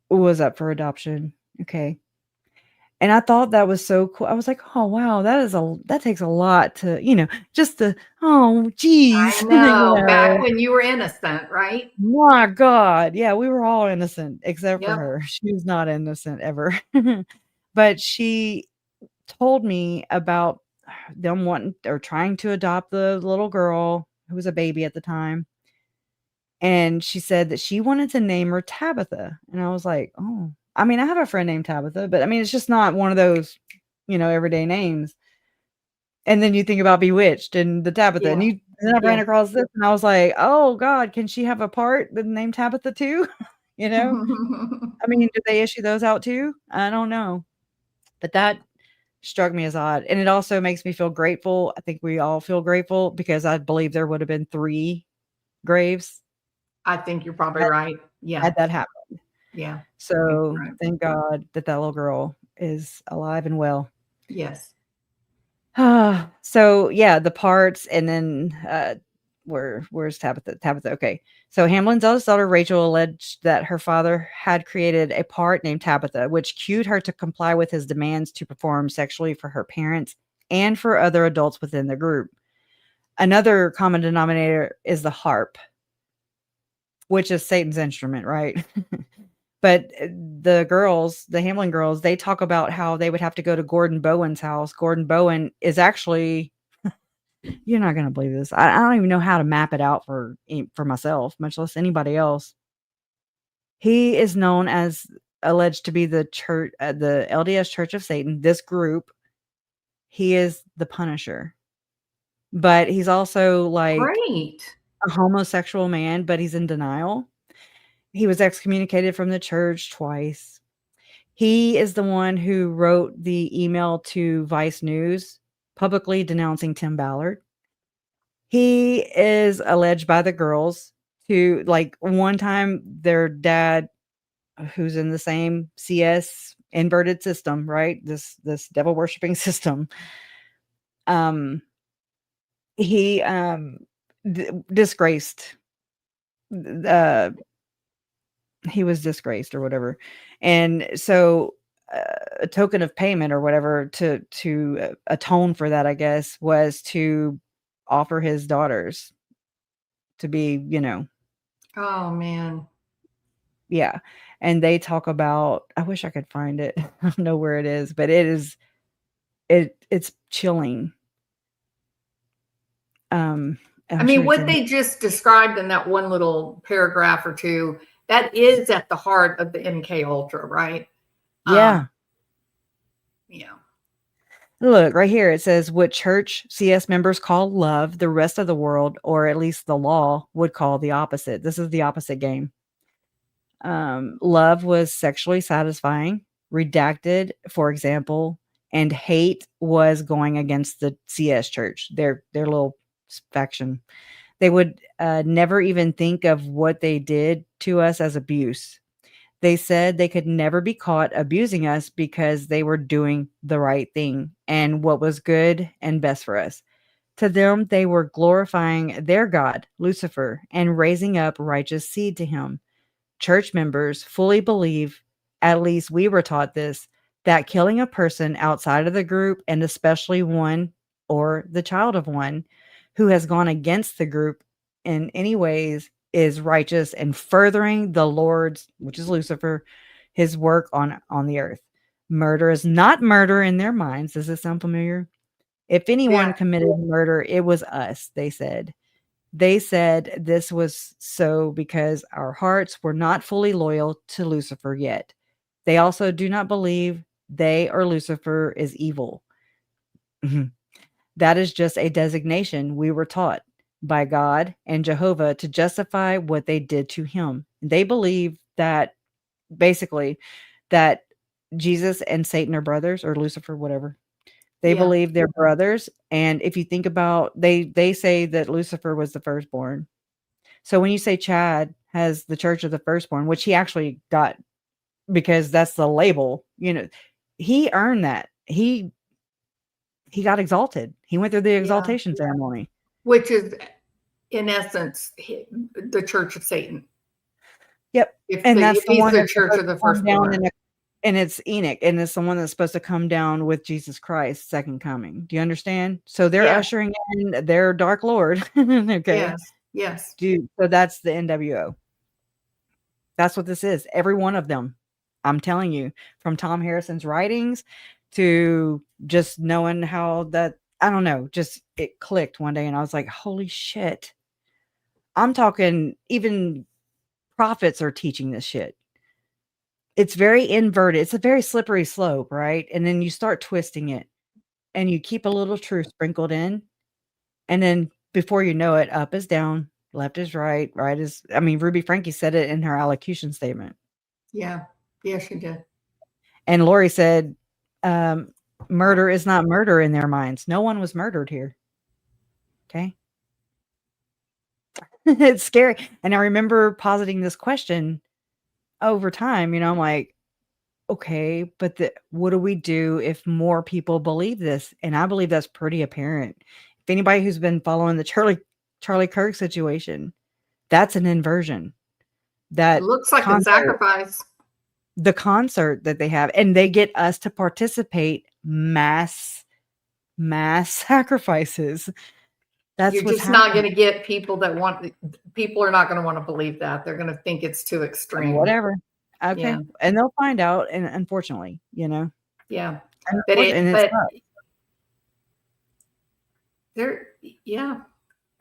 was up for adoption. Okay. And I thought that was so cool. I was like, oh wow, that takes a lot to, you know, just to, oh geez. I know, back when you were innocent, right? My God. Yeah, we were all innocent except for her. She was not innocent ever. But she told me about them wanting or trying to adopt the little girl who was a baby at the time. And she said that she wanted to name her Tabitha. And I was like, oh, I mean, I have a friend named Tabitha, but I mean, it's just not one of those, you know, everyday names. And then you think about Bewitched and the Tabitha, and then I ran across this, and I was like, oh God, can she have a part named Tabitha too? You know, I mean, did they issue those out too? I don't know, but that struck me as odd. And it also makes me feel grateful. I think we all feel grateful because I believe there would have been 3 graves. I think you're probably right. Yeah. Had that happened. Yeah. So thank God that little girl is alive and well. Yes. So yeah, the parts, and then where's Tabitha? Tabitha. Okay. So Hamlin's eldest daughter, Rachel, alleged that her father had created a part named Tabitha, which cued her to comply with his demands to perform sexually for her parents and for other adults within the group. Another common denominator is the harp, which is Satan's instrument, right? But the girls, the Hamlin girls, they talk about how they would have to go to Gordon Bowen's house. Gordon Bowen is actually, you're not going to believe this. I don't even know how to map it out for myself, much less anybody else. He is known as alleged to be the church, the LDS Church of Satan, this group. He is the Punisher, but he's also like a homosexual man, but he's in denial. He was excommunicated from the church twice. He is the one who wrote the email to Vice News publicly denouncing Tim Ballard. He is alleged by the girls to, like, one time their dad, who's in the same CS inverted system, right? This devil worshiping system. He disgraced he was disgraced or whatever. And so a token of payment or whatever to atone for that, I guess, was to offer his daughters to be, Oh man. Yeah. And they talk about, I wish I could find it. I don't know where it is, but it's chilling. I mean, what they just described in that one little paragraph or two, that is at the heart of the MK Ultra, right? Yeah. Yeah. Look, right here, it says what church CS members call love, the rest of the world, or at least the law, would call the opposite. This is the opposite game. Love was sexually satisfying, redacted, for example, and hate was going against the CS church, their little faction. They would never even think of what they did to us as abuse. They said they could never be caught abusing us because they were doing the right thing and what was good and best for us. To them, they were glorifying their God, Lucifer, and raising up righteous seed to him. Church members fully believe, at least we were taught this, that killing a person outside of the group, and especially one or the child of one who has gone against the group in any ways, is righteous and furthering the Lord's, which is Lucifer, his work on the earth. Murder is not murder in their minds. Does this sound familiar? If anyone committed murder, it was us, they said. They said this was so because our hearts were not fully loyal to Lucifer yet. They also do not believe they or Lucifer is evil. That is just a designation we were taught by God and Jehovah to justify what they did to him. They believe that basically that Jesus and Satan are brothers, or Lucifer, whatever. They believe they're brothers. And if you think about, they say that Lucifer was the firstborn. So when you say Chad has the Church of the Firstborn, which he actually got because that's the label, he earned that. He got exalted. He went through the exaltation ceremony. Which is, in essence, the Church of Satan. Yep. That's the one, the Church of the Firstborn. And it's Enoch, and it's the one that's supposed to come down with Jesus Christ's second coming. Do you understand? So they're ushering in their Dark Lord. Okay. Yes. Dude, so that's the NWO. That's what this is. Every one of them. I'm telling you, from Thom Harrison's writings to just knowing how that, I don't know, just it clicked one day and I was like, holy shit. I'm talking, even prophets are teaching this shit. It's very inverted. It's a very slippery slope, right? And then you start twisting it and you keep a little truth sprinkled in. And then before you know it, up is down, left is right, right is, Ruby Frankie said it in her allocution statement. Yeah. Yeah, she did. And Lori said, murder is not murder in their minds. No one was murdered here. Okay. It's scary. And I remember positing this question over time, I'm like, okay, but what do we do if more people believe this? And I believe that's pretty apparent. If anybody who's been following the Charlie Kirk situation, that's an inversion. That it looks like a sacrifice. The concert that they have, and they get us to participate mass mass sacrifices. That's You're what's just not happening. going to get people that want. People are not going to want to believe that. They're going to think it's too extreme. Whatever. Okay. Yeah. And they'll find out. And unfortunately, you know. Yeah. But there. Yeah.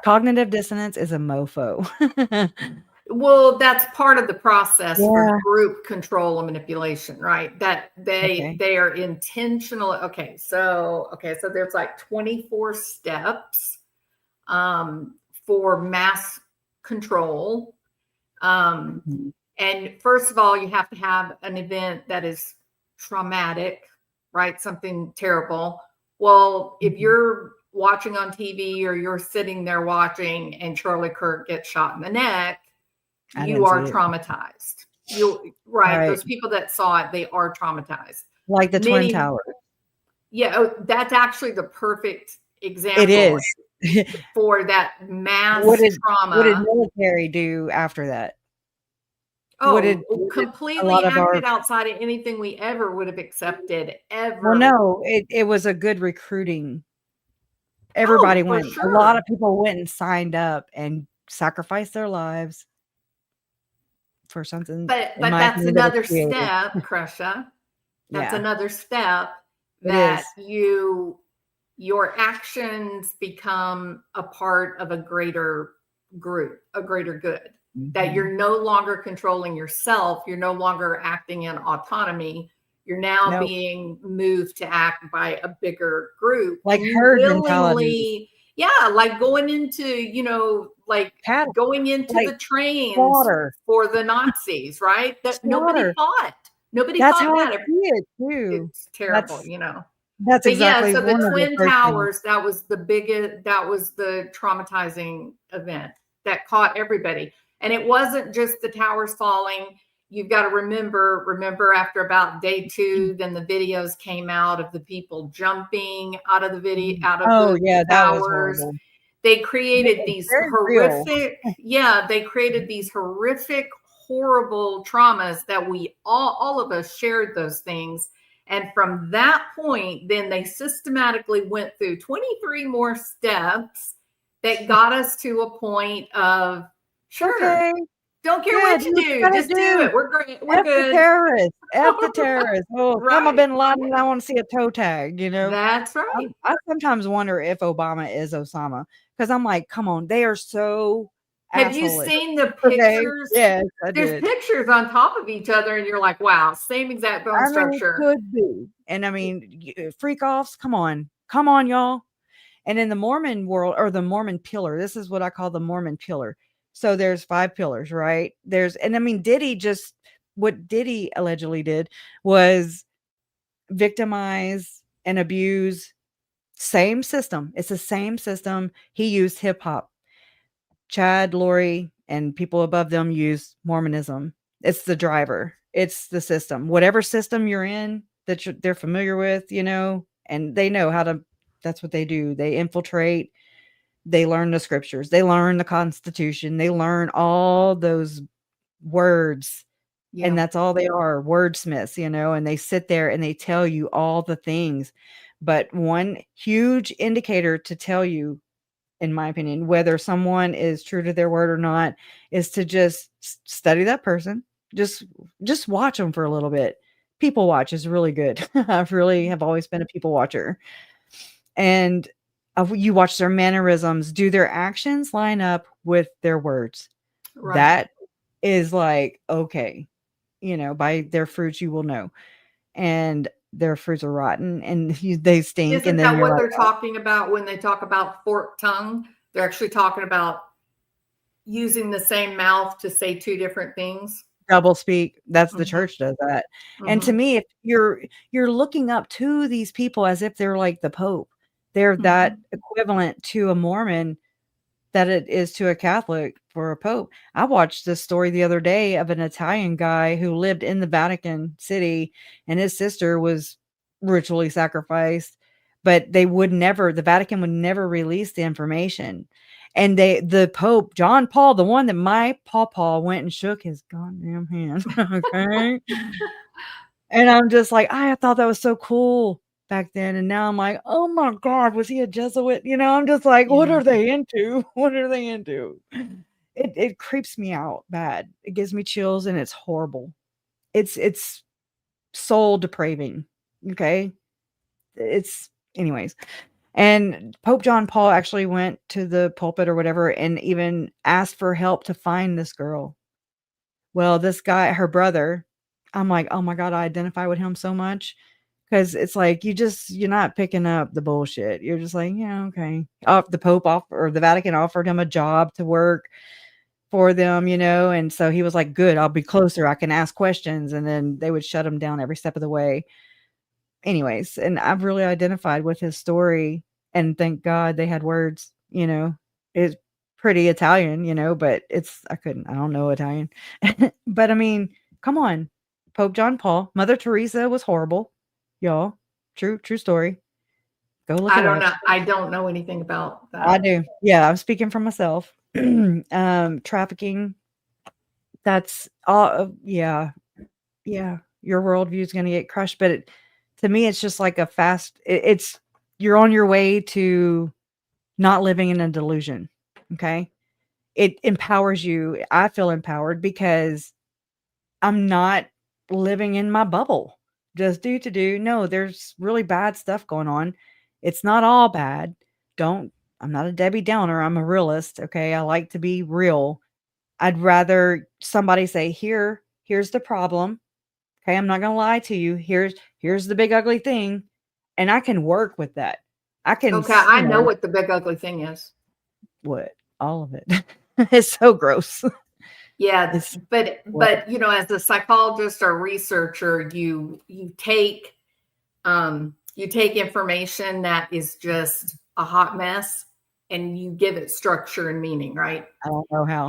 Cognitive dissonance is a mofo. Well, that's part of the process for group control and manipulation, right? That they are intentional. Okay, so there's like 24 steps for mass control. And first of all, you have to have an event that is traumatic, right? Something terrible. Well, if you're watching on TV or you're sitting there watching and Charlie Kirk gets shot in the neck, you are traumatized. Right. Those people that saw it, they are traumatized. Like the Twin Towers. Yeah, that's actually the perfect example. It is. For that mass trauma. What did military do after that? Completely acted outside of anything we ever would have accepted, ever. Well, no, it was a good recruiting. Everybody went. Sure. A lot of people went and signed up and sacrificed their lives for something. But that's another step, Kresha. That's another step that your actions become a part of a greater group, a greater good. That you're no longer controlling yourself. You're no longer acting in autonomy. You're now being moved to act by a bigger group. Like herd mentality. Yeah, like going into, going into the trains for the Nazis, right? That nobody fought. Nobody That's thought how that. I see it too. It's terrible, That's but exactly. So the Twin Towers, that was the biggest, that was the traumatizing event that caught everybody. And it wasn't just the towers falling. You've got to remember after about day 2, then the videos came out of the people jumping out of the towers. They created these horrific, they created these horrific, horrible traumas that we all of us shared those things. And from that point, then they systematically went through 23 more steps that got us to a point of, sure, don't care what you do, just do it. We're great. We're good. F the terrorists. Oh, Osama bin Laden, I want to see a toe tag, That's right. I sometimes wonder if Obama is Osama, because I'm like, come on, they are so Have you seen the pictures? Yes, there's pictures on top of each other, and you're like, wow, same exact bone structure. Could be. And I mean, freak offs, come on, y'all. And in the Mormon world, or the Mormon pillar, this is what I call the Mormon pillar. So there's 5 pillars, right? What Diddy allegedly did was victimize and abuse. Same system. It's the same system. He used hip hop. Chad, Lori, and people above them use Mormonism. It's the driver. It's the system. Whatever system you're in that they're familiar with, and they know how to, that's what they do. They infiltrate. They learn the scriptures. They learn the Constitution. They learn all those words. Yeah. And that's all they are, wordsmiths, and they sit there and they tell you all the things. But one huge indicator to tell you, in my opinion, whether someone is true to their word or not, is to just study that person. Just watch them for a little bit. People watch is really good. I really have always been a people watcher. And you watch their mannerisms. Do their actions line up with their words? Right. That is like, okay, by their fruits you will know. And their fruits are rotten and they stink. Isn't and then that what they're talking about when they talk about forked tongue? They're actually talking about using the same mouth to say 2 different things. Double speak. That's the church does that. And to me, if you're looking up to these people as if they're like the Pope, they're that equivalent to a Mormon that it is to a Catholic for a Pope. I watched this story the other day of an Italian guy who lived in the Vatican City, and his sister was ritually sacrificed, but the Vatican would never release the information. And the Pope, John Paul, the one that my pawpaw went and shook his goddamn hand. Okay. And I'm just like, I thought that was so cool. back then. And now I'm like, oh my God, was he a Jesuit? You know, I'm just like, what are they into? What are they into? It creeps me out bad. It gives me chills and it's horrible. It's soul depraving. Okay. It's anyways. And Pope John Paul actually went to the pulpit or whatever and even asked for help to find this girl. Well, this guy, her brother, I'm like, oh my God, I identify with him so much. Cause it's like, you're not picking up the bullshit. You're just like, yeah, okay. The Pope or the Vatican offered him a job to work for them, you know? And so he was like, good, I'll be closer. I can ask questions. And then they would shut him down every step of the way. Anyways, and I've really identified with his story, and thank God they had words, you know. It's pretty Italian, you know, but I don't know Italian. But I mean, come on. Pope John Paul, Mother Teresa was horrible. Y'all. True story. Go look it up. I don't know anything about that. I do. Yeah, I'm speaking for myself. Trafficking. That's all. Yeah. Your worldview is going to get crushed, but to me, it's just like you're on your way to not living in a delusion. Okay. It empowers you. I feel empowered because I'm not living in my bubble. Just do. No, there's really bad stuff going on. It's not all bad. I'm not a Debbie Downer. I'm a realist. Okay. I like to be real. I'd rather somebody say, here's the problem. Okay, I'm not gonna lie to you. Here's the big ugly thing, and I can work with that. Okay, I know what the big ugly thing is. What? All of it. It's so gross. Yeah, but you know, as a psychologist or researcher, you take information that is just a hot mess and you give it structure and meaning, right? I don't know how.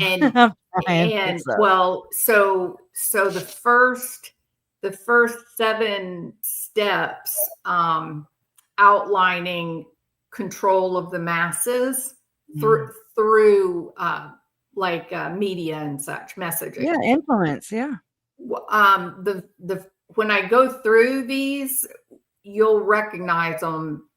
And well, so the first 7 steps outlining control of the masses through media and such messaging. Yeah, influence. Yeah. When I go through these, you'll recognize them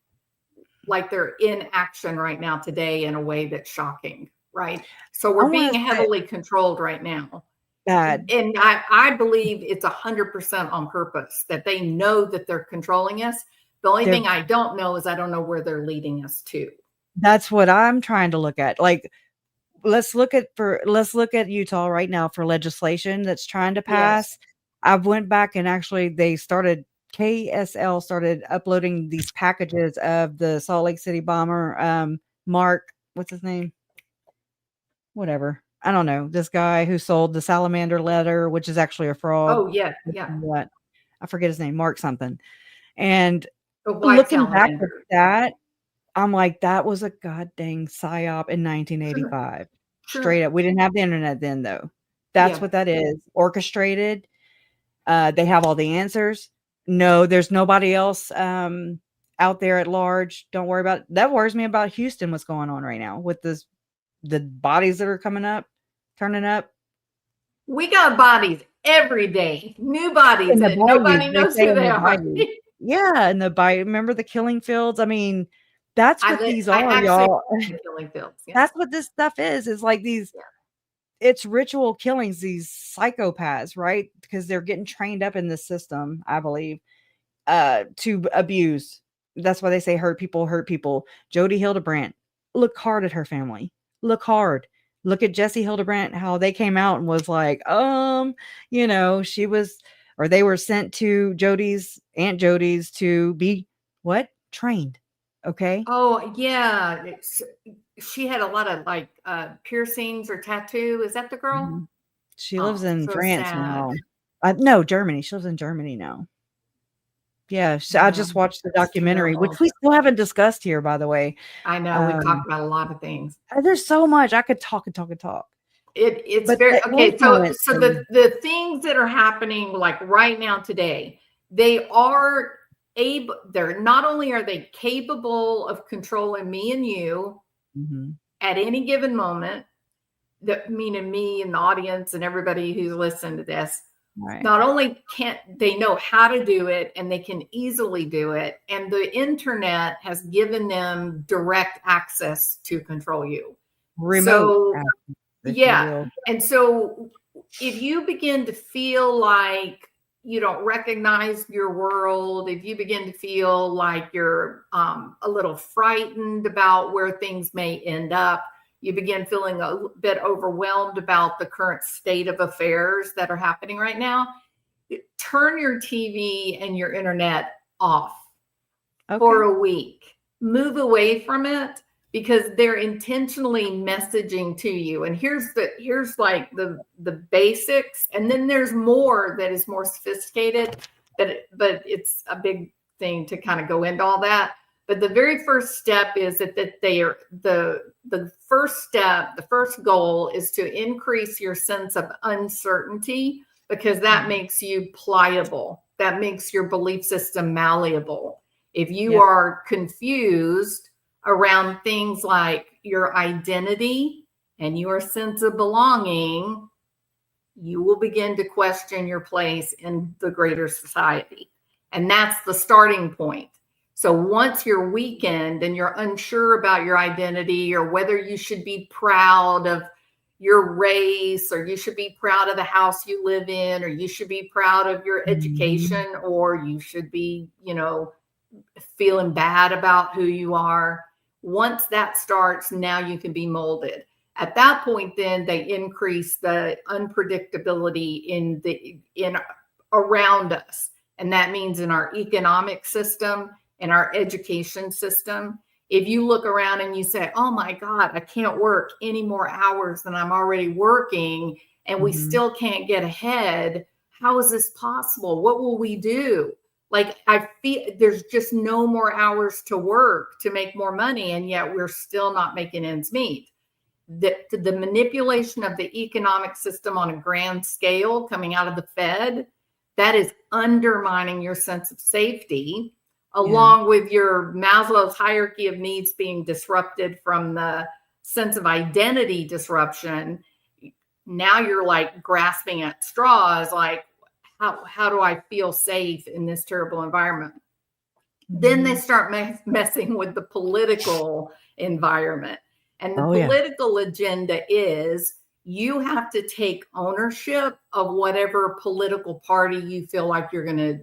like they're in action right now today in a way that's shocking, right? So we're being heavily controlled right now. Bad. And I believe it's 100% on purpose that they know that they're controlling us. The only thing I don't know is I don't know where they're leading us to. That's what I'm trying to look at. Like, let's look at Utah right now for legislation that's trying to pass. Yes. I went back and actually KSL started uploading these packages of the Salt Lake City bomber, Mark, what's his name? Whatever. I don't know. This guy who sold the salamander letter, which is actually a fraud. Oh, yeah. What? I forget his name, Mark something. And looking back at that, I'm like, that was a goddamn psyop in 1985. Sure. Straight up. We didn't have the internet then, though. That's what that is. Orchestrated. They have all the answers. No, there's nobody else out there at large. Don't worry about it. That worries me about Houston, what's going on right now with the bodies that are turning up. We got bodies every day. New bodies that nobody knows who they are. Yeah, and remember the killing fields? I mean, that's what these are, y'all. Killing fields. Yeah. That's what this stuff is. It's like these it's ritual killings, these psychopaths, right? Because they're getting trained up in the system, I believe, to abuse. That's why they say hurt people. Jodi Hildebrandt, look hard at her family. Look hard. Look at Jesse Hildebrandt, how they came out and was like, you know, they were sent to Aunt Jodi's to be trained. Okay. Oh yeah. She had a lot of piercings or tattoo. Is that the girl? Mm-hmm. She lives in France now. No, Germany. She lives in Germany now. Yeah. I just watched the documentary, which we still haven't discussed here, by the way. I know. We talked about a lot of things. There's so much. I could talk and talk and talk. It's very okay. So the things that are happening like right now today, they're not only are they capable of controlling me and you at any given moment, that meaning me and the audience and everybody who's listened to this, Right. not only can't they know how to do it, and they can easily do it, and the internet has given them direct access to control you. Remote access, if you will. And so if you begin to feel like you don't recognize your world, if you begin to feel like you're a little frightened about where things may end up, you begin feeling a bit overwhelmed about the current state of affairs that are happening right now, turn your TV and your internet off for a week. Move away from it, because they're intentionally messaging to you. And here's like the basics, and then there's more that is more sophisticated, but it's a big thing to kind of go into all that. But the very first step is that they are the first step, the first goal is to increase your sense of uncertainty, because that makes you pliable. That makes your belief system malleable. If you are confused around things like your identity and your sense of belonging, you will begin to question your place in the greater society. And that's the starting point. So once you're weakened and you're unsure about your identity, or whether you should be proud of your race, or you should be proud of the house you live in, or you should be proud of your education, or you should be, feeling bad about who you are. Once that starts, now you can be molded. At that point, then they increase the unpredictability in around us. And that means in our economic system, in our education system. If you look around and you say, oh my God, I can't work any more hours than I'm already working, and we still can't get ahead, how is this possible? What will we do? Like, I feel there's just no more hours to work to make more money, and yet we're still not making ends meet. The manipulation of the economic system on a grand scale coming out of the Fed, that is undermining your sense of safety, along with your Maslow's hierarchy of needs being disrupted from the sense of identity disruption. Now you're like grasping at straws, like, how do I feel safe in this terrible environment? Then they start messing with the political environment. And the political agenda is you have to take ownership of whatever political party you feel like you're gonna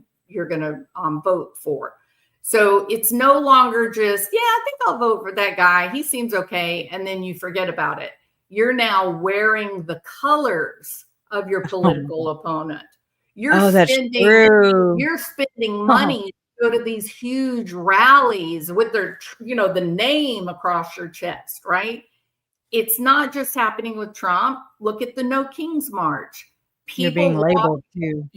vote for. So it's no longer just, I think I'll vote for that guy, he seems okay, and then you forget about it. You're now wearing the colors of your political opponent. You're spending money to go to these huge rallies with their, the name across your chest, right? It's not just happening with Trump. Look at the No Kings March. You're being labeled too.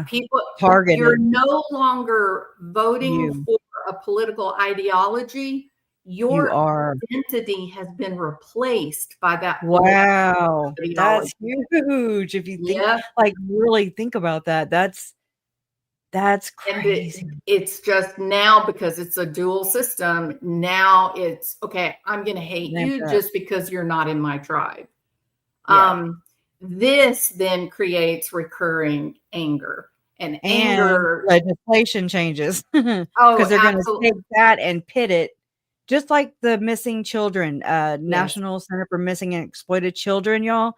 People targeted. You're no longer voting for a political ideology. Your identity has been replaced by that. Wow, that's huge. If you really think about that, that's crazy. And it's just now, because it's a dual system. Now it's okay. I'm going to hate you just because you're not in my tribe. This then creates recurring anger, and anger legislation changes because they're going to take that and pit it. Just like the missing children, National Center for Missing and Exploited Children, y'all.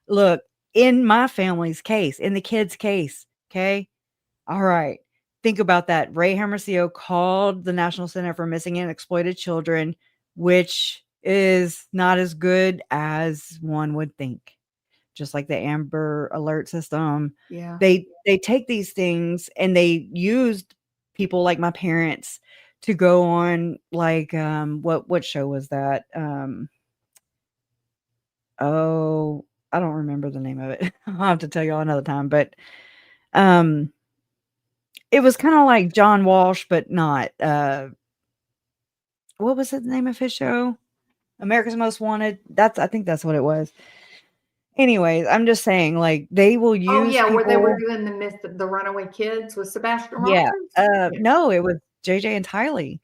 Look, in my family's case, in the kids' case, okay? All right. Think about that. Ray Hermosillo called the National Center for Missing and Exploited Children, which is not as good as one would think. Just like the Amber Alert system. They take these things and they used people like my parents to go on, like, what show was that? Oh, I don't remember the name of it. I'll have to tell y'all another time, but it was kind of like John Walsh, but not. What was the name of his show? America's Most Wanted. I think that's what it was. Anyways, I'm just saying, like, they will use where they were doing the runaway kids with Sebastian Rogers? No, it was JJ and Tylee.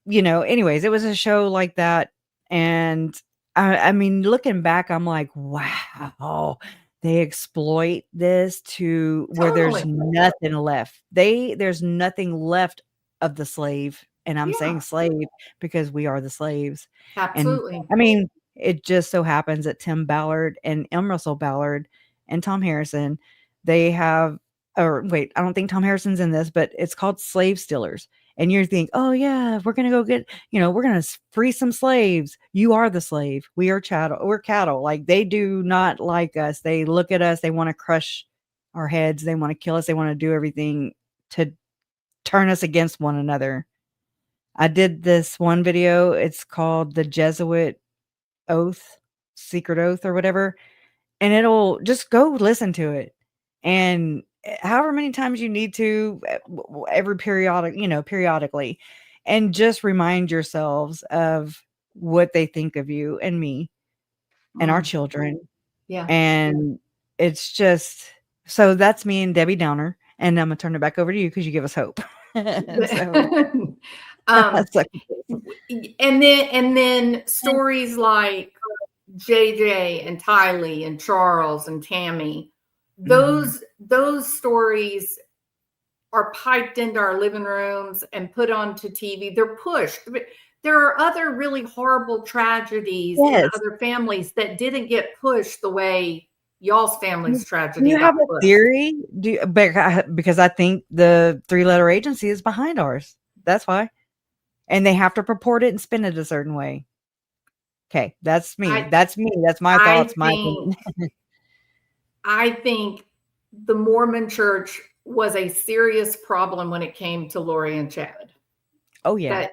Anyways, it was a show like that. And I mean, looking back, I'm like, wow, they exploit this to where there's nothing left. There's nothing left of the slave. And I'm saying slave because we are the slaves. Absolutely. And I mean, it just so happens that Tim Ballard and Russell Ballard and Thom Harrison, they have, or wait, I don't think Thom Harrison's in this, but it's called Slave Stealers. And you think, oh yeah, we're going to go get, we're going to free some slaves. You are the slave. We are chattel. We're cattle. Like, they do not like us. They look at us. They want to crush our heads. They want to kill us. They want to do everything to turn us against one another. I did this one video. It's called the Jesuit Oath, Secret Oath or whatever. And it'll just go listen to it. And however many times you need to, periodically, and just remind yourselves of what they think of you and me and our children. Yeah. And it's just, so that's me and Debbie Downer. And I'm going to turn it back over to you because you give us hope. And then stories like JJ and Tylee and Charles and Tammy, those stories are piped into our living rooms and put onto TV. They're pushed. There are other really horrible tragedies in other families that didn't get pushed the way y'all's family's tragedy. Do you have a theory? Because I think the 3-letter agency is behind ours. That's why. And they have to purport it and spin it a certain way. Okay, that's me. That's my thoughts. I think the Mormon Church was a serious problem when it came to Lori and Chad. Oh yeah.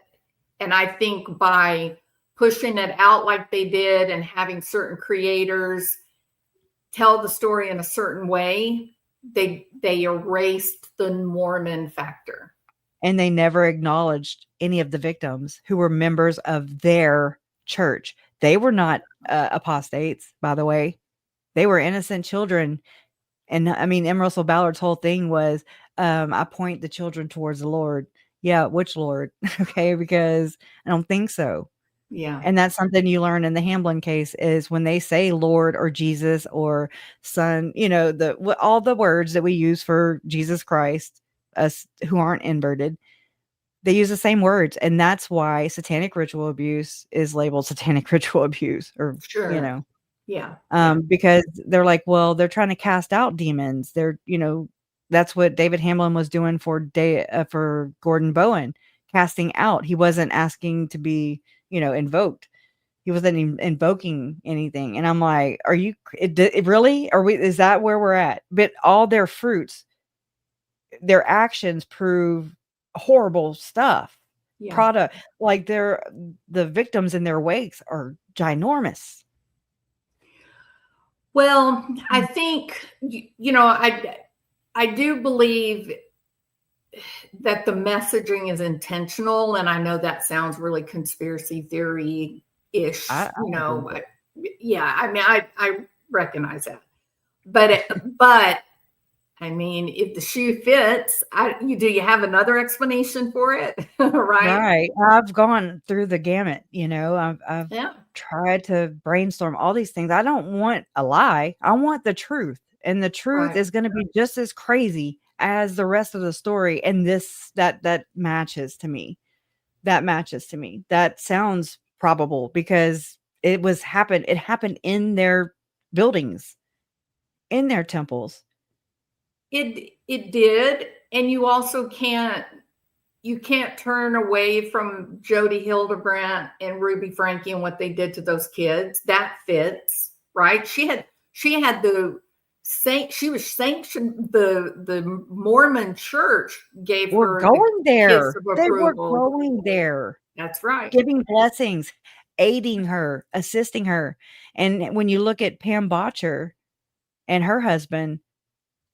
And I think by pushing it out like they did and having certain creators tell the story in a certain way, they erased the Mormon factor. And they never acknowledged any of the victims who were members of their church. They were not apostates, by the way. They were innocent children. And I mean, M. Russell Ballard's whole thing was, I point the children towards the Lord. Yeah, which Lord? Okay, because I don't think so. Yeah. And that's something you learn in the Hamblin case is when they say Lord or Jesus or Son, all the words that we use for Jesus Christ, us who aren't inverted, they use the same words. And that's why satanic ritual abuse is labeled satanic ritual abuse, or, Yeah. Because they're like, well, they're trying to cast out demons. They're, that's what David Hamblin was doing for Gordon Bowen, casting out. He wasn't asking to be, invoked. He wasn't invoking anything. And I'm like, are you really? Is that where we're at? But all their fruits, their actions prove horrible stuff. Yeah. Product, like the victims in their wakes are ginormous. Well, I think, I do believe that the messaging is intentional. And I know that sounds really conspiracy theory-ish, I recognize that. But I mean, if the shoe fits, do you have another explanation for it? Right. I've gone through the gamut, I've tried to brainstorm all these things. I don't want a lie. I want the truth. And the truth is going to be just as crazy as the rest of the story. And that matches to me. That sounds probable because it happened in their buildings, in their temples. It did. And you also can't turn away from Jodi Hildebrandt and Ruby Franke and what they did to those kids. That fits, right? She was sanctioned. The Mormon Church gave her going there. Kiss of they were approval. going there. That's right. Giving blessings, aiding her, assisting her. And when you look at Pam Botcher and her husband,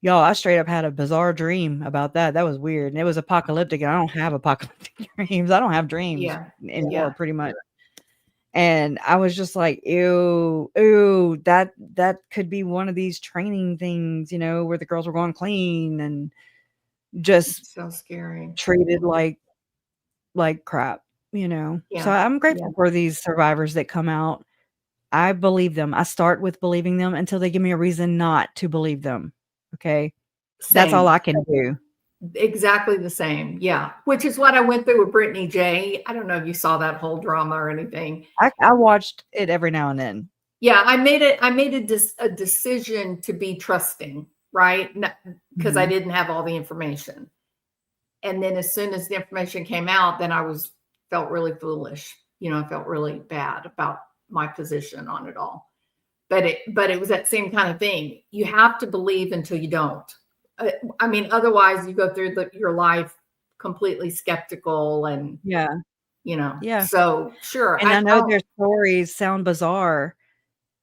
y'all, I straight up had a bizarre dream about that. That was weird. And it was apocalyptic. And I don't have apocalyptic dreams. I don't have dreams anymore, pretty much. And I was just like, ew, that could be one of these training things, where the girls were going clean and just it's so scary, treated like crap, So I'm grateful for these survivors that come out I believe them. I start with believing them until they give me a reason not to believe them. Okay. That's all Same. I can do. Exactly the same. Yeah. Which is what I went through with Brittany J. I don't know if you saw that whole drama or anything. I watched it every now and then. Yeah. I made a decision to be trusting, right? Because I didn't have all the information. And then as soon as the information came out, then I felt really foolish. I felt really bad about my position on it all. But it was that same kind of thing. You have to believe until you don't. I mean, otherwise you go through your life completely skeptical and Yeah. So sure. And I know their stories sound bizarre,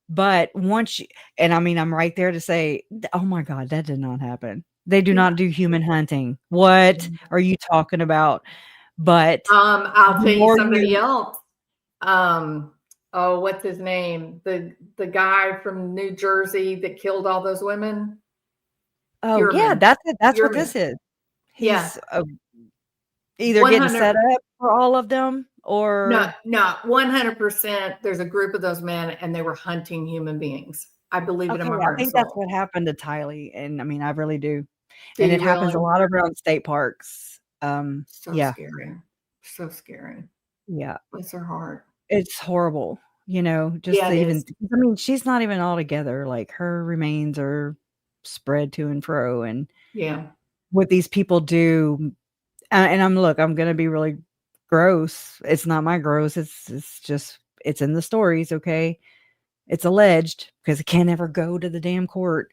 but I'm right there to say, oh my God, that did not happen. They do not do human hunting. What are you talking about? But I'll tell you somebody else. What's his name? The guy from New Jersey that killed all those women. Oh, Huerman. Yeah, that's what this is. He's either 100, getting set up for all of them or no, 100%. There's a group of those men and they were hunting human beings. I believe it in my heart. I think that's what happened to Tylee, and I mean, I really do. And it happens a lot around state parks. So scary. So scary. Yeah. Bless her heart. It's horrible. She's not even all together. Like her remains are spread to and fro, and what these people do. And I'm going to be really gross. It's not my gross. It's just, it's in the stories. Okay. It's alleged because it can't ever go to the damn court,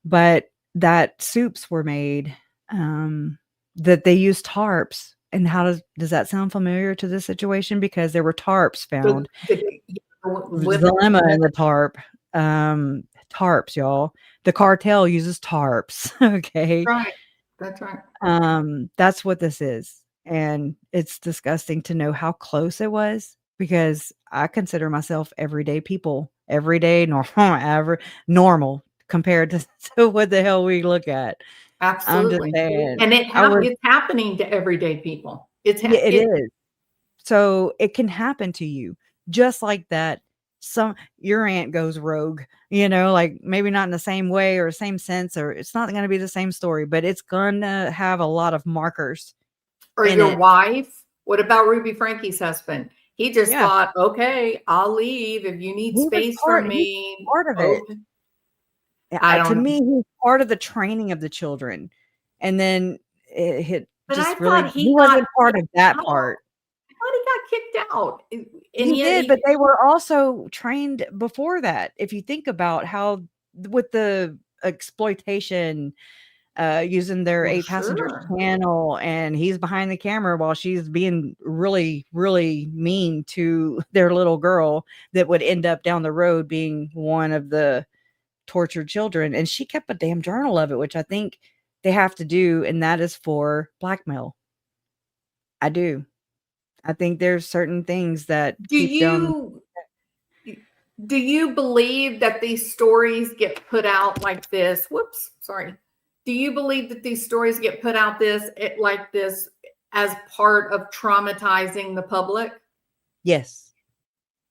but that soups were made, that they used tarps. And how does that sound familiar to this situation? Because there were tarps found. The dilemma in the tarp. Tarps, y'all. The cartel uses tarps. Okay. Right. That's right. That's what this is. And it's disgusting to know how close it was, because I consider myself everyday people, everyday, normal compared to what the hell we look at. Absolutely. And it's happening to everyday people. It is. So it can happen to you just like that. Your aunt goes rogue, like maybe not in the same way or same sense, or it's not going to be the same story, but it's going to have a lot of markers. Or your wife. What about Ruby Frankie's husband? He just thought, okay, I'll leave if you need space from me. Part of it. To me, he's part of the training of the children. And then he wasn't part of that part. I thought he got kicked out. And he did, but they were also trained before that. If you think about how with the exploitation, using their 8-passenger channel, and he's behind the camera while she's being really, really mean to their little girl that would end up down the road being one of the tortured children. And she kept a damn journal of it, which I think they have to do, and that is for blackmail. I do. I think there's certain things that do you believe that these stories get put out like this? Do you believe that these stories get put out like this as part of traumatizing the public? Yes.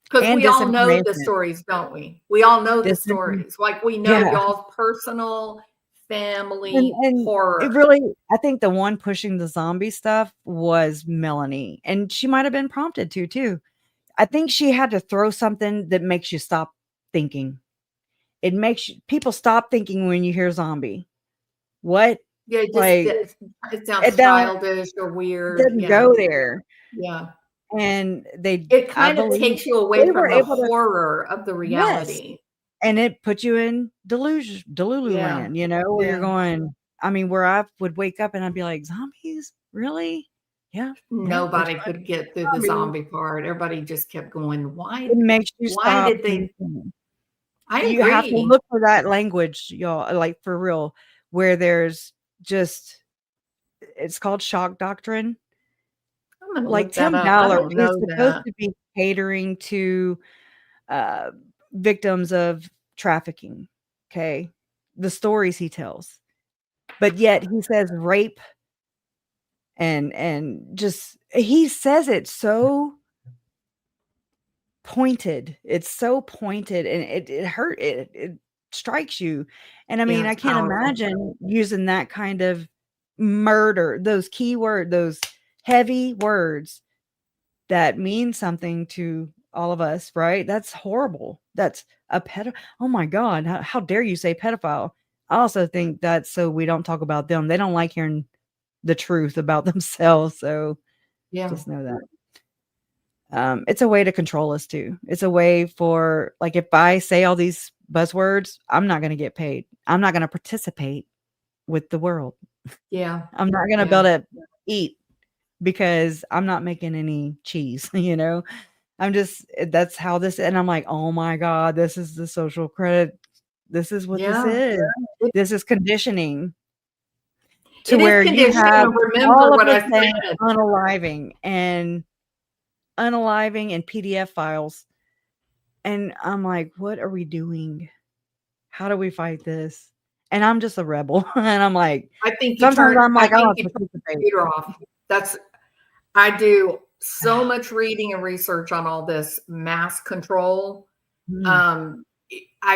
Because we all know the stories, don't we? We all know the stories. Like we know y'all's personal family horror. It really, I think the one pushing the zombie stuff was Melanie, and she might have been prompted to too. I think she had to throw something that makes you stop thinking. It makes people stop thinking when you hear zombie. What? Yeah, it sounds childish or weird. Doesn't go there. Yeah. And it kind of takes you away from the horror of the reality. Yes. And it puts you in Delulu land, where you're going. I mean, where I would wake up and I'd be like, zombies? Really? Yeah. Nobody could get through the zombie part. Everybody just kept going, why? It makes you stop. Did they? I agree. You have to look for that language, y'all, like for real, where there's just, it's called shock doctrine. Like Tim Ballard is supposed to be catering to victims of trafficking. Okay. The stories he tells, but yet he says rape and just, he says it so pointed. It's so pointed, and it strikes you. And I mean, Yeah, I can't imagine using that kind of murder, those those heavy words that mean something to all of us, right? That's horrible. That's a oh my God, how dare you say pedophile? I also think that's so we don't talk about them. They don't like hearing the truth about themselves. So yeah, just know that. It's a way to control us too. It's a way for, like, if I say all these buzzwords, I'm not going to get paid. I'm not going to participate with the world. yeah. I'm not going to be able to eat because I'm not making any cheese, that's how this, and I'm like, oh my God, this is the social credit. This is what this is. This is conditioning. To where you have all of the things unaliving and PDF files. And I'm like, what are we doing? How do we fight this? And I'm just a rebel. And I'm like, I think sometimes I'm like, I do so much reading and research on all this mass control. I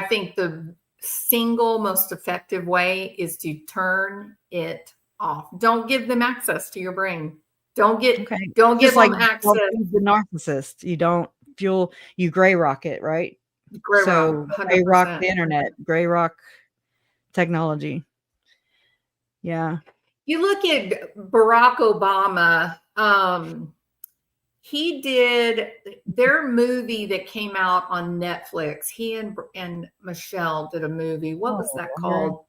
think the single most effective way is to turn it off. Don't give them access to your brain. Don't give them access. The narcissist. You don't fuel, you gray rock it, right? Gray rock the internet, gray rock technology. Yeah. You look at Barack Obama, he did their movie that came out on Netflix. He and Michelle did a movie. What was that called?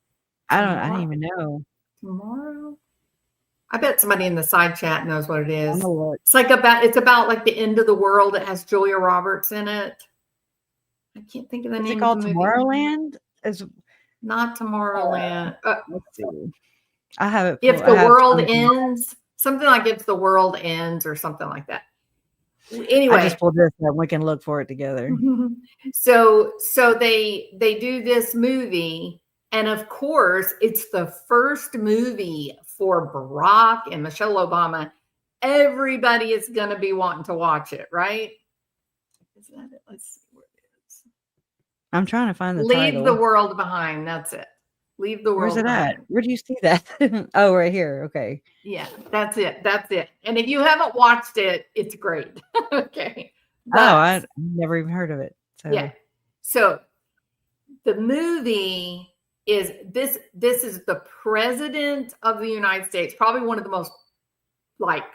I don't even know. Tomorrow? I bet somebody in the side chat knows what it is. It's about like the end of the world. It has Julia Roberts in it. I can't think of the name of the movie. Tomorrowland? Is not Tomorrowland. Let's see. I have it. If the world ends, something like If the World Ends or something like that. Anyway, I just pulled this up. We can look for it together. So they do this movie, and of course, it's the first movie for Barack and Michelle Obama. Everybody is going to be wanting to watch it, right? Is that it? Let's see where it is. I'm trying to find the Leave title. the World Behind. That's it. Leave the World Where's it behind. at? Where do you see that? Oh, right here. Okay. Yeah, that's it. That's it. And if you haven't watched it, it's great. Okay. I've never even heard of it. So. Yeah. So the movie is this is the president of the United States, probably one of the most like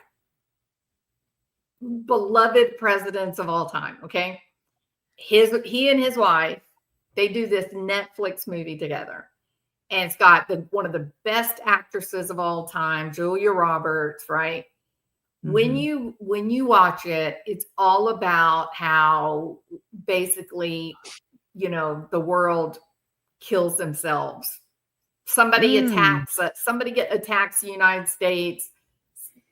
beloved presidents of all time. Okay. He and his wife, they do this Netflix movie together. And it's got one of the best actresses of all time, Julia Roberts, right? Mm-hmm. When you watch it, it's all about how basically, the world kills themselves. Somebody attacks the United States.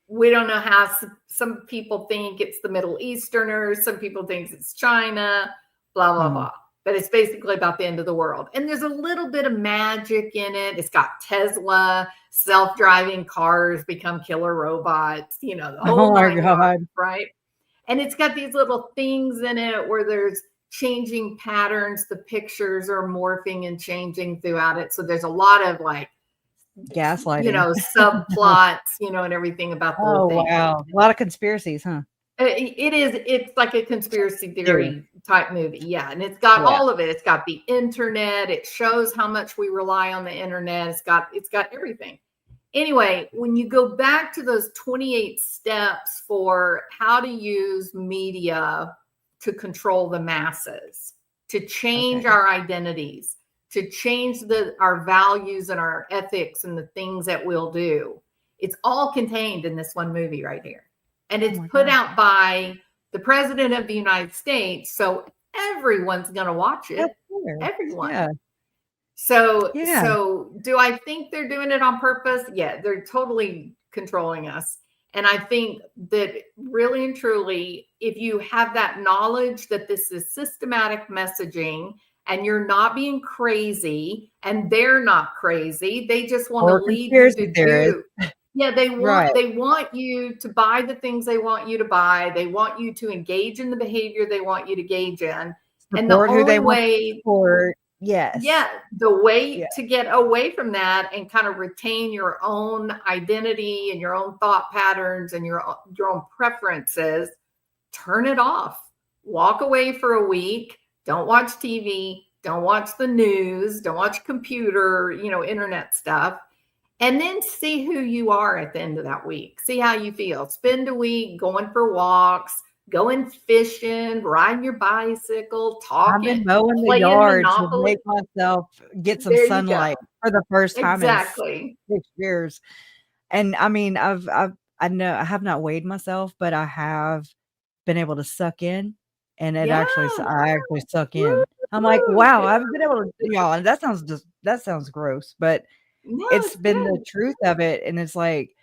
We don't know how. Some people think it's the Middle Easterners. Some people think it's China, blah, blah, blah. But it's basically about the end of the world. And there's a little bit of magic in it. It's got Tesla, self-driving cars become killer robots, the whole God, right? And it's got these little things in it where there's changing patterns. The pictures are morphing and changing throughout it. So there's a lot of like gaslighting, subplots, and everything about the whole thing. Wow. A lot of conspiracies, huh? It's like a conspiracy theory type movie. Yeah. And it's got all of it. It's got the internet. It shows how much we rely on the internet. It's got everything. Anyway, when you go back to those 28 steps for how to use media to control the masses, to change our identities, to change our values and our ethics and the things that we'll do, it's all contained in this one movie right here. And it's put out by the president of the United States. So everyone's going to watch it. Everyone. Yeah. So do I think they're doing it on purpose? Yeah, they're totally controlling us. And I think that really and truly, if you have that knowledge that this is systematic messaging and you're not being crazy and they're not crazy, they just want to lead you to do. Yeah, they want you to buy the things they want you to buy. They want you to engage in the behavior they want you to engage in. And the only way, the way to get away from that and kind of retain your own identity and your own thought patterns and your own preferences, turn it off. Walk away for a week. Don't watch TV. Don't watch the news. Don't watch computer, internet stuff. And then see who you are at the end of that week. See how you feel. Spend a week going for walks, going fishing, riding your bicycle, talking. I've been mowing the yard to make myself get some sunlight for the first time in 6 years. And I mean, I have not weighed myself, but I have been able to suck in, and I actually suck in. I'm like, wow, I haven't been able to, y'all. And that sounds gross, but it's been the truth of it. And it's like,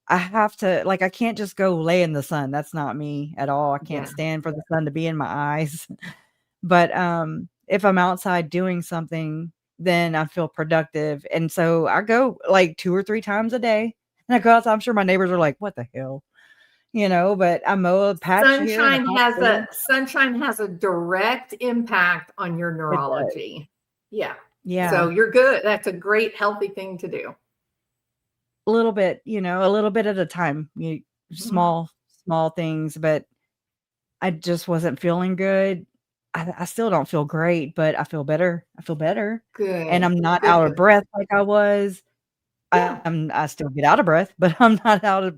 I have to, I can't just go lay in the sun. That's not me at all. I can't stand for the sun to be in my eyes. But if I'm outside doing something, then I feel productive. And so I go 2 or 3 times a day, and I go outside. I'm sure my neighbors are like, what the hell? But I mow a patch. Sunshine has a direct impact on your neurology. Yeah. So you're good. That's a great, healthy thing to do. A little bit, a little bit at a time, small things, but I just wasn't feeling good. I still don't feel great, but I feel better. Good. And I'm not out of breath like I was. I still get out of breath, but I'm not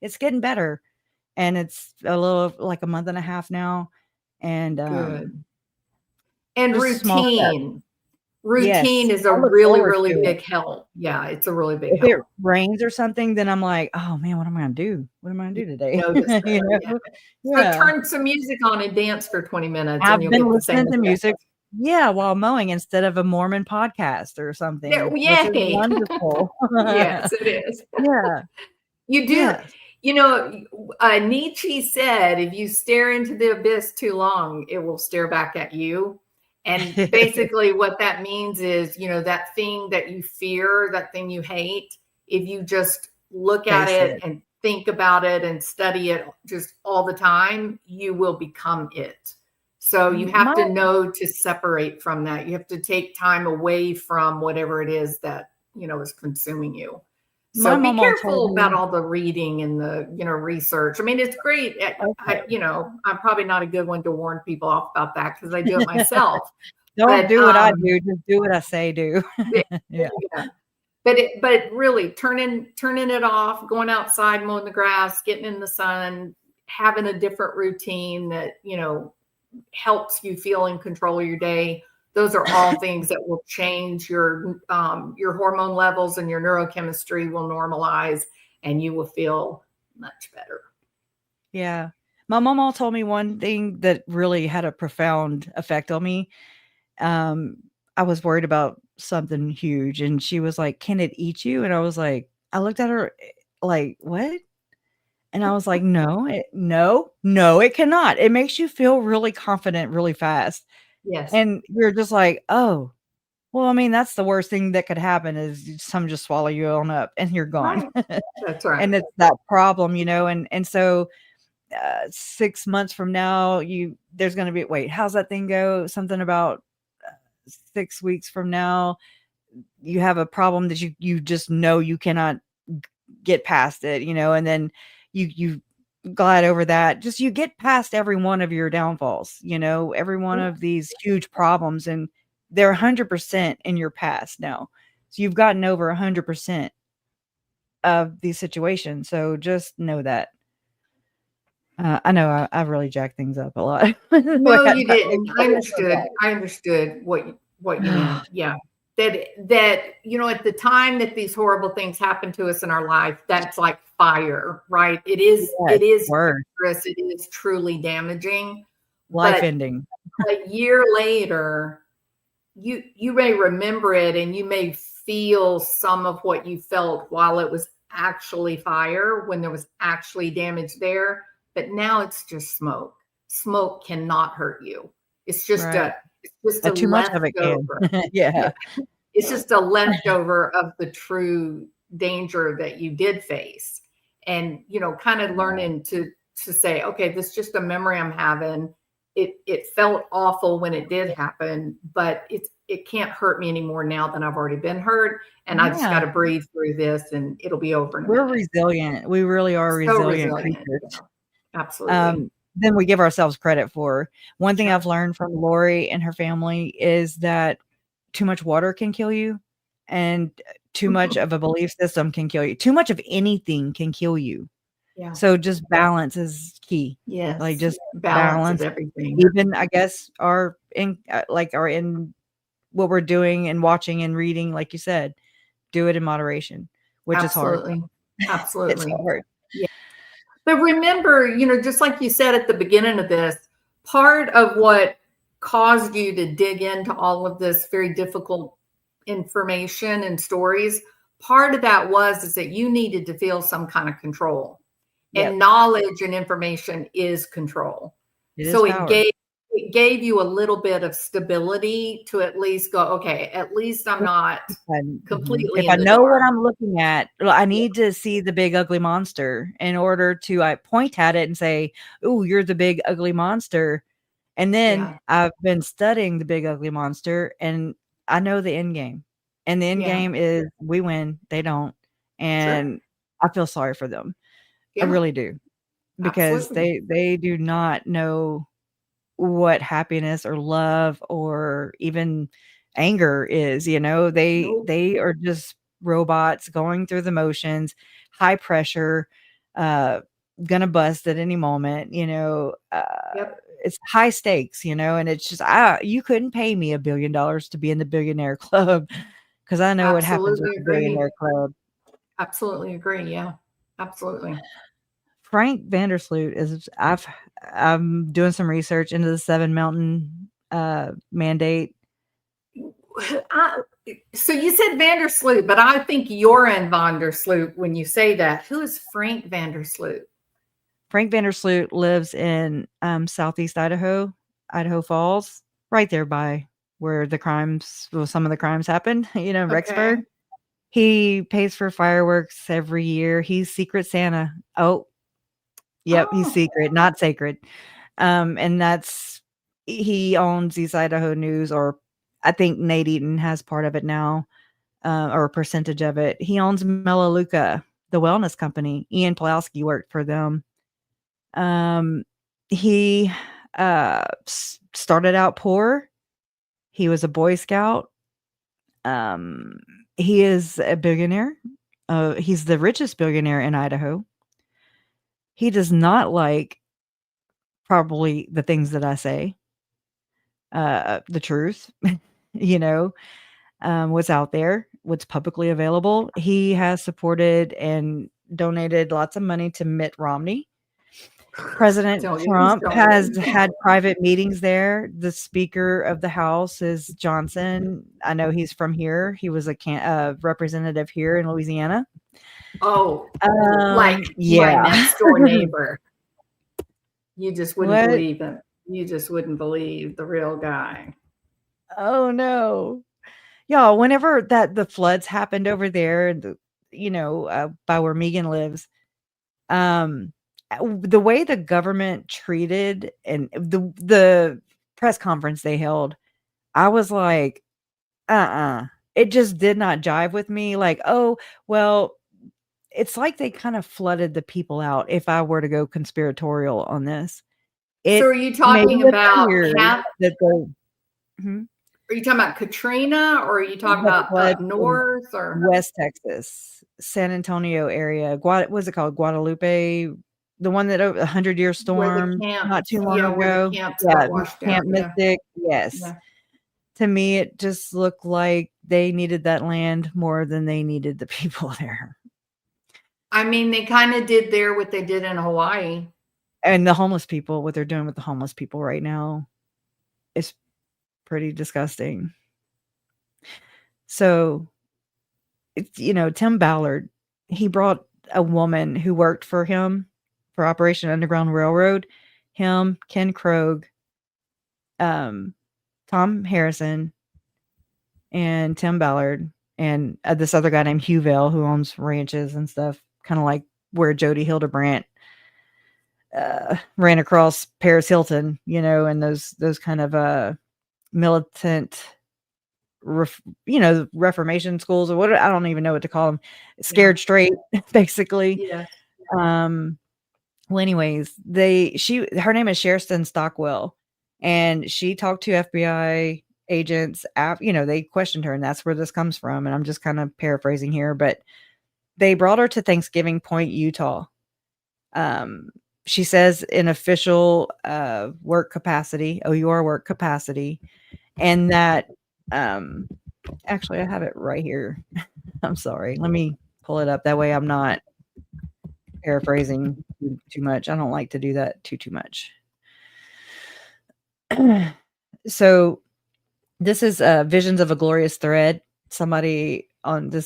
it's getting better. And it's a little like a month and a half now. And good. And routine is a really, really big help. Yeah, it's a really big help. If it rains or something, then I'm like, oh man, what am I gonna do? What am I gonna do today? So turn some music on and dance for 20 minutes. I've been listening to music, while mowing instead of a Mormon podcast or something. Which is wonderful. Yes, it is. Yeah. You do. Nietzsche said, if you stare into the abyss too long, it will stare back at you. And basically what that means is, that thing that you fear, that thing you hate, if you just look at it and think about it and study it just all the time, you will become it. So you have to know to separate from that. You have to take time away from whatever it is that, is consuming you. So be careful about all the reading and the, research. I mean, it's great. I'm probably not a good one to warn people off about that because I do it myself. Don't do what I do. Just do what I say do. Yeah. But really turning it off, going outside, mowing the grass, getting in the sun, having a different routine that, helps you feel in control of your day. Those are all things that will change your hormone levels, and your neurochemistry will normalize, and you will feel much better. Yeah. My mom told me one thing that really had a profound effect on me. I was worried about something huge, and she was like, "Can it eat you?" And I was like, I looked at her like, "What?" And I was like, no, it cannot. It makes you feel really confident really fast. Yes. And you're just like, oh, well, I mean, that's the worst thing that could happen is some just swallow you on up and you're gone. Right. That's right. And it's that problem, and so 6 months from now, there's going to be, wait, how's that thing go? Something about 6 weeks from now, you have a problem that you just know you cannot get past it, and then you glide over that. Just you get past every one of your downfalls, every one of these huge problems, and they're 100% in your past now. So you've gotten over 100% of these situations. So just know that. I know I really jacked things up a lot. No, you didn't. I understood what you meant. Yeah. That at the time that these horrible things happen to us in our life, that's like fire, right? It is dangerous. It is truly damaging. Life ending. A year later, you may remember it, and you may feel some of what you felt while it was actually fire, when there was actually damage there. But now it's just smoke. Smoke cannot hurt you. It's just too much of it can. Yeah. It's just a leftover of the true danger that you did face, and, you know, kind of learning to say, okay, this is just a memory I'm having. It felt awful when it did happen, but it can't hurt me anymore now that I've already been hurt, and I just got to breathe through this, and it'll be over in a minute. Resilient. We really are resilient creatures. Yeah. Absolutely. Then we give ourselves credit for. One thing I've learned from Lori and her family is that too much water can kill you, and too much of a belief system can kill you. Too much of anything can kill you. Yeah. So just balance is key. Yes. Like just balance everything. Even I guess are in what we're doing and watching and reading, like you said, do it in moderation, which is hard. Absolutely. It's hard. Yeah. But remember, you know, just like you said at the beginning of this, part of what caused you to dig into all of this very difficult information and stories, part of that is that you needed to feel some kind of control. And knowledge and information is control. So it gave you a little bit of stability to at least go, okay, at least I'm not completely. If I know what I'm looking at, I need to see the big ugly monster in order to point at it and say, "Oh, you're the big ugly monster." And then I've been studying the big ugly monster, and I know the end game. And the end game is we win, they don't, and I feel sorry for them. I really do, because they do not know what happiness or love or even anger is. You know, they are just robots going through the motions, high pressure, gonna bust at any moment. You know, it's high stakes. You know, and it's just you couldn't pay me $1 billion to be in the billionaire club, because I know what happens with the billionaire club. Absolutely agree. Yeah, absolutely. Frank Vandersloot is I'm doing some research into the 7 Mountain mandate. So you said Vandersloot, but I think you're in Vandersloot when you say that. Who is Frank Vandersloot? Frank Vandersloot lives in southeast Idaho Falls, right there by where some of the crimes happened, you know, in Rexburg. He pays for fireworks every year. He's Secret Santa. He's secret, not sacred. And he owns East Idaho News, or I think Nate Eaton has part of it now, or a percentage of it. He owns Melaleuca, the wellness company. Ian Pulowski worked for them. He started out poor. He was a Boy Scout. He is a billionaire. He's the richest billionaire in Idaho. He does not like probably the things that I say, the truth, you know, what's out there, what's publicly available. He has supported and donated lots of money to Mitt Romney. President Trump has had private meetings there. The Speaker of the House is Johnson. I know he's from here. He was a representative here in Louisiana. My next door neighbor. You just wouldn't believe it. You just wouldn't believe the real guy. Oh no, y'all! Whenever the floods happened over there, by where Megan lives, the way the government treated and the press conference they held, I was like, it just did not jive with me. Like, oh well. It's like they kind of flooded the people out. If I were to go conspiratorial on this, so are you talking about are you talking about Katrina, or are you talking about up north or West Texas, San Antonio area? What was it called? Guadalupe, the one that 100-year storm not too long ago. Camp Mystic. Yes. Yeah. To me, it just looked like they needed that land more than they needed the people there. I mean, they kind of did there what they did in Hawaii. And the homeless people, what they're doing with the homeless people right now is pretty disgusting. So, Tim Ballard, he brought a woman who worked for him for Operation Underground Railroad, him, Ken Krogh, Thom Harrison, and Tim Ballard. and this other guy named Huville who owns ranches and stuff, kind of like where Jodi Hildebrandt ran across Paris Hilton, and those kind of militant, Reformation schools or what, I don't even know what to call them, scared straight, basically. Yeah. Well, anyways, her name is Sherston Stockwell, and she talked to FBI agents. They questioned her, and that's where this comes from. And I'm just kind of paraphrasing here, but they brought her to Thanksgiving Point, Utah. She says in official work capacity, OUR work capacity, and that actually I have it right here. I'm sorry. Let me pull it up. That way I'm not paraphrasing too much. I don't like to do that too much. So this is Visions of a Glorious Thread. This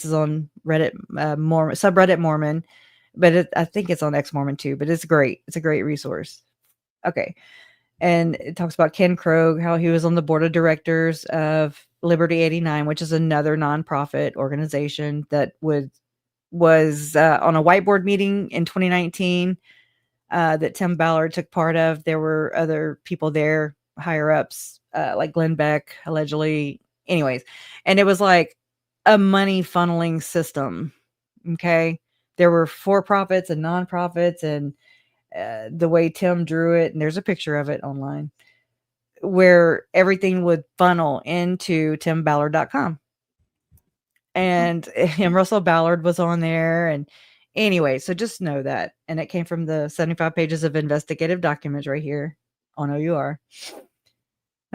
is on Reddit, subreddit Mormon, but I think it's on X Mormon too, but it's great. It's a great resource. Okay. And it talks about Ken Krogh, how he was on the board of directors of Liberty 89, which is another nonprofit organization that was on a whiteboard meeting in 2019 that Tim Ballard took part of. There were other people there, higher ups, like Glenn Beck, allegedly. Anyways, and it was like a money funneling system. Okay. There were for-profits and nonprofits, and the way Tim drew it, and there's a picture of it online, where everything would funnel into timballard.com. And Russell Ballard was on there. And anyway, so just know that. And it came from the 75 pages of investigative documents right here on OUR.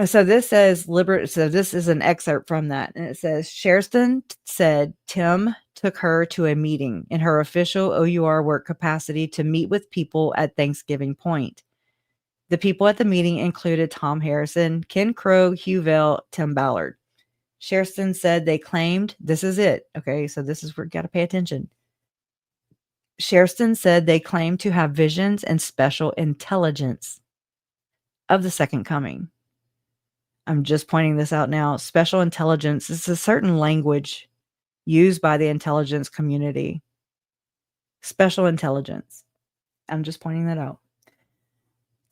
So this says, so this is an excerpt from that. And it says, Sherston said Tim took her to a meeting in her official OUR work capacity to meet with people at Thanksgiving Point. The people at the meeting included Thom Harrison, Ken Krogh, Huville, Tim Ballard. Sherston said they claimed, this is it. Okay, so this is where you got to pay attention. Sherston said they claimed to have visions and special intelligence of the second coming. I'm just pointing this out now. Special intelligence is a certain language used by the intelligence community. Special intelligence. I'm just pointing that out.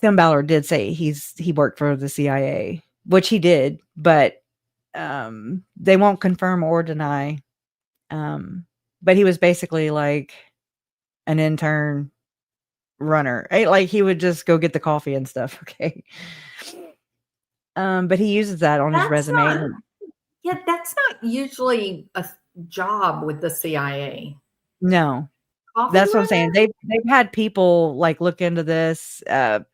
Tim Ballard did say he worked for the CIA, which he did, but they won't confirm or deny. But he was basically like an intern runner. Like he would just go get the coffee and stuff. Okay. But he uses that on his resume. That's not usually a job with the CIA. No. That's what I'm saying. They've had people like look into this.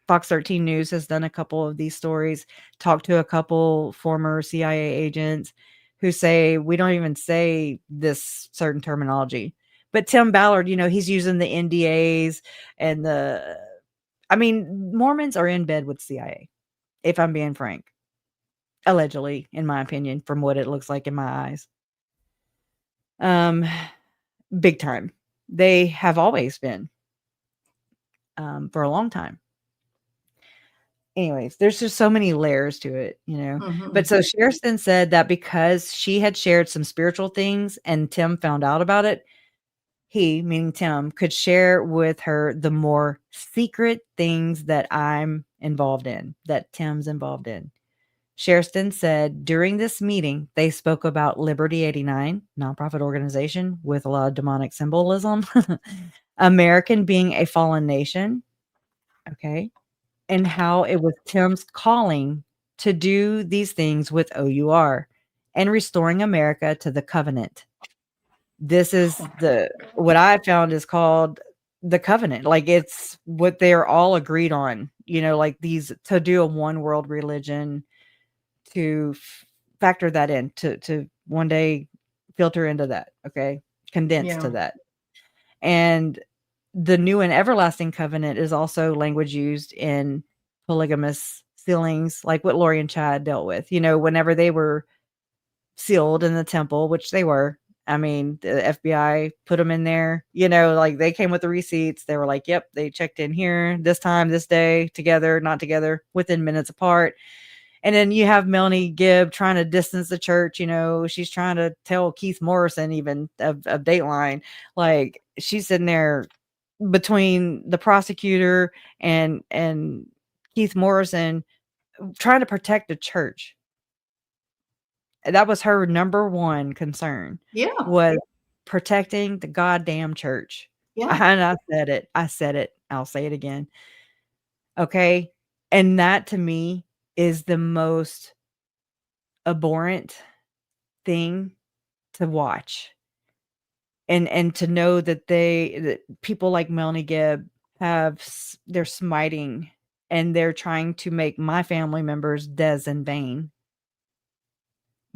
Fox 13 News has done a couple of these stories, talked to a couple former CIA agents who say we don't even say this certain terminology. But Tim Ballard, he's using the NDAs and Mormons are in bed with CIA, if I'm being frank. Allegedly, in my opinion, from what it looks like in my eyes. Big time. They have always been for a long time. Anyways, there's just so many layers to it, Mm-hmm. But so Sherston said that because she had shared some spiritual things and Tim found out about it, he, meaning Tim, could share with her the more secret things that I'm involved in, that Tim's involved in. Sherston said during this meeting, they spoke about Liberty 89, nonprofit organization with a lot of demonic symbolism, American being a fallen nation, okay, and how it was Tim's calling to do these things with OUR and restoring America to the covenant. This is what I found is called the covenant. Like it's what they're all agreed on, like these, to do a one world religion, to factor that in, to one day filter into that, okay, condense to that. And the new and everlasting covenant is also language used in polygamous sealings, like what Lori and Chad dealt with, whenever they were sealed in the temple, which they were. The FBI put them in there, like they came with the receipts. They were like, yep, they checked in here this time, this day, together, not together, within minutes apart. And then you have Melanie Gibb trying to distance the church. She's trying to tell Keith Morrison even of Dateline, like she's sitting there between the prosecutor and Keith Morrison trying to protect the church. That was her number one concern. Yeah. Was protecting the goddamn church. Yeah. And I said it. I'll say it again. Okay. And that to me is the most abhorrent thing to watch. And to know that that people like Melanie Gibb they're smiting and they're trying to make my family members dead and vain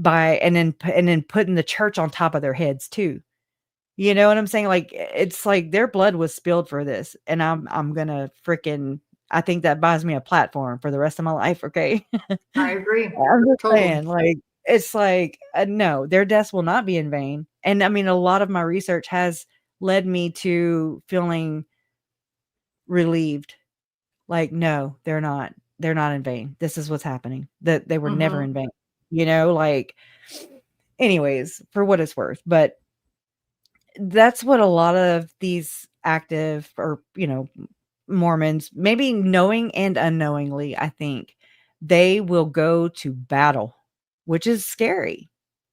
and then putting the church on top of their heads too. You know what I'm saying? Like, it's like their blood was spilled for this, and I'm gonna I think that buys me a platform for the rest of my life. Okay. I agree. I'm just saying, like, it's like, no, their deaths will not be in vain. And I mean, a lot of my research has led me to feeling relieved. Like, no, they're not in vain. This is what's happening. That they were never in vain, like, anyways, for what it's worth. But that's what a lot of these active or, Mormons, maybe knowing and unknowingly, I think they will go to battle, which is scary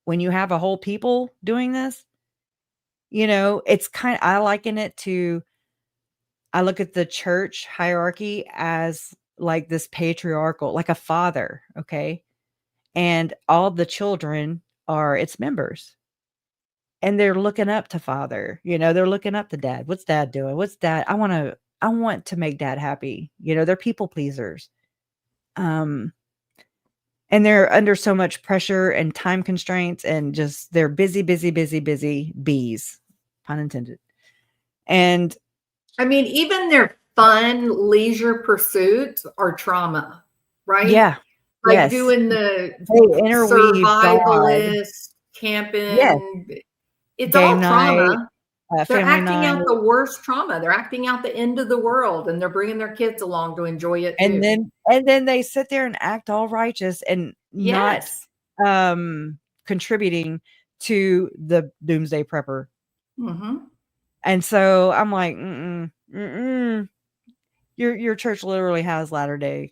when you have a whole people doing this. It's I liken it to, I look at the church hierarchy as like this patriarchal, like a father. Okay. And all the children are its members. And they're looking up to father, they're looking up to dad. What's dad doing? What's dad? I want to make dad happy. They're people pleasers. And they're under so much pressure and time constraints and just, they're busy bees, pun intended. And I mean, even their fun leisure pursuits are trauma, right? Yeah. Like doing the survivalist camping. Yes. It's Game all night, trauma. They're acting night. out the worst trauma. They're acting out the end of the world, and they're bringing their kids along to enjoy it too. And then they sit there and act all righteous and not contributing to the doomsday prepper. Mm-hmm. And so I'm like, your church literally has Latter-day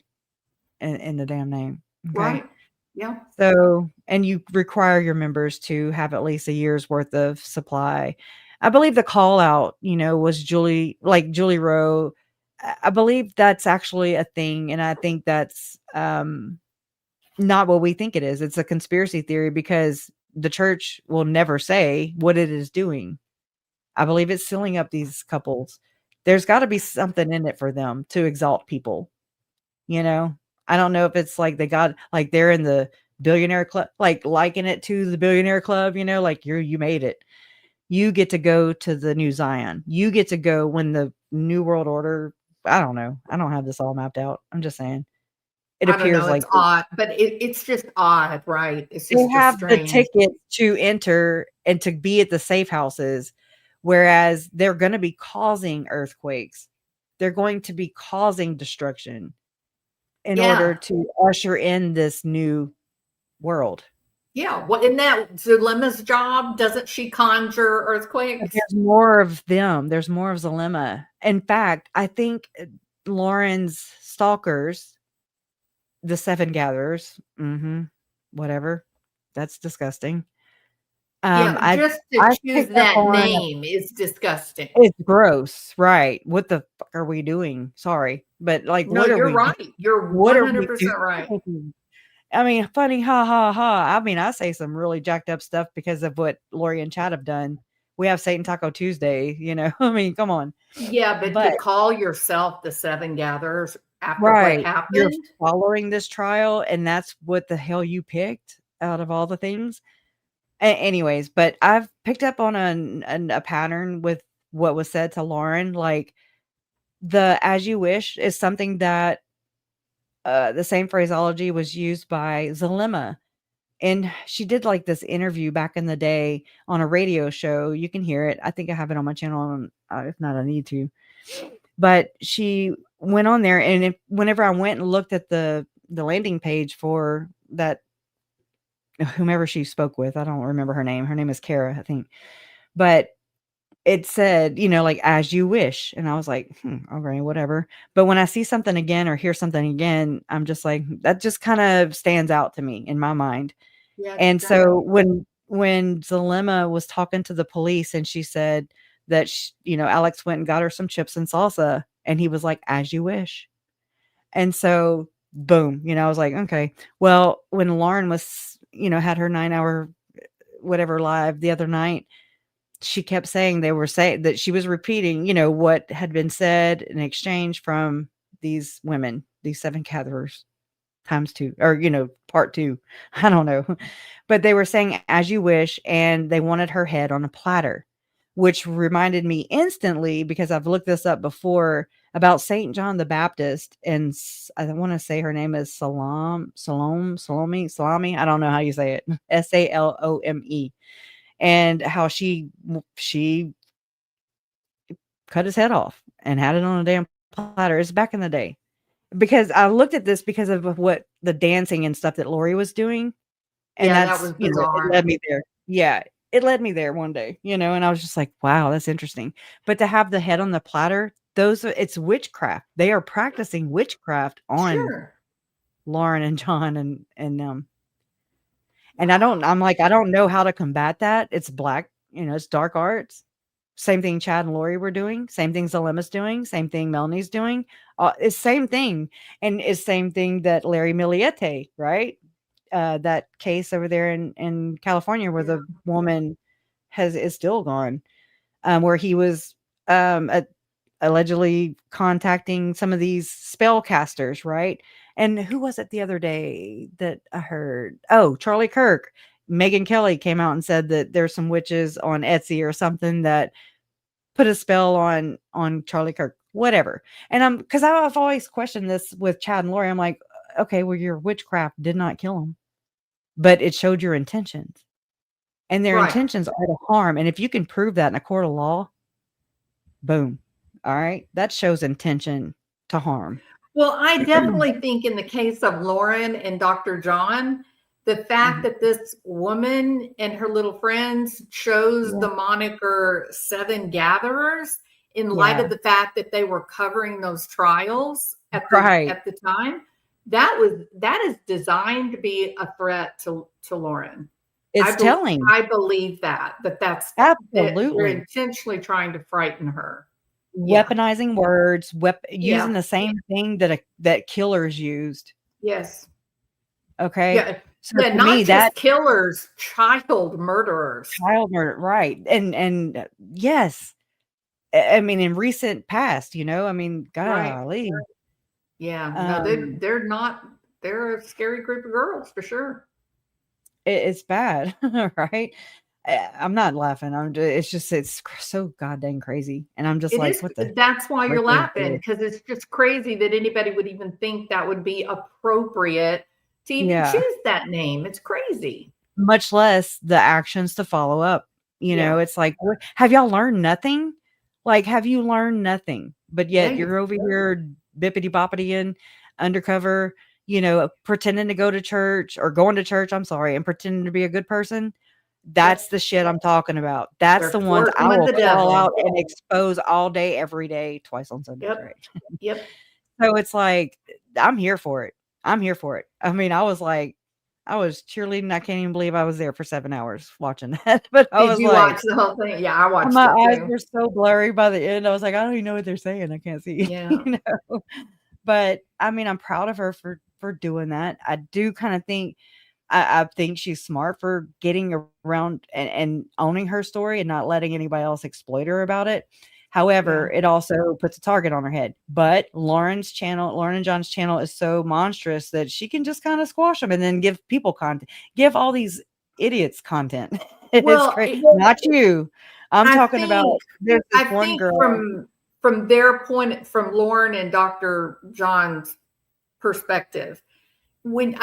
in the damn name. Okay? Right. Yeah. So, and you require your members to have at least a year's worth of supply. I believe the call out, was Julie Rowe. I believe that's actually a thing. And I think that's not what we think it is. It's a conspiracy theory because the church will never say what it is doing. I believe it's sealing up these couples. There's got to be something in it for them to exalt people. I don't know if it's like they got, like, they're in the billionaire club, like liken it to the billionaire club, like you made it. You get to go to the new Zion. You get to go when the new world order. I don't know. I don't have this all mapped out. I'm just saying. It appears like it's odd, but it's just odd, right? It's just they have the ticket to enter and to be at the safe houses, whereas they're going to be causing earthquakes. They're going to be causing destruction in order to usher in this new world. Yeah. Well, isn't that Zulema's job? Doesn't she conjure earthquakes? But there's more of them. There's more of Zulema. In fact, I think Lauren's stalkers, the Seven Gatherers, whatever. That's disgusting. Just to choose that name is disgusting. It's gross, right? What the fuck are we doing? Sorry, but like, no, you're right. You're 100% right. I mean, funny, ha ha ha. I mean, I say some really jacked up stuff because of what Lori and Chad have done. We have Satan Taco Tuesday, I mean, come on. Yeah, but to call yourself the Seven Gatherers after what happened, you're following this trial, and that's what the hell you picked out of all the things. Anyways, but I've picked up on a pattern with what was said to Lauren. Like, the as you wish is something that the same phraseology was used by Zulema. And she did like this interview back in the day on a radio show. You can hear it. I think I have it on my channel. If not, I need to. But she went on there, and whenever I went and looked at the landing page for that, whomever she spoke with. I don't remember her name. Her name is Kara, I think. But it said, like, as you wish. And I was like, okay, whatever. But when I see something again or hear something again, I'm just like, that just kind of stands out to me in my mind. Yeah, And exactly. so when Zalema was talking to the police and she said that, Alex went and got her some chips and salsa, and he was like, as you wish. And so, boom, I was like, okay. Well, when Lauren was, had her 9-hour whatever live the other night, she kept saying they were saying that she was repeating, what had been said in exchange from these women, these 7 gatherers times 2, or, part 2. I don't know. But they were saying, as you wish. And they wanted her head on a platter, which reminded me instantly, because I've looked this up before, about St. John the Baptist. And I want to say her name is Salome. I don't know how you say it. Salome. And how she cut his head off and had it on a damn platter. It's back in the day. Because I looked at this because of what the dancing and stuff that Lori was doing. And that was bizarre. it led me there. Yeah, it led me there one day, and I was just like, wow, that's interesting. But to have the head on the platter, it's witchcraft. They are practicing witchcraft on Lauren and John and them. And I don't know how to combat that. It's black, it's dark arts. Same thing Chad and Lori were doing. Same thing Zalema's doing. Same thing Melanie's doing. It's same thing. And it's same thing that Larry Miliete, right? That case over there in California where the woman is still gone, where he was allegedly contacting some of these spellcasters, right? And who was it the other day that I heard? Oh, Charlie Kirk. Megyn Kelly came out and said that there's some witches on Etsy or something that put a spell on Charlie Kirk, whatever. And because I've always questioned this with Chad and Lori. I'm like, okay, well, your witchcraft did not kill him, but it showed your intentions, and their intentions are to harm. And if you can prove that in a court of law, boom. All right. That shows intention to harm. Well, I definitely think in the case of Lauren and Dr. John, the fact that this woman and her little friends chose the moniker 7 Gatherers in light of the fact that they were covering those trials at the time, that is designed to be a threat to Lauren. I believe that's absolutely, they're intentionally trying to frighten her. Weaponizing words, using the same thing that killers used. Yes. Okay. Yeah. So to not me, just killers, child murderers. Child murder, right? And yes, I mean, in recent past, golly. Right. Yeah. No, they're not. They're a scary group of girls for sure. It's bad, right? I'm not laughing. It's so goddamn crazy. And I'm just that's why you're laughing, because it's just crazy that anybody would even think that would be appropriate to even choose that name. It's crazy. Much less the actions to follow up. It's like, have y'all learned nothing? Like, have you learned nothing? But yet you're over here bippity boppity and undercover, pretending to go to church or going to church, and pretending to be a good person. That's the shit I'm talking about. That's the ones I will call out and expose all day, every day, twice on Sunday. Yep. Right? Yep. So it's like, I'm here for it. I mean, I was cheerleading. I can't even believe I was there for 7 hours watching that. But Did you watch the whole thing? Yeah, I watched my it eyes were so blurry by the end. I was like, I don't even know what they're saying. I can't see. Yeah. But I mean, I'm proud of her for doing that. I do kind of think I think she's smart for getting around and owning her story and not letting anybody else exploit her about it. However, it also puts a target on her head. But Lauren and John's channel is so monstrous that she can just kind of squash them and then give people content, give all these idiots content. It's crazy. Not you. I'm talking about there's this one girl. From their point, from Lauren and Dr. John's perspective, when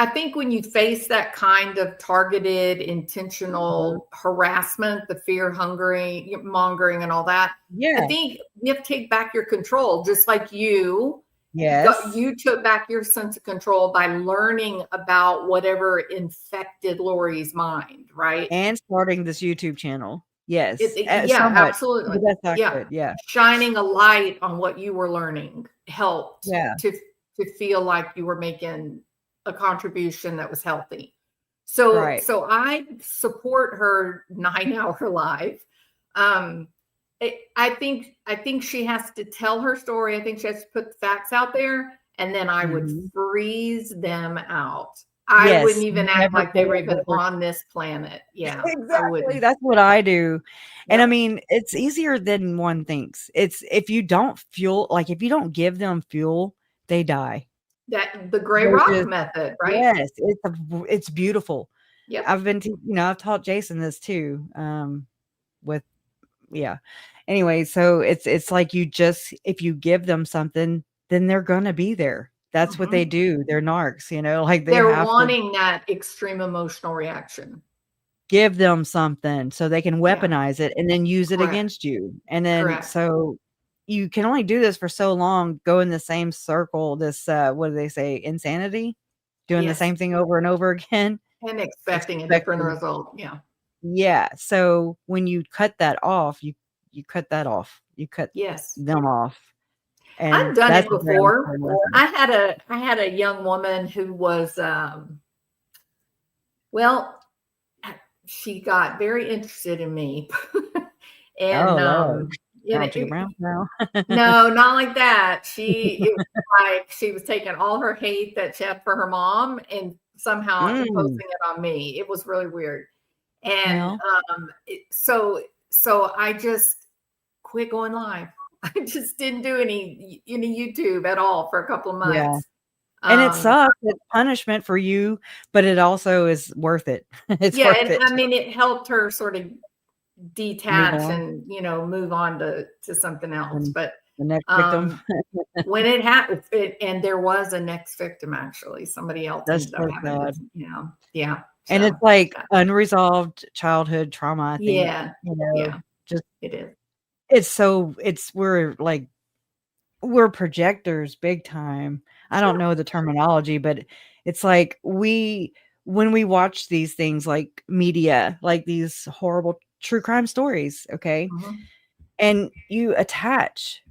you face that kind of targeted, intentional harassment, the fear mongering and all that, I think you have to take back your control, just like you Yes. You took back your sense of control by learning about whatever infected Lori's mind, right? And starting this YouTube channel. Yes. Yeah, somewhat. absolutely. The best I Yeah. could. Yeah. Shining a light on what you were learning helped to feel like you were making a contribution that was healthy. So I support her 9-hour live. I think she has to tell her story. I think she has to put the facts out there, and then I would freeze them out. I wouldn't even act like they were even on this planet. Yeah, exactly. That's what I do. And I mean, it's easier than one thinks. It's if you don't give them fuel, they die. That the gray rock method, right? Yes, it's beautiful. Yeah, I've taught Jason this too. Anyway, so it's like if you give them something, then they're gonna be there. That's what they do. They're narcs, like they're wanting that extreme emotional reaction. Give them something so they can weaponize it and then use it against you. And then so you can only do this for so long, go in the same circle, this what do they say, insanity? Doing the same thing over and over again. And expecting a different result. Yeah. Yeah. So when you cut that off, you cut that off. You cut them off. And I've done it before. I had a young woman who was she got very interested in me. And no, not like that. It was like she was taking all her hate that she had for her mom and somehow imposing it on me. It was really weird. And so I just quit going live. I just didn't do any YouTube at all for a couple of months. Yeah. And it sucks. It's punishment for you, but it also is worth it. It's worth it. I mean, it helped her sort of detach and move on to something else. But the next victim, when it happened, and there was a next victim actually, somebody else. That's so sad. Yeah. And it's like unresolved childhood trauma. I think. Just it is. We're projectors big time. I don't know the terminology, but it's like when we watch these things like media, like these horrible true crime stories, okay? And you attach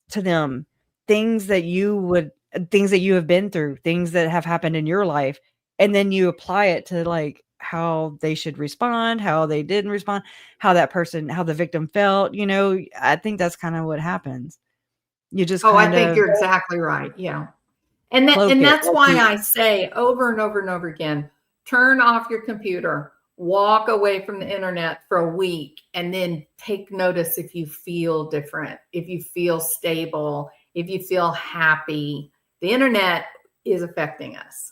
to them things that you have been through, things that have happened in your life, and then you apply it to like how they should respond, how they didn't respond, how the victim felt, I think that's kind of what happens. You just I think you're exactly right. Yeah. And that's why I say over and over and over again, turn off your computer, walk away from the internet for a week, and then take notice if you feel different, if you feel stable, if you feel happy. The internet is affecting us.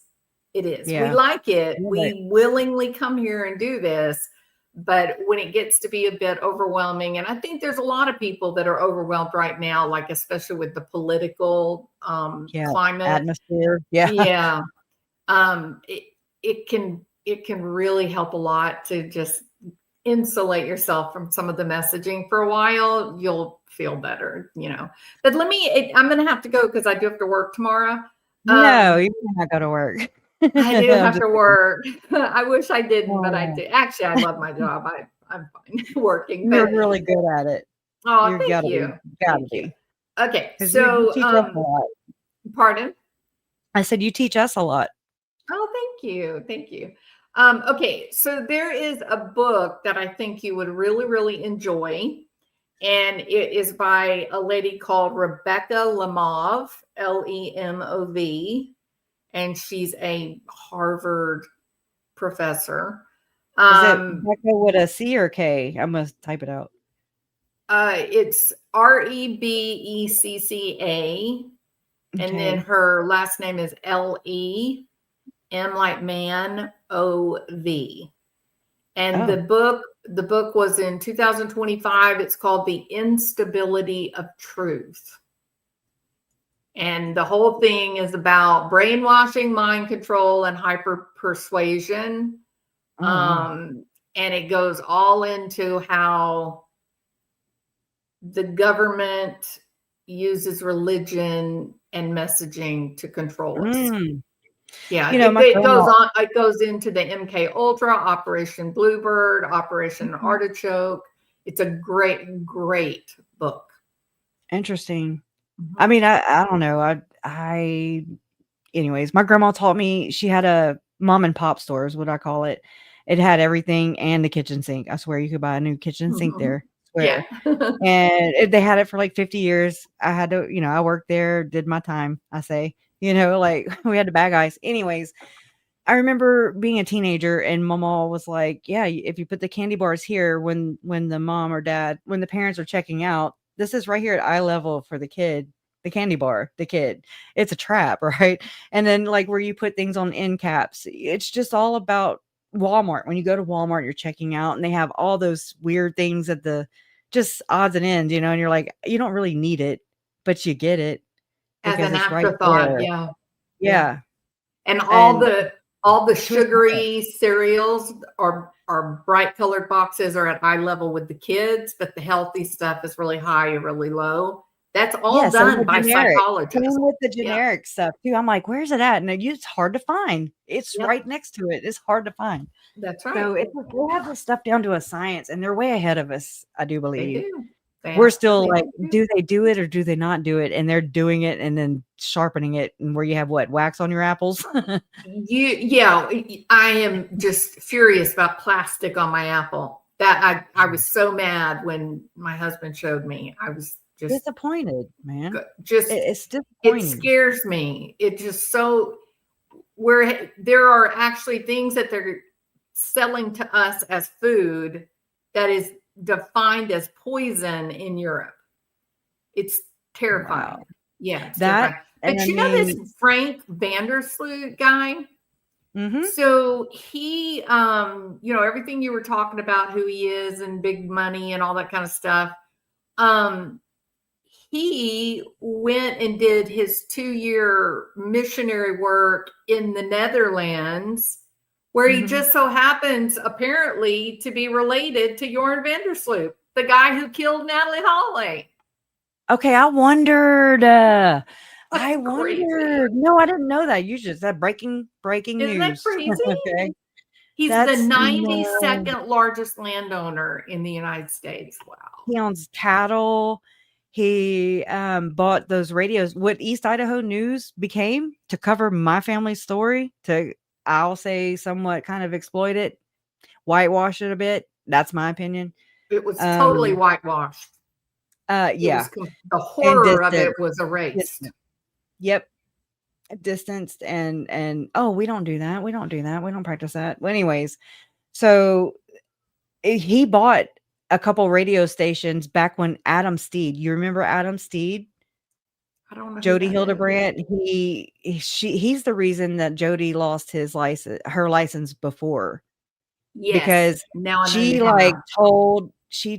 It is. We like it. We willingly come here and do this. But when it gets to be a bit overwhelming, and I think there's a lot of people that are overwhelmed right now, like especially with the political climate atmosphere. It can really help a lot to just insulate yourself from some of the messaging for a while. You'll feel better, But I'm going to have to go because I do have to work tomorrow. No, you cannot go to work. I do have to work. I wish I didn't, but I do. Actually, I love my job. I'm fine working. You're really good at it. Oh, thank you. Gotta be. Okay, so you teach us a lot. Pardon? I said you teach us a lot. Oh, thank you. Okay, so there is a book that I think you would really, really enjoy, and it is by a lady called Rebecca Lemov, Lemov. And she's a Harvard professor. Is it Rebecca with a C or K? I'm going to type it out. It's Rebecca. And then her last name is Lem like man, Ov. And the book was in 2025. It's called The Instability of Truth. And the whole thing is about brainwashing, mind control, and hyper persuasion. And it goes all into how the government uses religion and messaging to control us. Yeah, You know, it goes into the MK Ultra, Operation Bluebird, Operation Artichoke. It's a great book. Interesting. I mean, I don't know. Anyways, my grandma taught me, she had a mom and pop store is what I call it. It had everything and the kitchen sink. I swear you could buy a new kitchen sink there. Swear. And they had it for like 50 years. I had to, I worked there, did my time, I say, like we had to bag ice. Anyways, I remember being a teenager and mama was like, yeah, if you put the candy bars here when the mom or dad, when the parents are checking out, this is right here at eye level for the kid, the candy bar, the kid. It's a trap, right? And then like where you put things on end caps, it's just all about Walmart. When you go to Walmart, you're checking out and they have all those weird things at the just odds and ends, and you're like, you don't really need it, but you get it as an it's afterthought. Right yeah. And all the sugary cereals are bright colored boxes are at eye level with the kids, but the healthy stuff is really high or really low. That's all done by psychologists. Same with the generic stuff too. I'm like, where's it at? And it's hard to find. It's right next to it. It's hard to find. That's right. So they have this stuff down to a science, and they're way ahead of us. I do believe. They do. We're still like, do they do it or do they not do it? And they're doing it and then sharpening it, and where you have what, wax on your apples? I am just furious about plastic on my apple. That I was so mad when my husband showed me. I was just disappointed, man. It's disappointing. It scares me. It just where there are actually things that they're selling to us as food that is defined as poison in Europe. It's terrifying. Wow. Yeah. But this Frank Vandersloot guy? So he, everything you were talking about, who he is and big money and all that kind of stuff. He went and did his 2-year missionary work in the Netherlands, where he just so happens apparently to be related to Jorn Vandersloot, the guy who killed Natalie Holloway. Okay, I wondered. No, I didn't know that. You just said breaking Isn't news. That crazy? Okay. He's the 92nd largest landowner in the United States. Wow. He owns cattle. He bought those radios. What East Idaho News became to cover my family's story, I'll say somewhat kind of exploit it, whitewash it a bit. That's my opinion. It was totally whitewashed. Yeah. The horror of it was erased. Yep. Distanced and we don't do that. We don't do that. We don't practice that. Well, anyways, so he bought a couple radio stations back when Adam Steed, you remember Adam Steed? I don't know. Jodi Hildebrandt. He's the reason that Jodi lost her license before. Yes. Because now she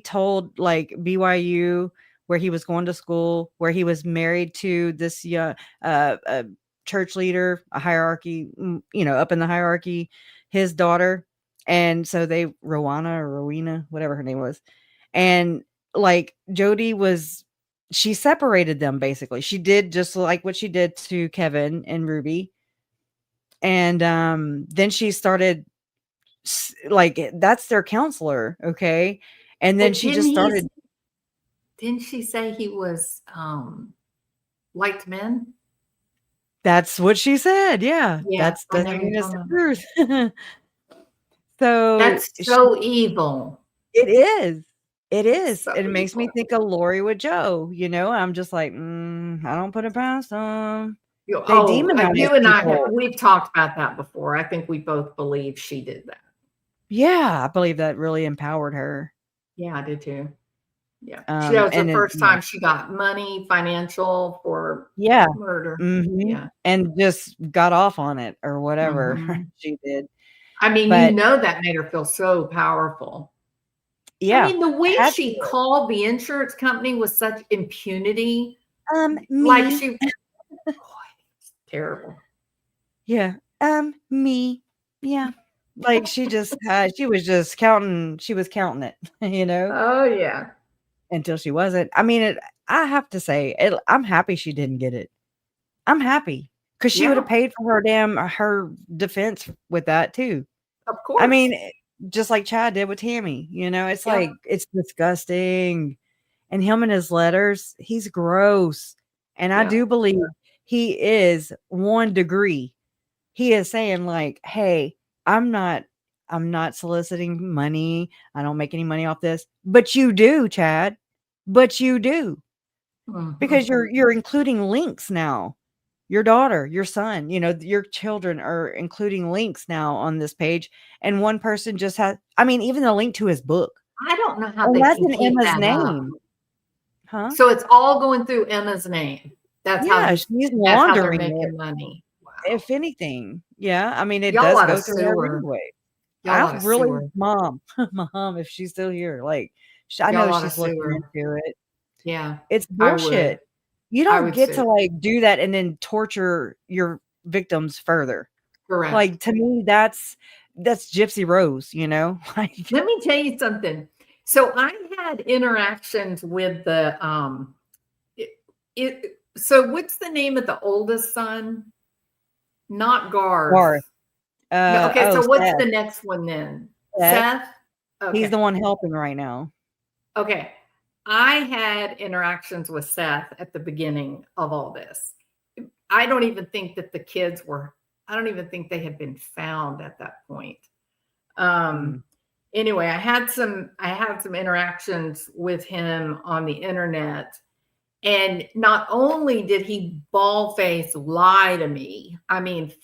told like BYU, where he was going to school, where he was married to this church leader, a hierarchy, up in the hierarchy, his daughter. And so Rowena, whatever her name was. And like Jodi she separated them basically. She did just like what she did to Kevin and Ruby. And then she started like, that's their counselor. Okay. And then she just started. Didn't she say he was liked men? That's what she said. Yeah. That's the truth. So that's so evil. It is. It is. So it makes me think of Lori with Joe. I'm just like, I don't put it past them. You and I, we've talked about that before. I think we both believe she did that. Yeah, I believe that really empowered her. Yeah, I did too. Yeah, that was the first time she got money, financial for murder. Yeah, and just got off on it or whatever she did. I mean, that made her feel so powerful. Yeah. I mean, the way she called the insurance company with such impunity. Like she it's terrible. Yeah. Me. Yeah. Like she just she was just counting it, Oh yeah. Until she wasn't. I mean, I have to say, I'm happy she didn't get it. I'm happy because she would have paid for her defense with that too. Of course. I mean, just like Chad did with Tammy, it's like, it's disgusting. And him and his letters, he's gross. And I do believe he is 1 degree. He is saying like, hey, I'm not soliciting money. I don't make any money off this, but you do, Chad. But you do. Because you're including links now. Your daughter, your son, your children are including links now on this page. And one person just has, even the link to his book. I don't know how they that's can in keep Emma's that name. up. Huh? So it's all going through Emma's name. That's how she's laundering making money. Wow. If anything. Yeah. It Y'all does oughta go through sue her her. anyway. Y'all I oughta really, sue her. mom, if she's still here, like, I Y'all know oughta she's sue looking her. into it. Yeah. It's I would. bullshit. You I don't would get to sue. like do that and then torture your victims further. Correct. Like, to me, that's Gypsy Rose, Like, let me tell you something. So I had interactions with the so what's the name of the oldest son? Not Garth. No, okay, so what's Seth. the next one then? Seth? Seth? Okay. He's the one helping right now. Okay. I had interactions with Seth at the beginning of all this. I don't even think that the kids I don't even think they had been found at that point. Anyway, I had some interactions with him on the internet. And not only did he bald-faced lie to me,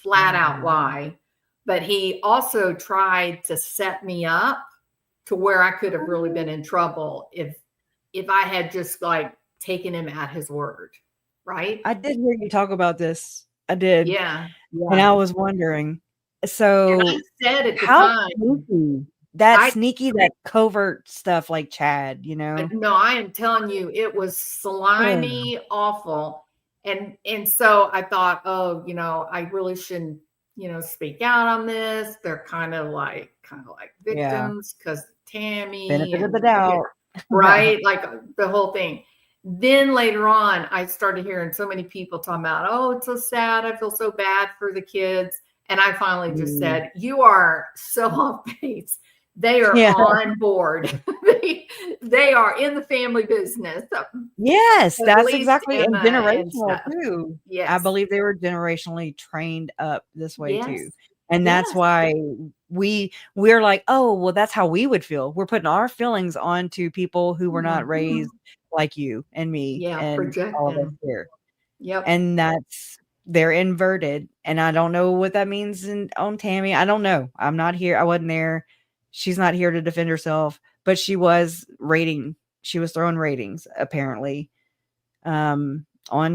flat out lie, but he also tried to set me up to where I could have really been in trouble if I had just like taken him at his word. Right? I did hear you talk about this. I did. Yeah. And I was wondering. So and I said at the how time, sneaky, that covert stuff like Chad, No, I am telling you, it was slimy, awful. And so I thought, I really shouldn't, speak out on this. They're kind of like victims because Tammy. Benefit of the doubt. Right? Like the whole thing. Then later on, I started hearing so many people talking about, oh, it's so sad. I feel so bad for the kids. And I finally just said, you are so off base. They are on board. they are in the family business. Yes, that's exactly. And generational and too. Yes. I believe they were generationally trained up this way too. And Yes. that's why we're like, oh, well, that's how we would feel. We're putting our feelings onto people who were not raised like you and me and all of us here. Yep. And they're inverted. And I don't know what that means on Tammy. I don't know. I'm not here. I wasn't there. She's not here to defend herself, but she was throwing ratings apparently on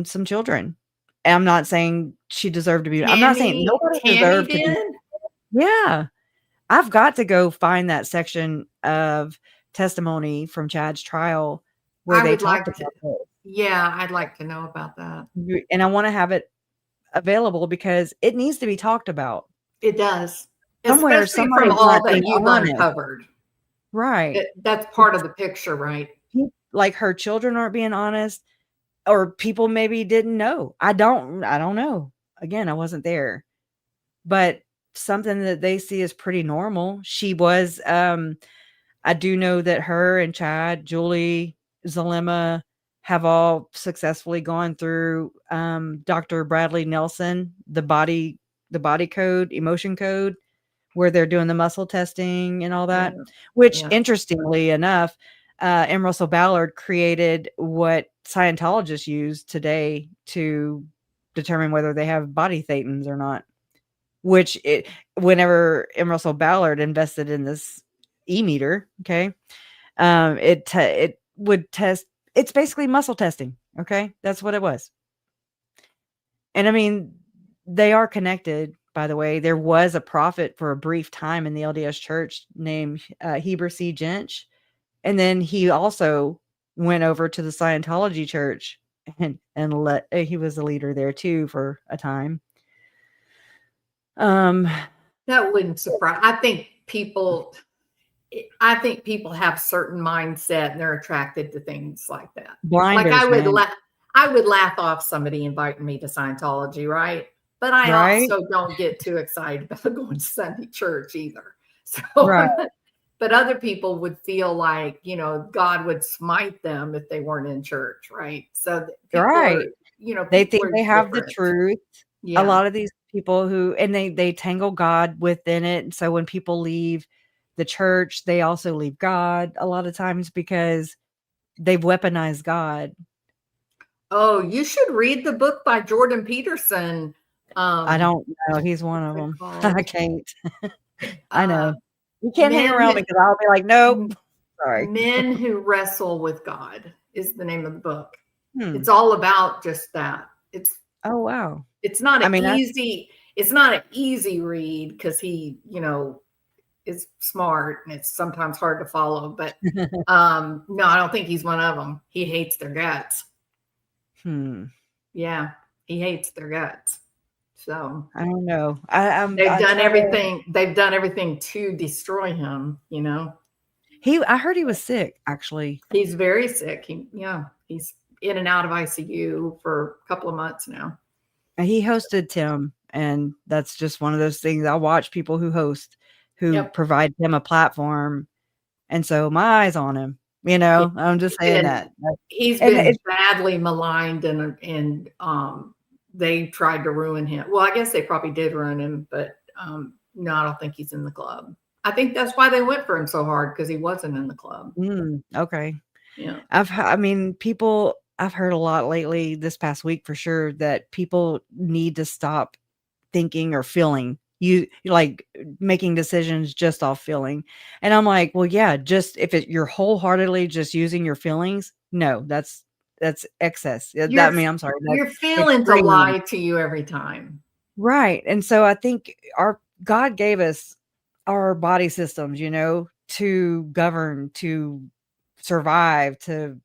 some children. And I'm not saying she deserved to be. I'm not saying nobody deserved to be. Yeah. I've got to go find that section of testimony from Chad's trial where they talked about it. Yeah, I'd like to know about that. And I want to have it available because it needs to be talked about. It does. Somewhere, especially from all that you've uncovered. Right. That's part of the picture, right? Like her children aren't being honest, or people maybe didn't know. I don't know. Again, I wasn't there. But something that they see is pretty normal. She was, I do know that her and Chad, Julie, Zalema have all successfully gone through Dr. Bradley Nelson, the body code, emotion code, where they're doing the muscle testing and all that, which interestingly enough, M. Russell Ballard created what Scientologists use today to determine whether they have body thetans or not, which whenever M. Russell Ballard invested in this e-meter, okay, it would test, it's basically muscle testing. Okay. That's what it was. And they are connected. By the way, there was a prophet for a brief time in the LDS church named Heber C. Jench. And then he also went over to the Scientology church and he was a leader there too for a time. That wouldn't surprise. I think people have certain mindset and they're attracted to things like that. Blinders, like I would laugh off somebody inviting me to Scientology, right? But I also don't get too excited about going to Sunday church either. So, but other people would feel like, you know, God would smite them if they weren't in church, right? So people are, you know, they think they have the truth. Yeah. A lot of these people and they tangle God within it. And so when people leave the church, they also leave God a lot of times because they've weaponized God. Oh, you should read the book by Jordan Peterson. I don't know. He's one of them. I can't. I know. You can't hang around because I'll be like, nope. Sorry. Men Who Wrestle with God is the name of the book. It's all about just that. It's wow. It's not it's not an easy read because he, you know, is smart and it's sometimes hard to follow. But no, I don't think he's one of them. He hates their guts. Yeah, he hates their guts. So I don't know. They've done everything. They've done everything to destroy him. You know. I heard he was sick. Actually, he's very sick. He's in and out of ICU for a couple of months now. He hosted Tim, and that's just one of those things. I watch people who host, who provide him a platform, and so my eyes on him. You know, I'm just saying that he's been badly maligned, and they tried to ruin him. Well, I guess they probably did ruin him, but no, I don't think he's in the club. I think that's why they went for him so hard because he wasn't in the club. Okay. Yeah. I've heard a lot lately this past week for sure that people need to stop thinking or feeling. You like making decisions just off feeling. And I'm like, well, yeah, just you're wholeheartedly just using your feelings. No, that's excess. I'm sorry. You're feeling to lie to you every time. Right. And so I think God gave us our body systems, you know, to govern, to survive, to,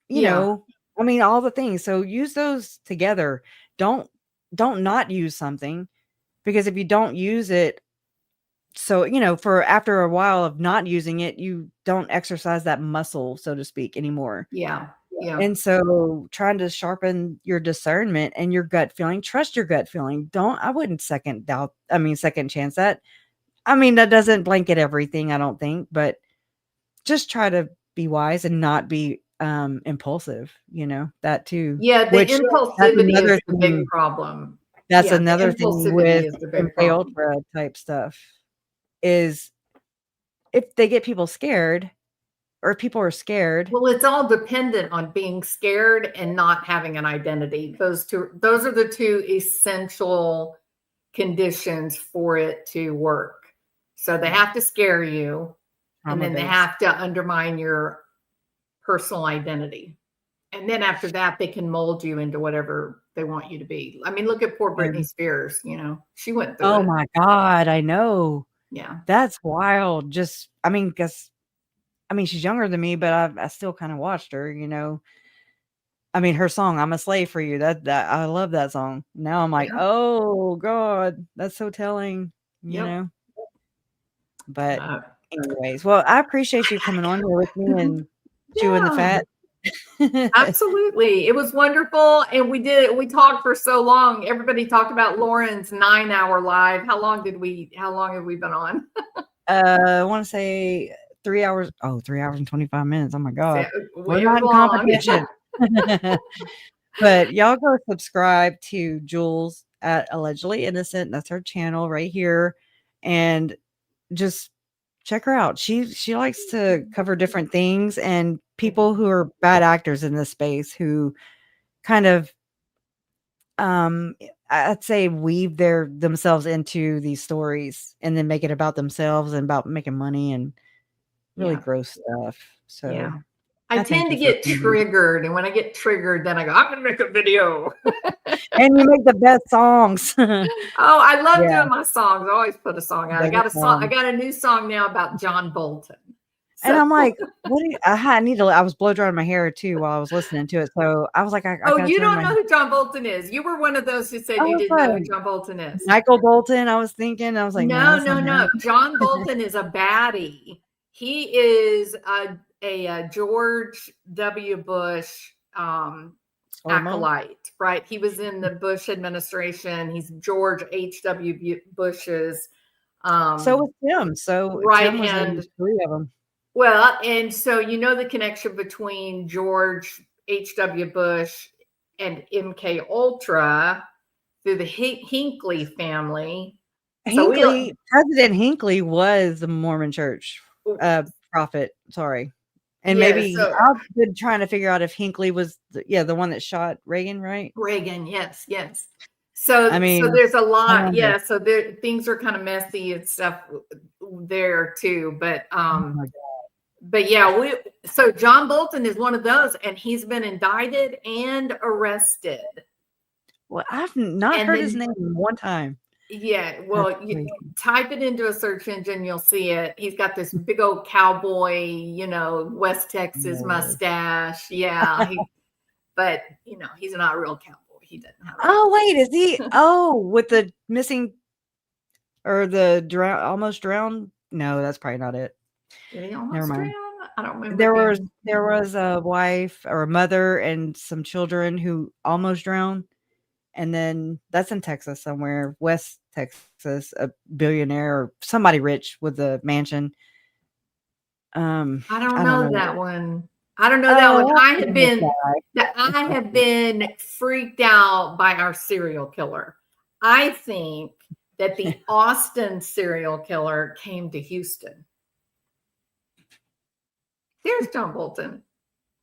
you know, I mean, all the things. So use those together. Don't not use something. Because if you don't use it, so, you know, for after a while of not using it, you don't exercise that muscle, so to speak, anymore. Yeah. Yeah. And so trying to sharpen your discernment and your gut feeling, trust your gut feeling. I wouldn't second chance that. I mean, that doesn't blanket everything, I don't think, but just try to be wise and not be impulsive, you know, that too. Yeah. The impulsivity is the big problem. That's another thing with MK Ultra type stuff is if they get people scared or if people are scared. Well, it's all dependent on being scared and not having an identity. Those are the two essential conditions for it to work. So they have to scare you and then they have to undermine your personal identity. And then after that, they can mold you into whatever they want you to be. I mean, look at poor Britney Spears, you know, she went through it. Oh my God, I know. Yeah. That's wild. She's younger than me, but I still kind of watched her, you know. I mean, her song, I'm a Slave for You. That I love that song. Now I'm like, oh God, that's so telling, you know. But anyways, well, I appreciate you coming on here with me and chewing the fat. Absolutely. It was wonderful. And we talked for so long. Everybody talked about Lauren's 9-hour live. How long have we been on? I want to say 3 hours. Oh, 3 hours and 25 minutes. Oh my God. We're not in competition. But y'all go subscribe to Jules at Allegedly Innocent. That's her channel right here. And just check her out. She likes to cover different things and people who are bad actors in this space who kind of I'd say weave themselves into these stories and then make it about themselves and about making money and really gross stuff. So I tend to get triggered, and when I get triggered, then I go, I'm gonna make a video. And you make the best songs. Oh, I love doing my songs. I always put a song out. I got a new song now about John Bolton. So. And I'm like, I was blow drying my hair too while I was listening to it. So I was like, you don't know who John Bolton is. You were one of those who said you didn't know who John Bolton is. Michael Bolton, I was thinking. I was like, no. John Bolton is a baddie. He is a George W. Bush acolyte, right? He was in the Bush administration. He's George H.W. Bush's so was Tim. So right Tim was hand. in 3 of them. Well, and so the connection between George H.W. Bush and MK Ultra through the Hinckley family. President Hinckley was the Mormon Church prophet. Sorry. And maybe I've been trying to figure out if Hinckley was the one that shot Reagan, right? Reagan, yes. So so there's a lot, so things are kind of messy and stuff there too. But but yeah, so John Bolton is one of those, and he's been indicted and arrested. Well, I've not heard his name one time. Yeah, well, you type it into a search engine, you'll see it. He's got this big old cowboy, West Texas mustache. Yeah, but he's not a real cowboy. He doesn't have. Oh wait, is he? Oh, with the missing or the almost drowned? No, that's probably not it. Did he almost drown? I don't remember. There was a wife or a mother and some children who almost drowned. And then that's in Texas somewhere, West Texas, a billionaire or somebody rich with a mansion. I don't know that one. I don't know that one. I have been freaked out by our serial killer. I think that the Austin serial killer came to Houston. There's John Bolton.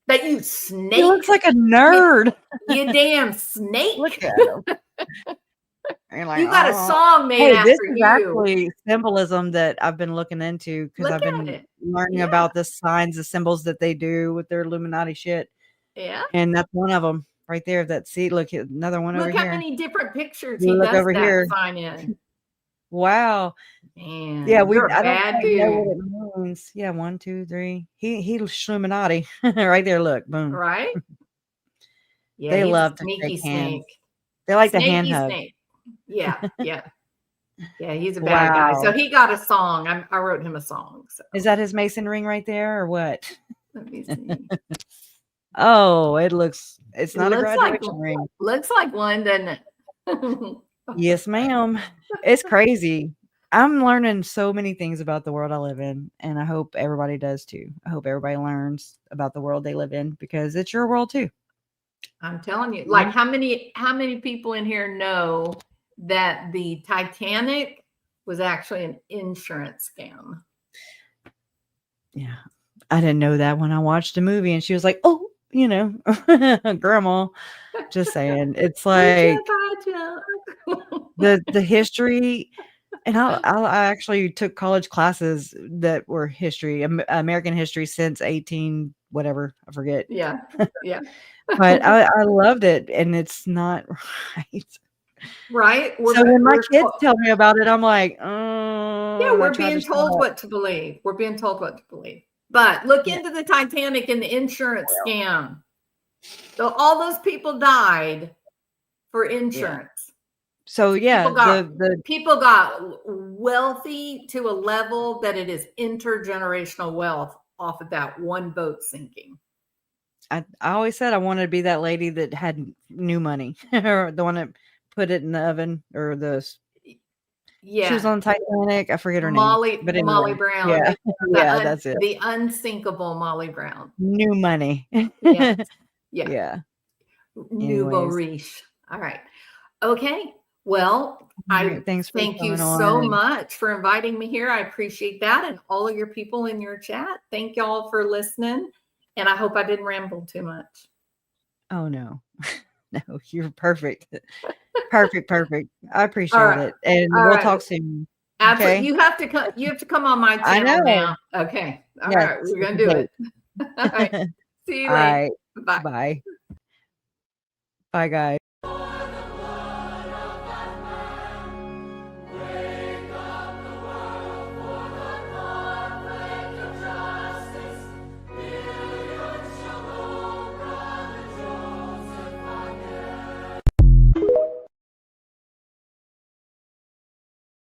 That you snake. He looks like a nerd. You damn snake. Look at him. Like, you got a song made after this is you. Actually symbolism that I've been looking into because I've been learning about the signs, the symbols that they do with their Illuminati shit. Yeah. And that's one of them right there. That look, another one over here. Look how many different pictures he does over here. Sign in. Wow. Man, yeah, I don't know what it means. Yeah, 1, 2, 3. He's Illuminati right there. Look, boom. Right. Yeah, they love to sneaky shake hands. Snake. They like the hand hug. Snake. Yeah. He's a bad guy. So he got a song. I wrote him a song. So. Is that his Mason ring right there, or what? Let me see. Oh, it's not a graduation ring. Looks like one, doesn't it? Yes, ma'am. It's crazy. I'm learning so many things about the world I live in, and I hope everybody does too. I hope everybody learns about the world they live in because it's your world too. I'm telling you, like how many people in here know that the Titanic was actually an insurance scam? Yeah. I didn't know that when I watched the movie and she was like, oh, grandma, just saying. It's like the history. And I actually took college classes that were history, American history since 18, whatever, I forget. Yeah. But I loved it, and it's not right. Right. So when my kids tell me about it, I'm like, oh. Yeah, we're being told what to believe. We're being told what to believe. But look into the Titanic and the insurance scam. So all those people died for insurance. So people got wealthy to a level that it is intergenerational wealth off of that one boat sinking. I always said I wanted to be that lady that had new money, or the one that put it in the oven, or she was on Titanic. I forget her name. Molly Brown. Yeah, that's it. The unsinkable Molly Brown. New money. Yeah. Nouveau riche. All right. Okay. Well, thank you so much for inviting me here. I appreciate that. And all of your people in your chat. Thank y'all for listening. And I hope I didn't ramble too much. Oh, no. No, you're perfect. Perfect. I appreciate it. And we'll talk soon. Absolutely. Okay? You have to come on my channel now. Okay. All right. We're going to do it. All right. See you later. Bye. Bye, guys.